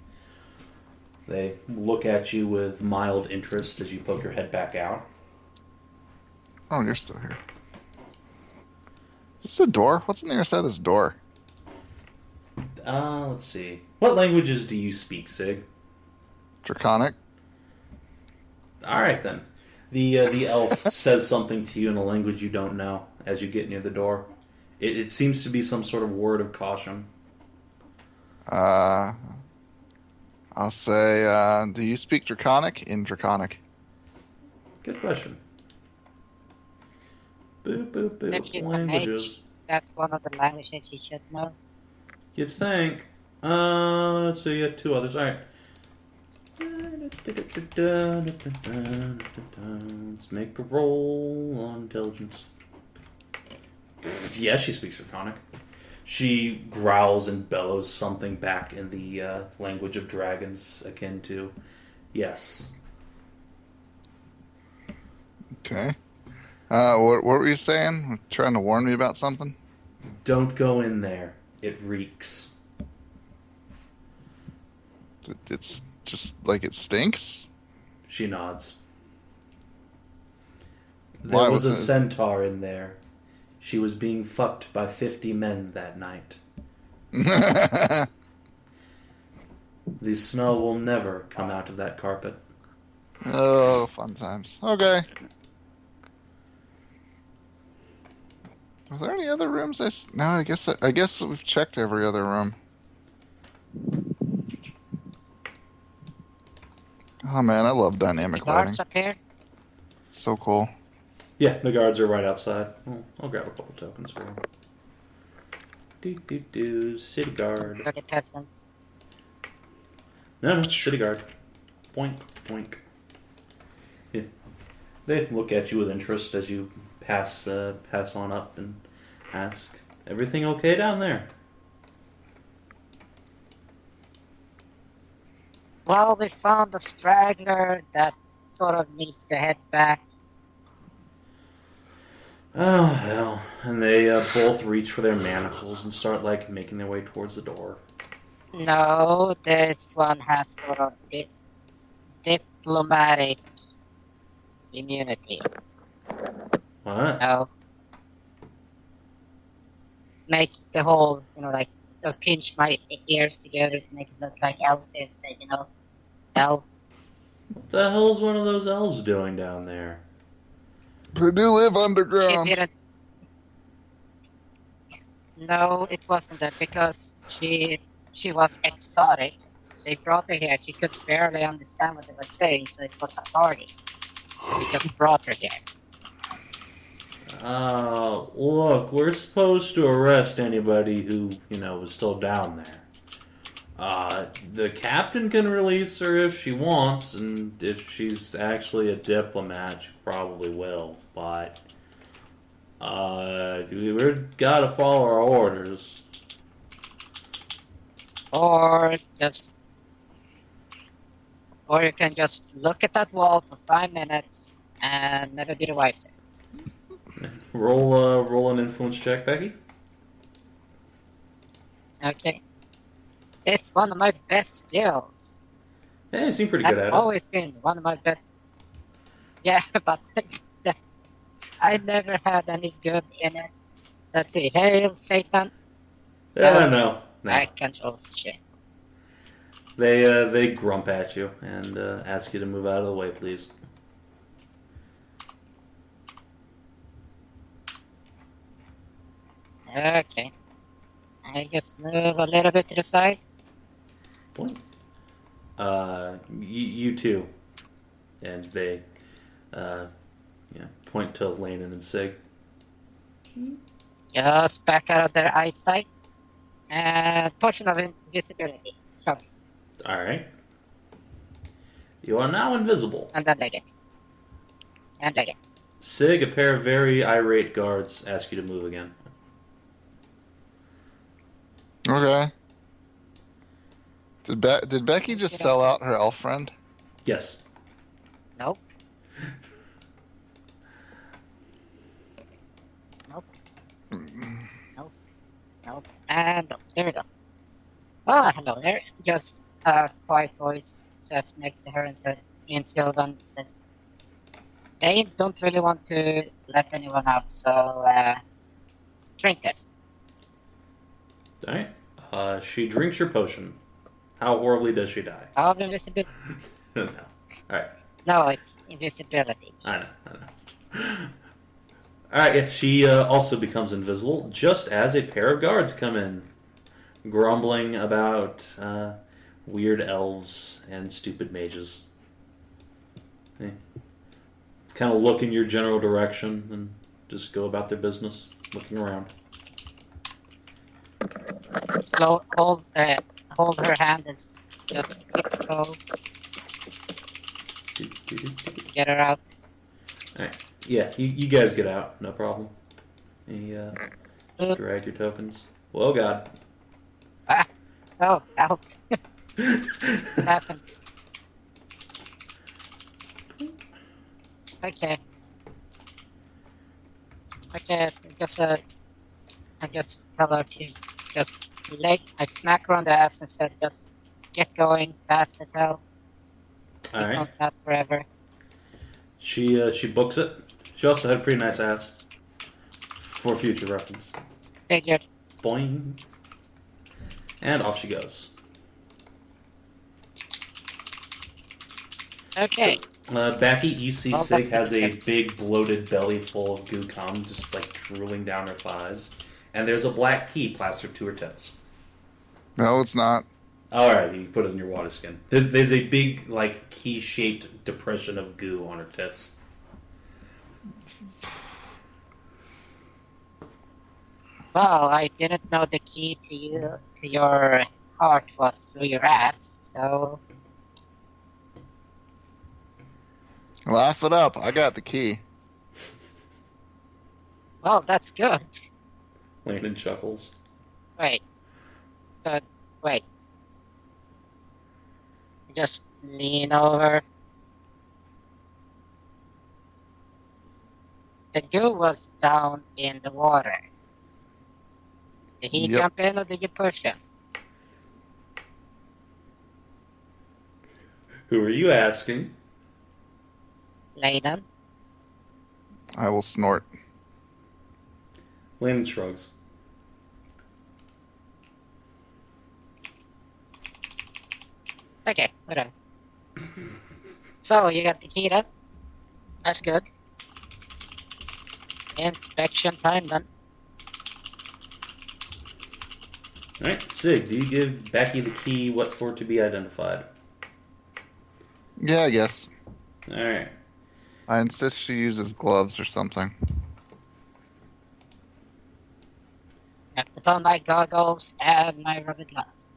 They look at you with mild interest as you poke your head back out. Oh, you're still here. Is this a door? What's on the other side of this door? Let's see. What languages do you speak, Sig? Draconic? Alright then. The elf says something to you in a language you don't know as you get near the door. It seems to be some sort of word of caution. I'll say, do you speak Draconic? In Draconic. Good question. Boop, boop, boop. If she's a Languages. mage, that's one of the languages you should know. You'd think. Let's see, you had 2 others. Alright. Let's make a roll on intelligence. Yeah, she speaks Draconic. She growls and bellows something back in the language of dragons, akin to yes. Okay. What were you saying? Trying to warn me about something? Don't go in there. It reeks. It's just like it stinks? She nods. Why There was a was it- centaur in there. She was being fucked by 50 men that night. The smell will never come out of that carpet. Oh, fun times. Okay. Are there any other rooms? No, I guess we've checked every other room. Oh man, I love The dynamic lighting. guards up here? So cool. Yeah, the guards are right outside. I'll grab a couple tokens for you. City guard. For the peasants. No, city guard. Boink, boink. Yeah. They look at you with interest as you pass on up and ask, "Everything okay down there?" Well, we found a straggler that sort of needs to head back. Oh, hell. And they both reach for their manacles and start, making their way towards the door. No, this one has sort of diplomatic immunity. What? No. Make the whole, pinch my ears together to make it look like elves, elf. What the hell's one of those elves doing down there? They do live She underground. didn't. No, it wasn't that because she was exotic. They brought her here. She could barely understand what they were saying, so it was a party. We just brought her here. Look, we're supposed to arrest anybody who, is still down there. The captain can release her if she wants, and if she's actually a diplomat, she probably will, but, we've gotta follow our orders. Or you can just look at that wall for 5 minutes and never be the wiser. Roll an influence check, Becky. Okay. It's one of my best skills. Yeah, you seem pretty That's good at it. always been one of my best. Yeah, but I never had any good in it. Let's see. Hail, Satan. No. I can't roll for shit. They grump at you and ask you to move out of the way, please. Okay. I just move a little bit to the side. Point. You too. And they point to Lanin and Sig. Just back out of their eyesight. And portion of invisibility. So, Alright. You are now invisible. and then leg it. And leg it. Sig, a pair of very irate guards, ask you to move again. Okay. Did Becky just sell out her elf friend? Yes. Nope. Nope. Nope. Nope. And nope. There we go. Ah, hello there. Just a quiet voice says next to her and said, in Sylvan, says, they don't really want to let anyone out, so drink this. Alright. She drinks your potion. How horribly does she die? Of invisibility. No. Alright. No, it's invisibility. I know. Alright, yeah, she also becomes invisible, just as a pair of guards come in, grumbling about weird elves and stupid mages. They kind of look in your general direction and just go about their business, looking around. Slow, hold her hand and just tiptoe, get her out. Alright. Yeah, you guys get out, no problem. You drag your tokens. Well, God. Ah! Oh, help. What happened? Okay. Okay, so I just tell her to just I smack her on the ass and said, just get going fast as hell. Please Alright. don't last forever. She books it. She also had a pretty nice ass. For future reference. Figured. Boing. And off she goes. Okay. Backy, you see Well, Sig that's has a good. big bloated belly full of goo cum, just like drooling down her thighs. And there's a black key plastered to her tits. No, it's not. Alright, you put it in your water skin. There's a big, like, key-shaped depression of goo on her tits. Well, I didn't know the key to your heart was through your ass, so Laugh it up. I got the key. well, that's good. Landon chuckles. Wait. So, wait. Just lean over. The goo was down in the water. Did he Yep. jump in or did you push him? Who are you asking? Layden? I will snort. Landon shrugs. Okay, whatever. So, you got the key then? That's good. Inspection time then. Alright, Sig, do you give Backy the key, what for to be identified? Yeah, I guess. Alright. I insist she uses gloves or something. I have to put on my goggles and my rubber gloves.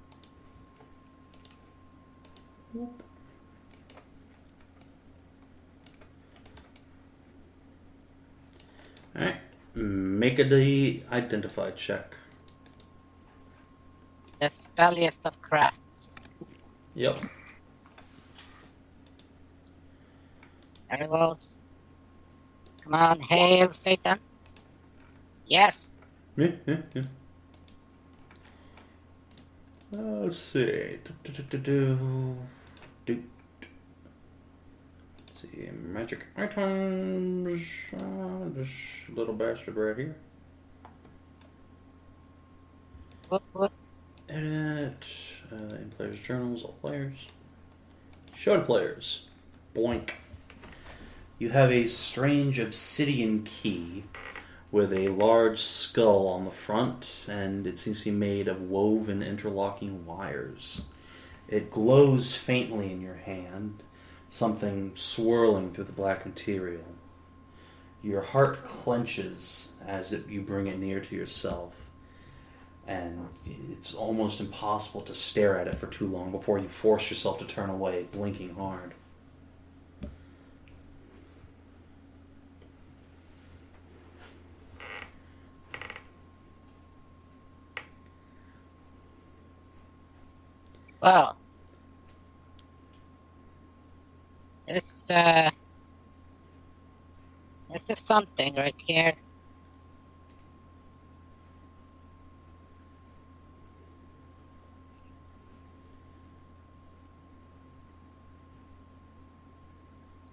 Alright. Make a de-identify check. The spelliest of crafts. Yep. Very well. Come on, hail Satan. Yes. Yeah. Let's see. Let's see. Magic items. This little bastard right here. What? Edit. In players' journals, all players. Show to players. Boink. You have a strange obsidian key with a large skull on the front, and it seems to be made of woven interlocking wires. It glows faintly in your hand, something swirling through the black material. Your heart clenches as you bring it near to yourself, and it's almost impossible to stare at it for too long before you force yourself to turn away, blinking hard. Well, this is something right here.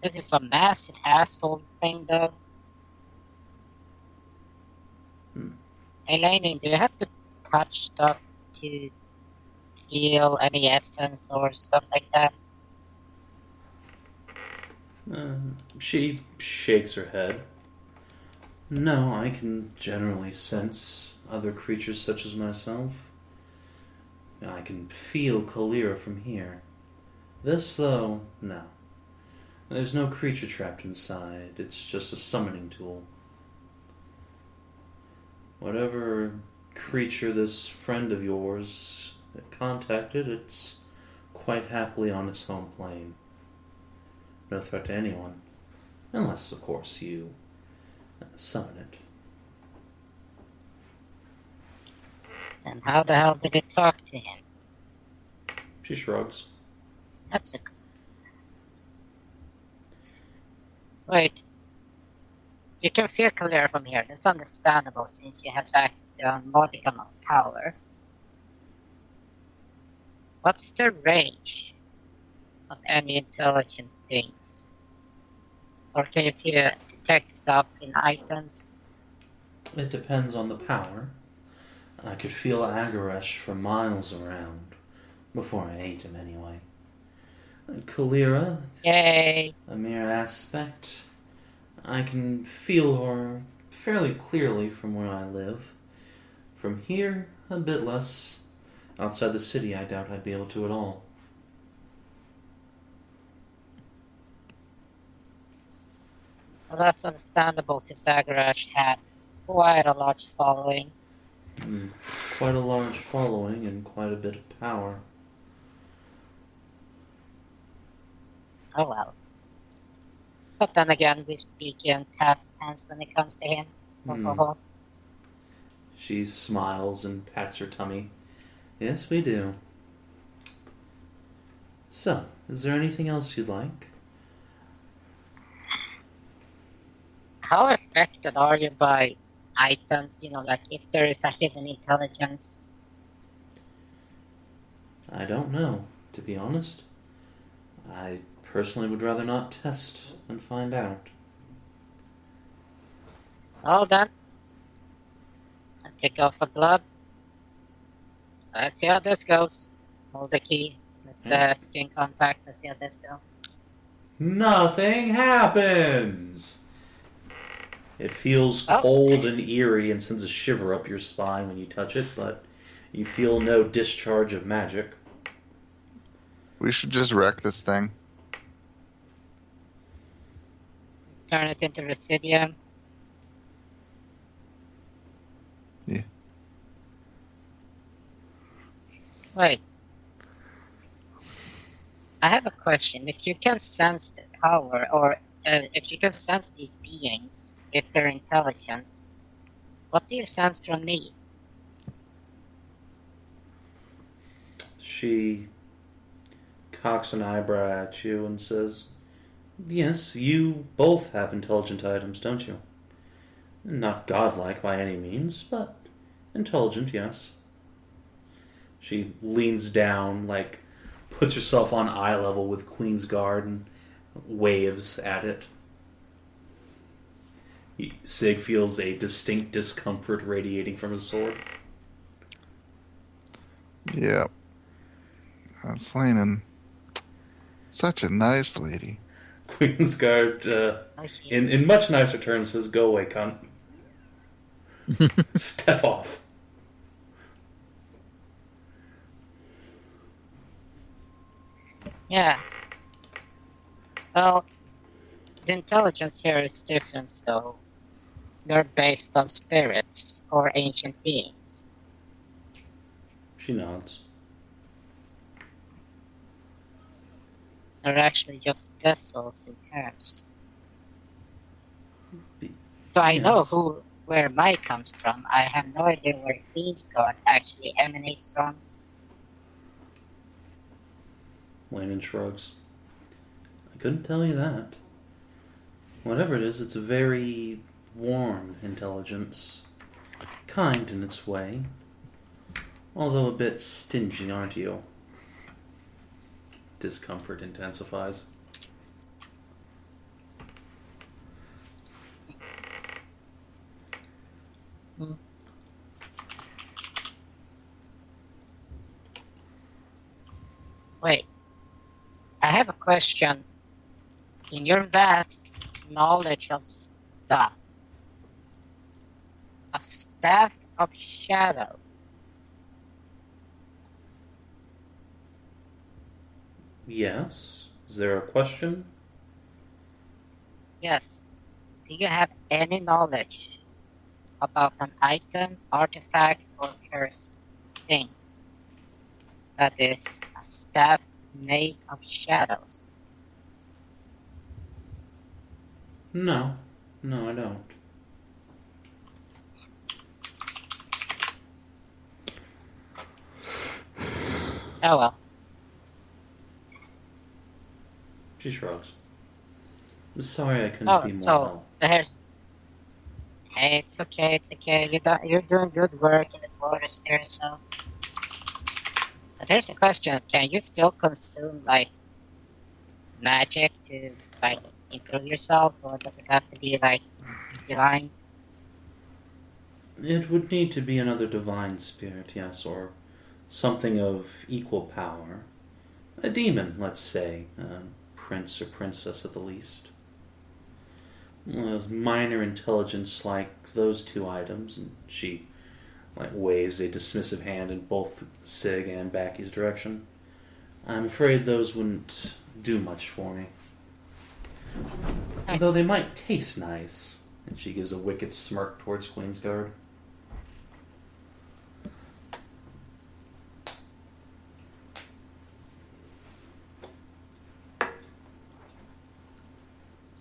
This is a massive hassle thing, though. Elaine, do you have to touch stuff to feel any essence or stuff like that? She shakes her head. No, I can generally sense other creatures such as myself. I can feel Kaelirra from here. This, though, no. There's no creature trapped inside. It's just a summoning tool. Whatever creature this friend of yours contacted, it's quite happily on its home plane. No threat to anyone. Unless, of course, you summon it. And how the hell did it talk to him? She shrugs. That's a... Wait. You can feel Kaelirra from here. That's understandable since she has access to a modicum of power. What's the range of any intelligent things? Or can you detect stuff in items? It depends on the power. I could feel Agaresh for miles around. Before I ate him, anyway. Kaelirra, Yay! a mere aspect. I can feel her fairly clearly from where I live. From here, a bit less. Outside the city, I doubt I'd be able to at all. Well, that's understandable since Agarash had quite a large following. Quite a large following and quite a bit of power. Oh well. But then again, we speak in past tense when it comes to him. She smiles and pats her tummy. Yes, we do. So, is there anything else you'd like? How affected are you by items, like if there is a hidden intelligence? I don't know, to be honest. I personally would rather not test and find out. Well then, I'll take off a glove. Let's see how this goes. Hold the key with the skin contact. Let's see how this goes. Nothing happens! It feels cold and eerie and sends a shiver up your spine when you touch it, but you feel no discharge of magic. We should just wreck this thing. Turn it into Residium. Yeah. Wait. I have a question. If you can sense the power, or if you can sense these beings with their intelligence, what do you sense from me? She cocks an eyebrow at you and says, yes, you both have intelligent items, don't you? Not godlike by any means, but intelligent, yes. She leans down, puts herself on eye level with Queen's Guard and waves at it. Sig feels a distinct discomfort radiating from his sword. Yep. Slainen. Such a nice lady. Queensguard, Oh, she, in much nicer terms, says, "Go away, cunt. Step off." yeah. Well, the intelligence here is different, though. They're based on spirits or ancient beings. She nods. So they're actually just vessels in terms. So I know Yes. where Mai comes from. I have no idea where Queensguard actually emanates from. Landon shrugs. I couldn't tell you that. Whatever it is, it's a very warm intelligence. Kind in its way. Although a bit stingy, aren't you? Discomfort intensifies. Wait, I have a question. In your vast knowledge of stuff, a staff of shadow, Yes? Is there a question? yes. Do you have any knowledge about an item, artifact, or cursed thing that is a staff made of shadows? No. No, I don't. Oh well. She shrugs. Sorry I couldn't Oh, be more so help. there's. Hey, it's okay. It's okay. You're doing good work in the forest there. So, but here's a question: can you still consume like magic to like improve yourself, or does it have to be like divine? It would need to be another divine spirit, yes, or something of equal power. A demon, let's say. A prince or princess at the least. There's minor intelligence like those two items, and she waves a dismissive hand in both Sig and Backy's direction. I'm afraid those wouldn't do much for me. Though they might taste nice. And she gives a wicked smirk towards Queensguard.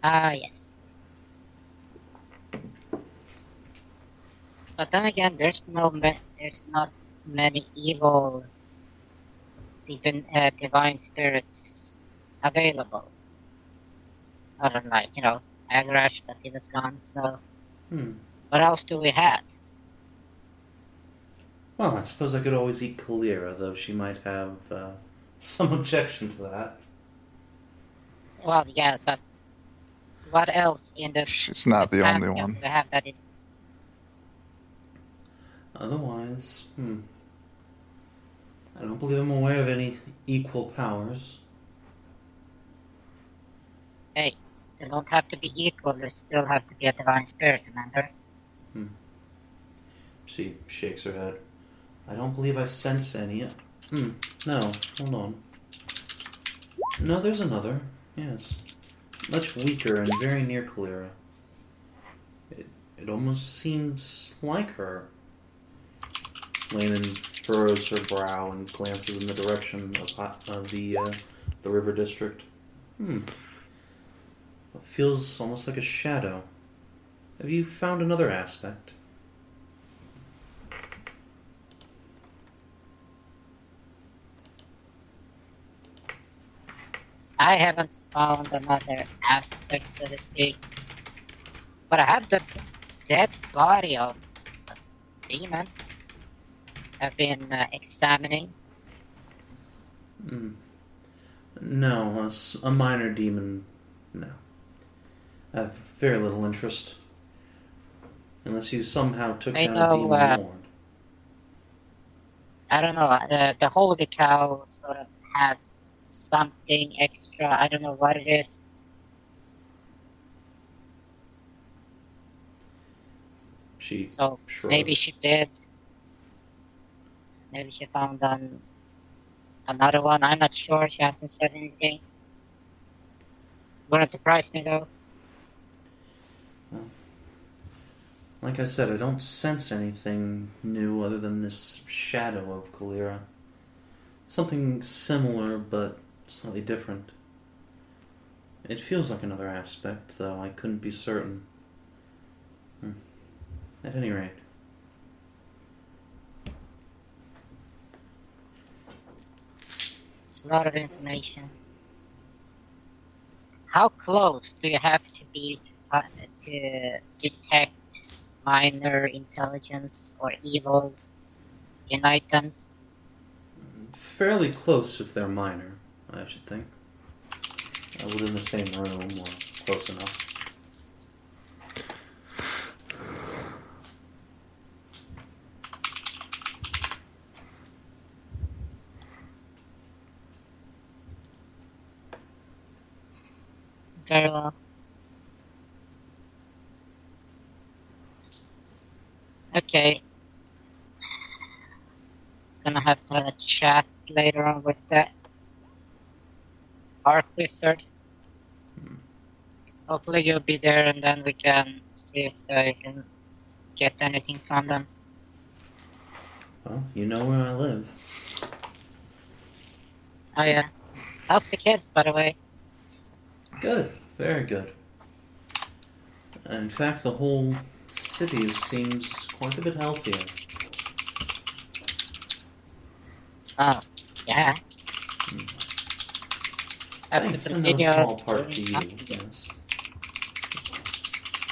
Ah, yes. But then again, there's not many evil, even divine spirits available. Other than Agrash, but he was gone. So, what else do we have? Well, I suppose I could always eat Kaelirra, though she might have some objection to that. Well, yeah, but what else in the? She's not the only pantheon one. do we have that is? Otherwise, I don't believe I'm aware of any equal powers. Hey, they don't have to be equal. They still have to be a divine spirit. Remember? She shakes her head. I don't believe I sense any. No, hold on. No, there's another. Yes. Much weaker and very near Kaelirra. It almost seems like her. Lanen furrows her brow and glances in the direction of the river district. It feels almost like a shadow. Have you found another aspect? I haven't found another aspect, so to speak. But I have the dead body of a demon I've been examining. No, a minor demon, no. I have very little interest. Unless you somehow took I down know, a demon lord. I don't know. The holy cow sort of has something extra. I don't know what it is. She So shrugs. maybe she did. Maybe she found another one. I'm not sure. She hasn't said anything. Wouldn't surprise me though. Like I said, I don't sense anything new other than this shadow of Kaelirra. Something similar, but slightly different. It feels like another aspect, though I couldn't be certain. At any rate. It's a lot of information. How close do you have to be to detect minor intelligence or evils in items? Fairly close if they're minor, I should think. Within the same room, or close enough. Very well. Okay. Gonna have to have a chat later on with the Arc Wizard. Hopefully you'll be there and then we can see if I can get anything from them. Well, you know where I live. Oh yeah. How's the kids, by the way? Good. Very good. In fact, the whole city seems quite a bit healthier. Oh, yeah. Have Thanks to in no continue small part doing to you, something. yes.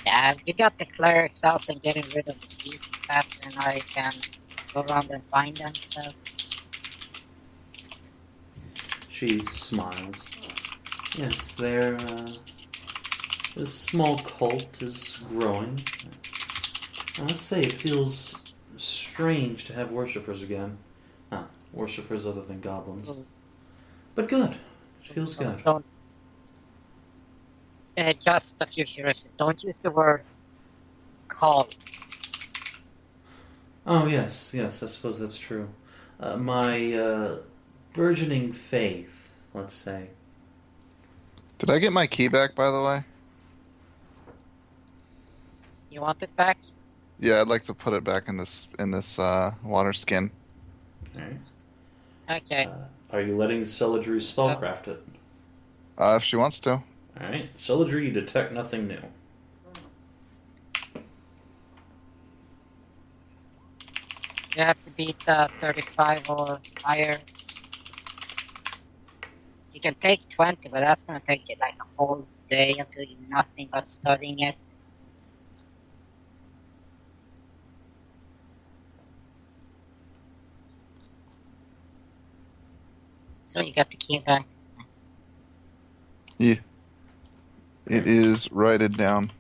Yeah, you got the clerics out and getting rid of diseases faster than I can go around and find them, so... She smiles. Yes, this small cult is growing. I must say, it feels strange to have worshippers again. Worshippers other than goblins. But good. It feels good. Don't... just a few suggestions. Don't use the word cult. Oh, yes, I suppose that's true. My burgeoning faith, let's say. Did I get my key back, by the way? You want it back? Yeah, I'd like to put it back in this water skin. Alright. Okay. Are you letting Celadrie spellcraft it? If she wants to. Alright. Celadrie, you detect nothing new. You have to beat 35 or higher. You can take 20, but that's gonna take you like a whole day until you do nothing but studying it. So you got the key back. Yeah. It is righted down.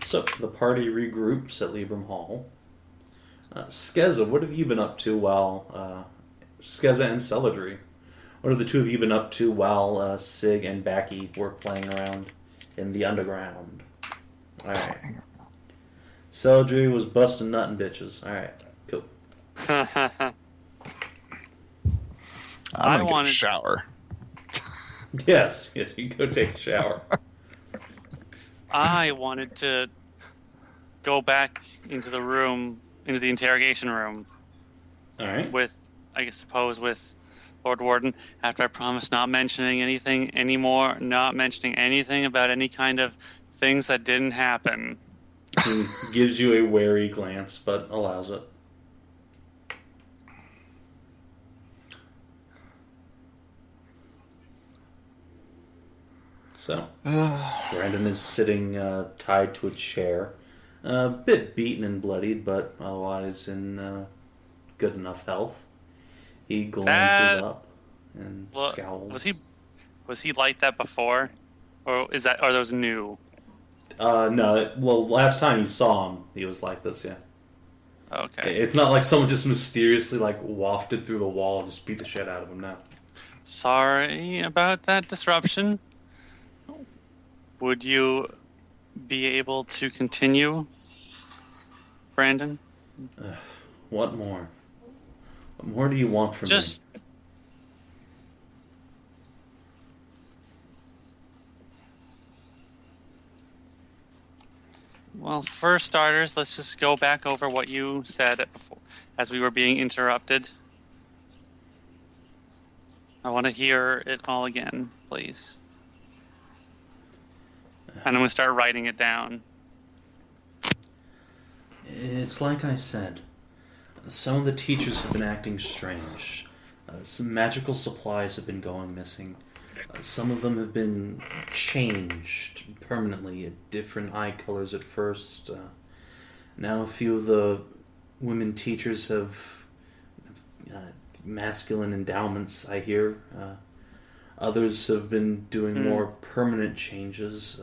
So, the party regroups at Libram Hall. Skezza, what have you been up to while... Skezza and Celadrie. What have the two of you been up to while Sig and Backy were playing around in the underground? Alright. Celadrie was busting nut and bitches. Alright, cool. I'm gonna get a wanted- shower. Yes, you go take a shower. I wanted to go back into the room, into the interrogation room Alright. with, I suppose, with Lord Warden, after I promised not mentioning anything anymore, not mentioning anything about any kind of things that didn't happen. He gives you a wary glance, but allows it. So, Brandon is sitting tied to a chair, a bit beaten and bloodied, but otherwise in good enough health. He glances up and scowls. Was he like that before, or are those new? No. Well, last time you saw him, he was like this. Yeah. Okay. It's not like someone just mysteriously like wafted through the wall and just beat the shit out of him now. Sorry about that disruption. Would you be able to continue, Brandon? What more? What more do you want from me? Well, for starters, let's just go back over what you said before, as we were being interrupted. I want to hear it all again, please. And I'm going to start writing it down. It's like I said. Some of the teachers have been acting strange. Some magical supplies have been going missing. Some of them have been changed permanently at different eye colors at first. Now a few of the women teachers have masculine endowments, I hear. Others have been doing more permanent changes.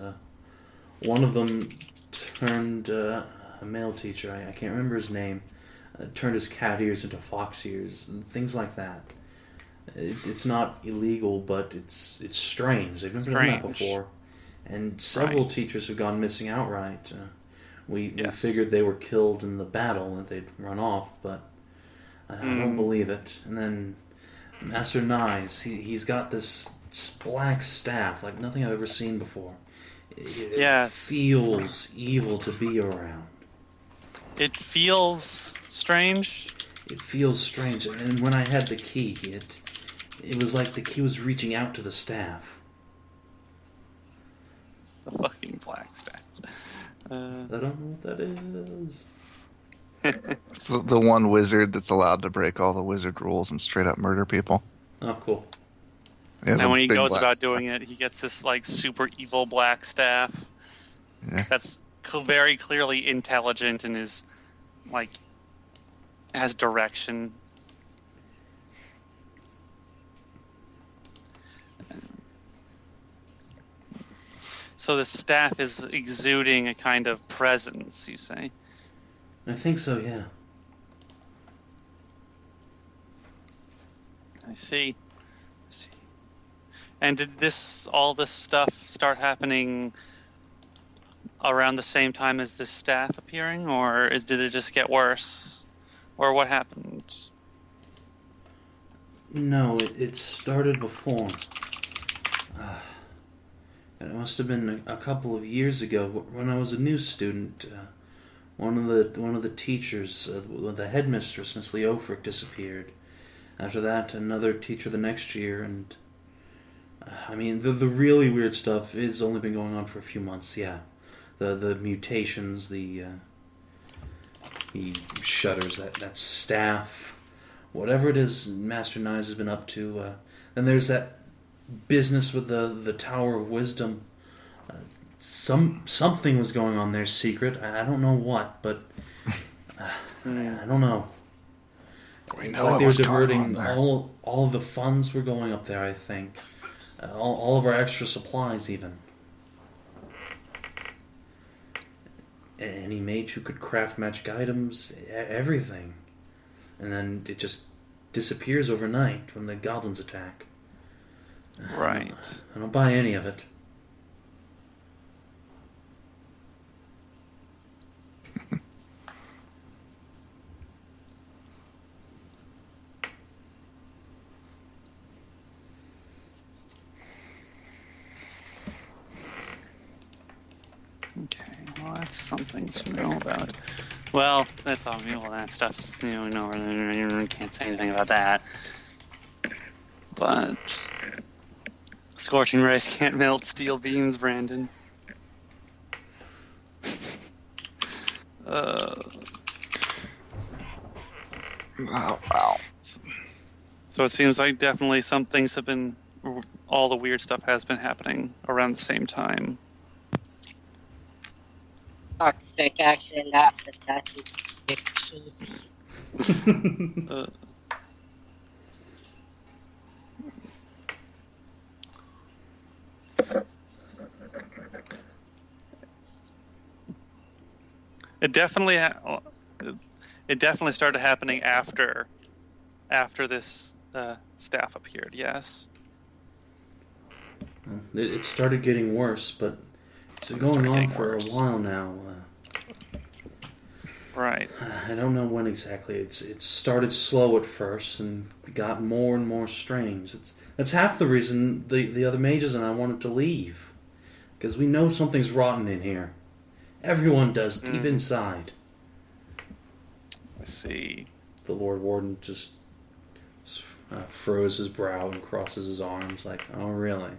One of them turned a male teacher, I can't remember his name, turned his cat ears into fox ears, and things like that. It's not illegal, but it's strange. They've never done that before. And several teachers have gone missing outright. We figured they were killed in the battle, that they'd run off, but I don't believe it. And then Master Nyes, he's got this black staff like nothing I've ever seen before. It feels evil to be around. It feels strange? It feels strange. And when I had the key, it was like the key was reaching out to the staff. The fucking black staff. I don't know what that is. It's the one wizard that's allowed to break all the wizard rules and straight up murder people. Oh, cool. And when he goes about doing it, he gets this like super evil black staff. Yeah. That's very clearly intelligent and is like has direction. So the staff is exuding a kind of presence, you say? I think so, yeah. I see. And did all this stuff start happening around the same time as this staff appearing, or did it just get worse? Or what happened? No, it started before. It must have been a couple of years ago when I was a new student. One of the teachers, the headmistress, Miss Leofric, disappeared. After that, another teacher the next year, and I mean, the really weird stuff has only been going on for a few months. Yeah, the mutations, the shudders, that staff, whatever it is, Master Nyes has been up to. Then there's that business with the Tower of Wisdom. Something was going on there, secret. I don't know what, but I don't know. It's like they were diverting all of the funds were going up there. I think all of our extra supplies, even. Any mage who could craft magic items, everything, and then it just disappears overnight when the goblins attack. Right. I don't buy any of it. Okay, well, that's something to know about. Well, that's obvious. Well, that stuff's, you can't say anything about that. But scorching rays can't melt steel beams, Brandon. Wow. So it seems like definitely some things have been, all the weird stuff has been happening around the same time. Toxic actually laughed at that with cheese. it definitely started happening after this staff appeared. Yes. It started getting worse, but it's been going on for a while now. Right. I don't know when exactly. It started slow at first and got more and more strange. That's half the reason the other mages and I wanted to leave. Because we know something's rotten in here. Everyone does, deep inside. I see. The Lord Warden just froze his brow and crosses his arms like, oh, really?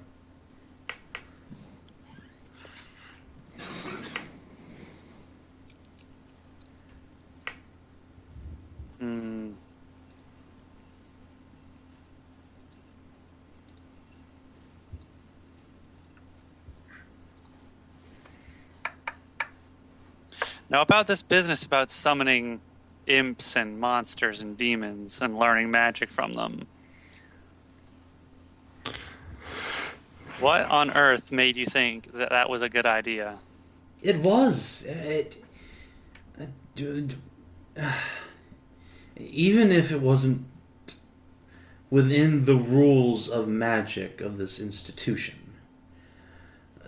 Now, about this business about summoning imps and monsters and demons and learning magic from them. What on earth made you think that that was a good idea? It was. Even if it wasn't within the rules of magic of this institution,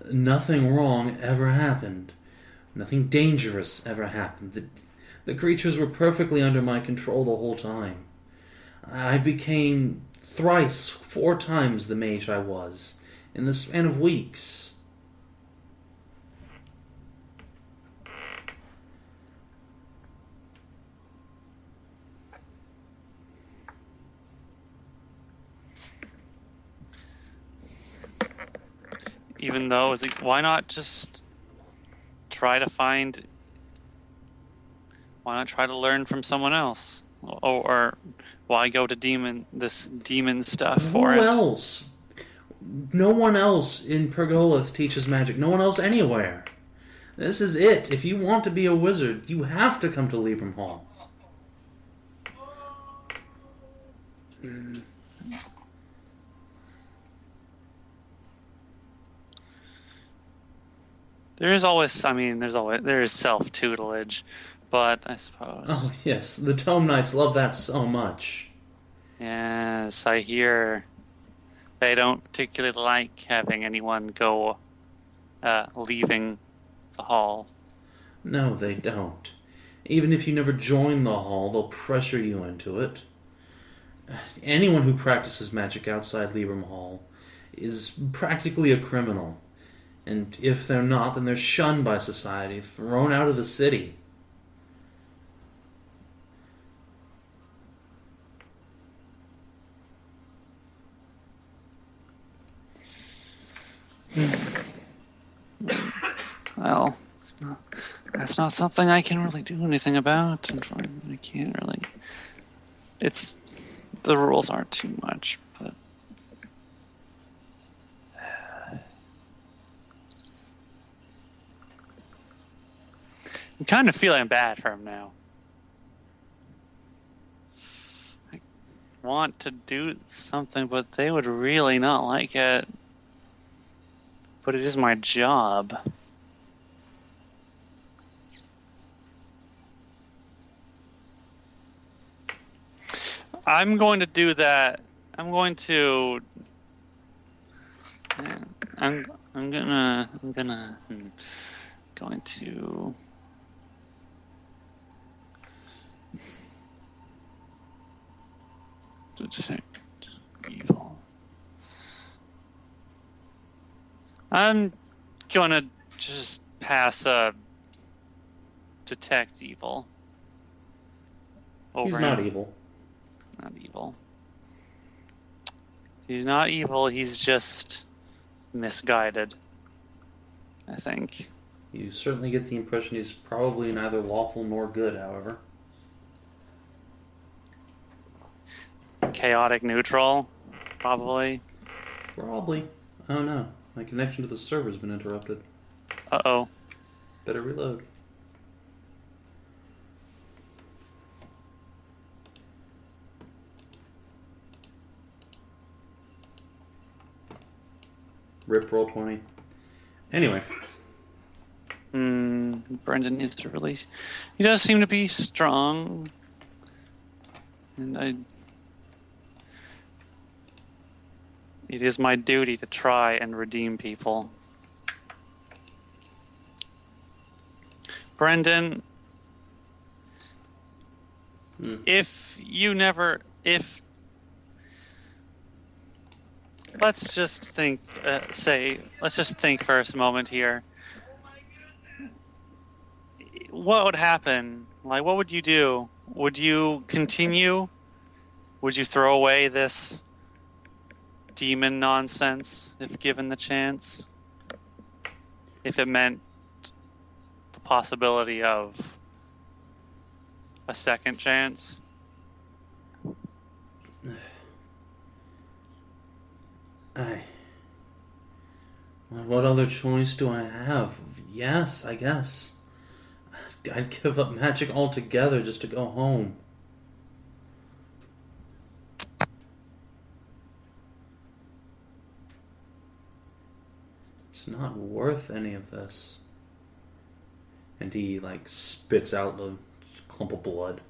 nothing wrong ever happened. Nothing dangerous ever happened. The creatures were perfectly under my control the whole time. I became thrice, 4 times the mage I was, in the span of weeks. Even though, why not just try to learn from someone else? Or why go to this demon stuff for it? Who else? No one else in Pergolith teaches magic. No one else anywhere. This is it. If you want to be a wizard, you have to come to Libram Hall. There is self-tutelage, but I suppose. Oh, yes. The Tome Knights love that so much. Yes, I hear they don't particularly like having anyone go leaving the hall. No, they don't. Even if you never join the hall, they'll pressure you into it. Anyone who practices magic outside Libram Hall is practically a criminal. And if they're not, then they're shunned by society, thrown out of the city. Well, that's not something I can really do anything about. I can't really. The rules aren't too much, but. I'm kind of feeling bad for him now. I want to do something, but they would really not like it. But it is my job. I'm going to do that. I'm going to detect evil. I'm gonna just pass a detect evil. He's not evil. Not evil. He's not evil, he's just misguided, I think. You certainly get the impression he's probably neither lawful nor good, however. Chaotic neutral, probably. Probably. I don't know. My connection to the server's been interrupted. Uh-oh. Better reload. Rip roll 20. Anyway. Brendan is really... He does seem to be strong. And it is my duty to try and redeem people. Brendan, if let's just think for a moment here. What would happen? Like, what would you do? Would you continue? Would you throw away this demon nonsense if given the chance? If it meant the possibility of a second chance? What other choice do I have? Yes, I guess. I'd give up magic altogether just to go home. It's not worth any of this. And he, spits out a clump of blood.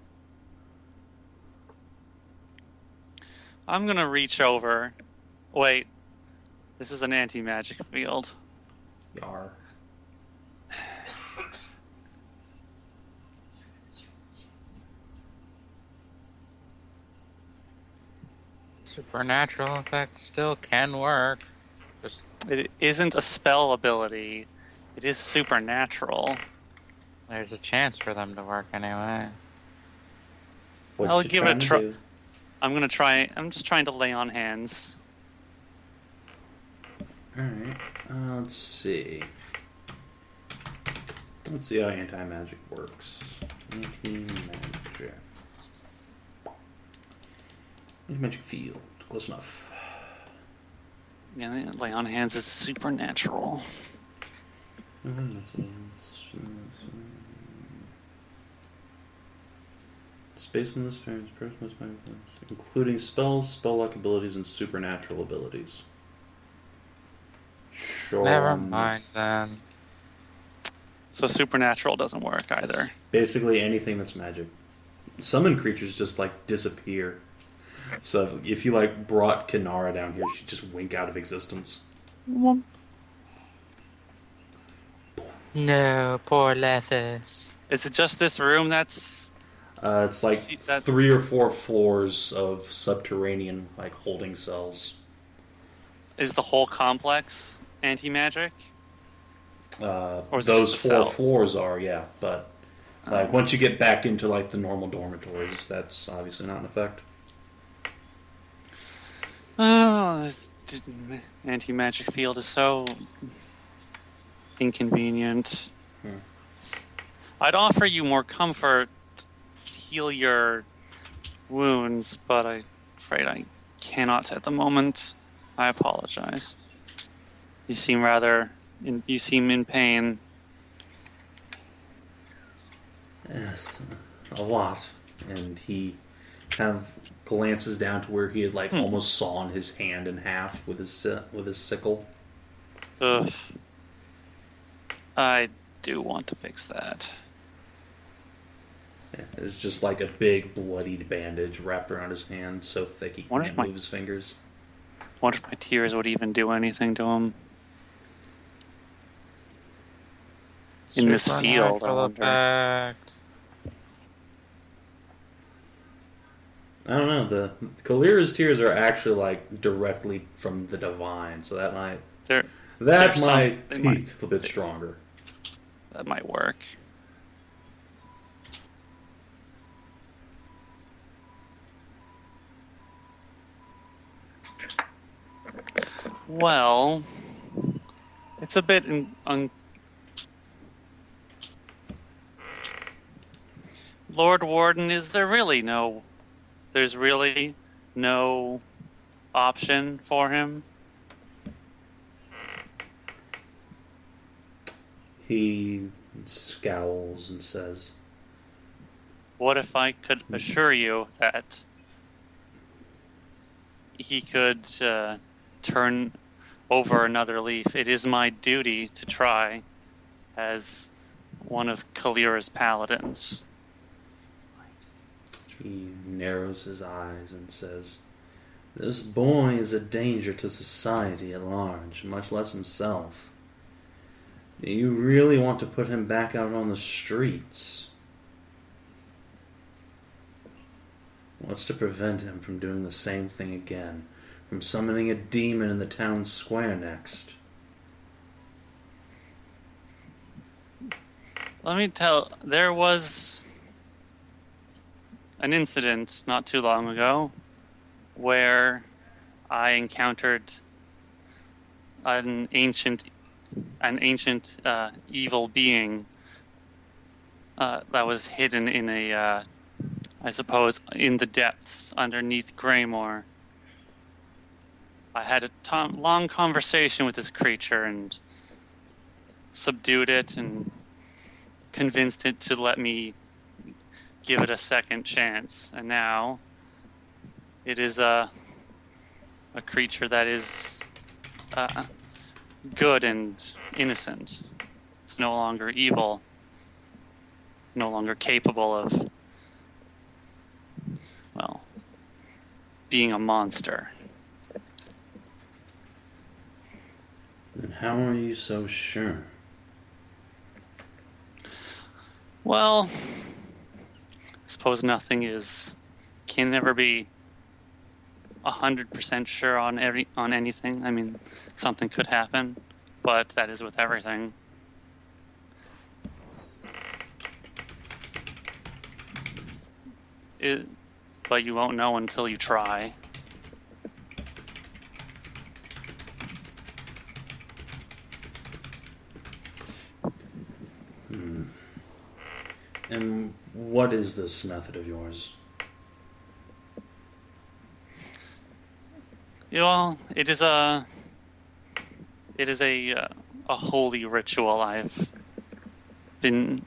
I'm gonna reach over. Wait. This is an anti-magic field. Yar. Supernatural effects still can work. It isn't a spell ability. It is supernatural. There's a chance for them to work anyway. I'll give it a try. I'm just trying to lay on hands. Alright. Let's see. Let's see how anti-magic works. Anti-magic. Magic field. Close enough. Yeah, lay on hands is supernatural. Space when this parent's person including spells, spell-like abilities, and supernatural abilities. Sure. Never mind then. So supernatural doesn't work either. Basically anything that's magic. Summon creatures just disappear. So if you brought Kaelirra down here, she'd just wink out of existence. No, poor Lethis. Is it just this room that's... It's 3 or 4 floors of subterranean holding cells. Is the whole complex anti-magic? Or is it those just the 4 cells? floors are, yeah, but once you get back into the normal dormitories, that's obviously not in effect. Oh, this anti-magic field is so inconvenient. I'd offer you more comfort to heal your wounds, but I'm afraid I cannot at the moment. I apologize. You seem in pain. Yes, a lot. And he kind of glances down to where he had almost sawn his hand in half with his sickle. Ugh. I do want to fix that. Yeah, there's just a big bloodied bandage wrapped around his hand, so thick he can't move his fingers. I wonder if my tears would even do anything to him. In this field, I wonder. Effect. I don't know. The Kaelirra's tears are actually directly from the divine, so that might be a bit stronger. That might work. Well, it's a bit Lord Warden, there's really no option for him? He scowls and says, What if I could assure you that he could turn over another leaf? It is my duty to try, as one of Kaelirra's paladins. He narrows his eyes and says, "This boy is a danger to society at large, much less himself. Do you really want to put him back out on the streets? What's to prevent him from doing the same thing again? From summoning a demon in the town square next?" Let me tell, there was an incident not too long ago where I encountered an ancient evil being that was hidden in a, I suppose, in the depths underneath Greymore. I had a long conversation with this creature and subdued it and convinced it to let me give it a second chance. And now it is a creature that is good and innocent. It's no longer evil, no longer capable of, well, being a monster. And how are you so sure? Well, I suppose nothing can never be 100% sure on anything. I mean, something could happen, but that is with everything. But you won't know until you try. And what is this method of yours? Well, it is a holy ritual I've been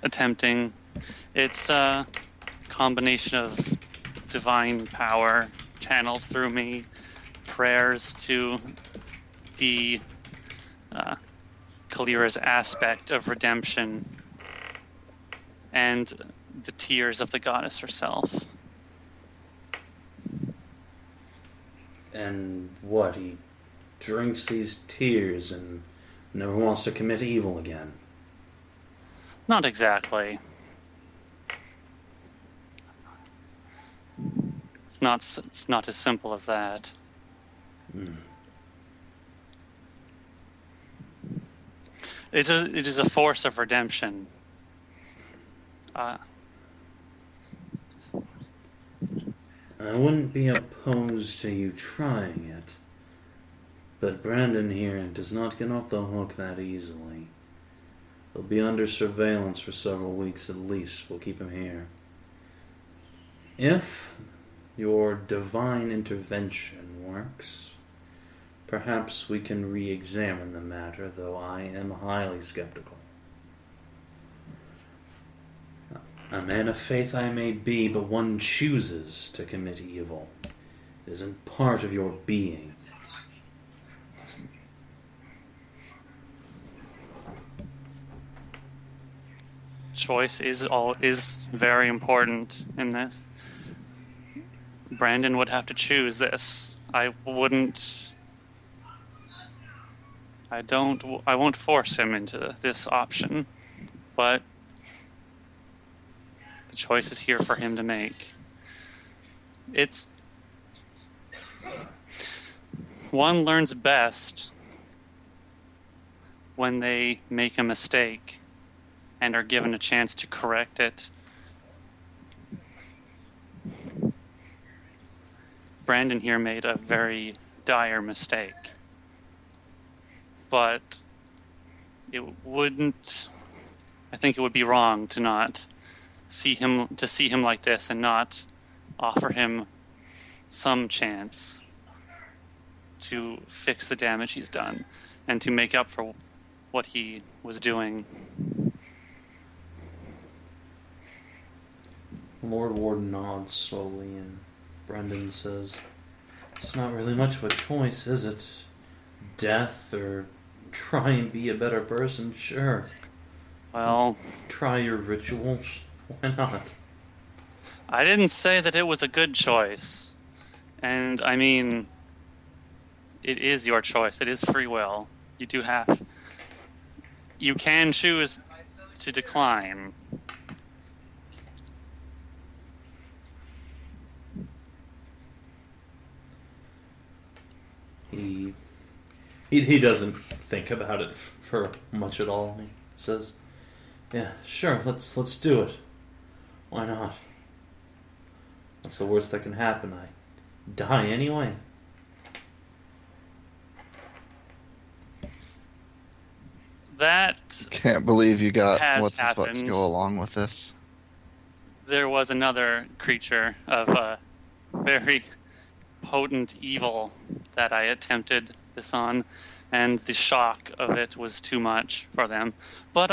attempting. It's a combination of divine power channeled through me, prayers to the Kaelirra's aspect of redemption, and the tears of the goddess herself. And what, he drinks these tears and never wants to commit evil again? Not exactly. It's not as simple as that. It is a force of redemption. I wouldn't be opposed to you trying it, but Brandon here does not get off the hook that easily. He'll be under surveillance for several weeks at least. We'll keep him here. If your divine intervention works, perhaps we can re-examine the matter, though I am highly skeptical. A man of faith I may be, but one chooses to commit evil. It isn't part of your being. Choice is very important in this. Brandon would have to choose this. I won't force him into this option, but the choice is here for him to make. One learns best when they make a mistake and are given a chance to correct it. Brandon here made a very dire mistake, but I think it would be wrong to not see him like this and not offer him some chance to fix the damage he's done and to make up for what he was doing. Lord Warden nods slowly, and Brendan says, "It's not really much of a choice, is it? Death or try and be a better person, sure. Well, Try your rituals. Why not? I didn't say that it was a good choice. And, I mean, it is your choice. It is free will. You do have... You can choose to decline. He doesn't think about it for much at all. He says, "Yeah, sure, let's do it. Why not? What's the worst that can happen? I die anyway." That Can't believe you got has what's about to happened. go along with this. There was another creature of a very potent evil that I attempted this on, and the shock of it was too much for them. But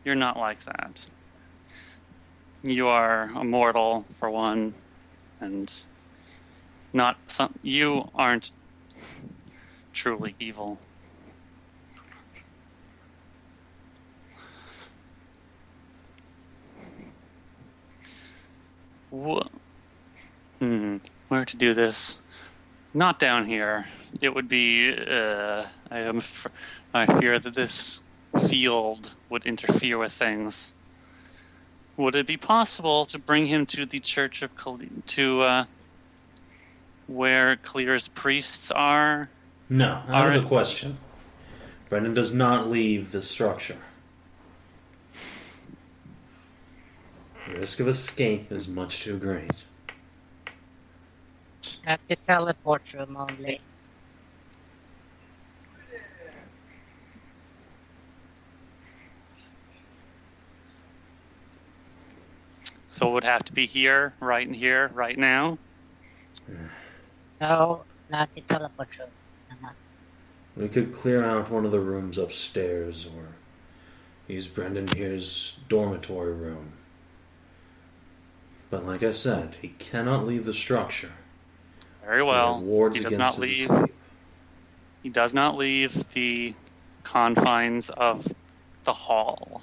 you're not like that. You are immortal, for one, and you aren't truly evil. Where to do this? Not down here. It would be. I fear that this field would interfere with things. Would it be possible to bring him to the Church of where Kaelirra's priests are? No, out of the question. Brendan does not leave the structure. The risk of escape is much too great. At the teleport room only. So it would have to be here, right now. No, not the teleport room. Not. We could clear out one of the rooms upstairs, or use Brendan here's dormitory room. But like I said, he cannot leave the structure. Very well. He does not leave. He does not leave the confines of the hall.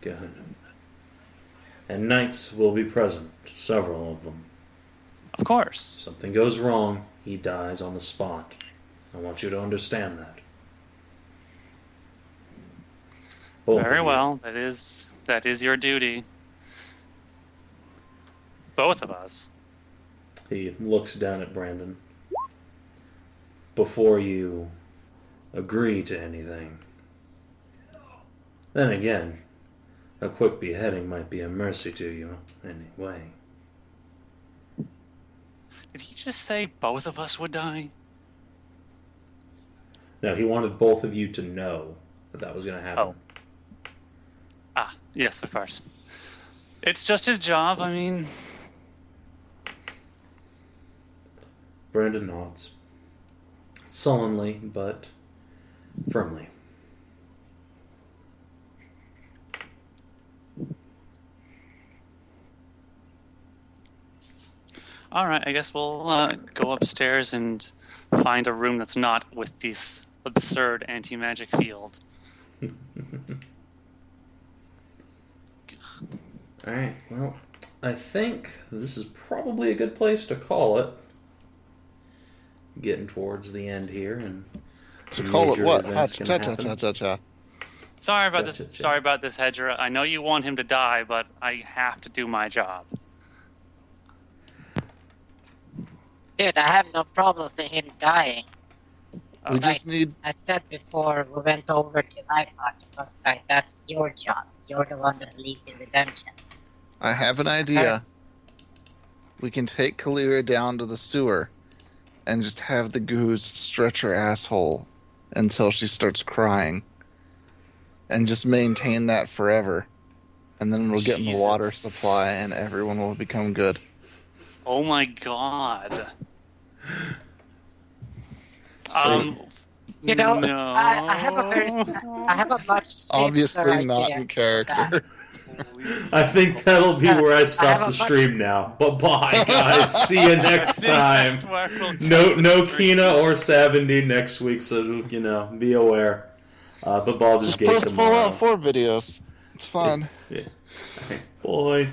Good. And knights will be present, several of them. Of course. If something goes wrong, he dies on the spot. I want you to understand that. Very well. That is your duty. Both of us. He looks down at Brandon. Before you agree to anything. Then again, a quick beheading might be a mercy to you, anyway. Did he just say both of us would die? No, he wanted both of you to know that was going to happen. Oh. Yes, of course. It's just his job, I mean... Brandon nods. Sullenly, but firmly. Alright, I guess we'll go upstairs and find a room that's not with this absurd anti-magic field. Alright, well, I think this is probably a good place to call it. Getting towards the end here, and To call it what? Sorry about this. Sorry about this, Hedrah. I know you want him to die, but I have to do my job. Dude, I have no problems with him dying. We just need... I said before we went over to my part, it was like, that's your job. You're the one that believes in redemption. I have an idea. We can take Kaelirra down to the sewer and just have the goose stretch her asshole until she starts crying. And just maintain that forever. And then we'll get in the water supply and everyone will become good. Oh my god. You know, no. I have a much simpler Obviously not idea in character. I think that'll be where I stop the stream now. But bye, guys. See you next time. No Kina or Sav&D next week, so, be aware. But Baldur's Just Gate post tomorrow. Fallout 4 videos. It's fun. Yeah. Boy.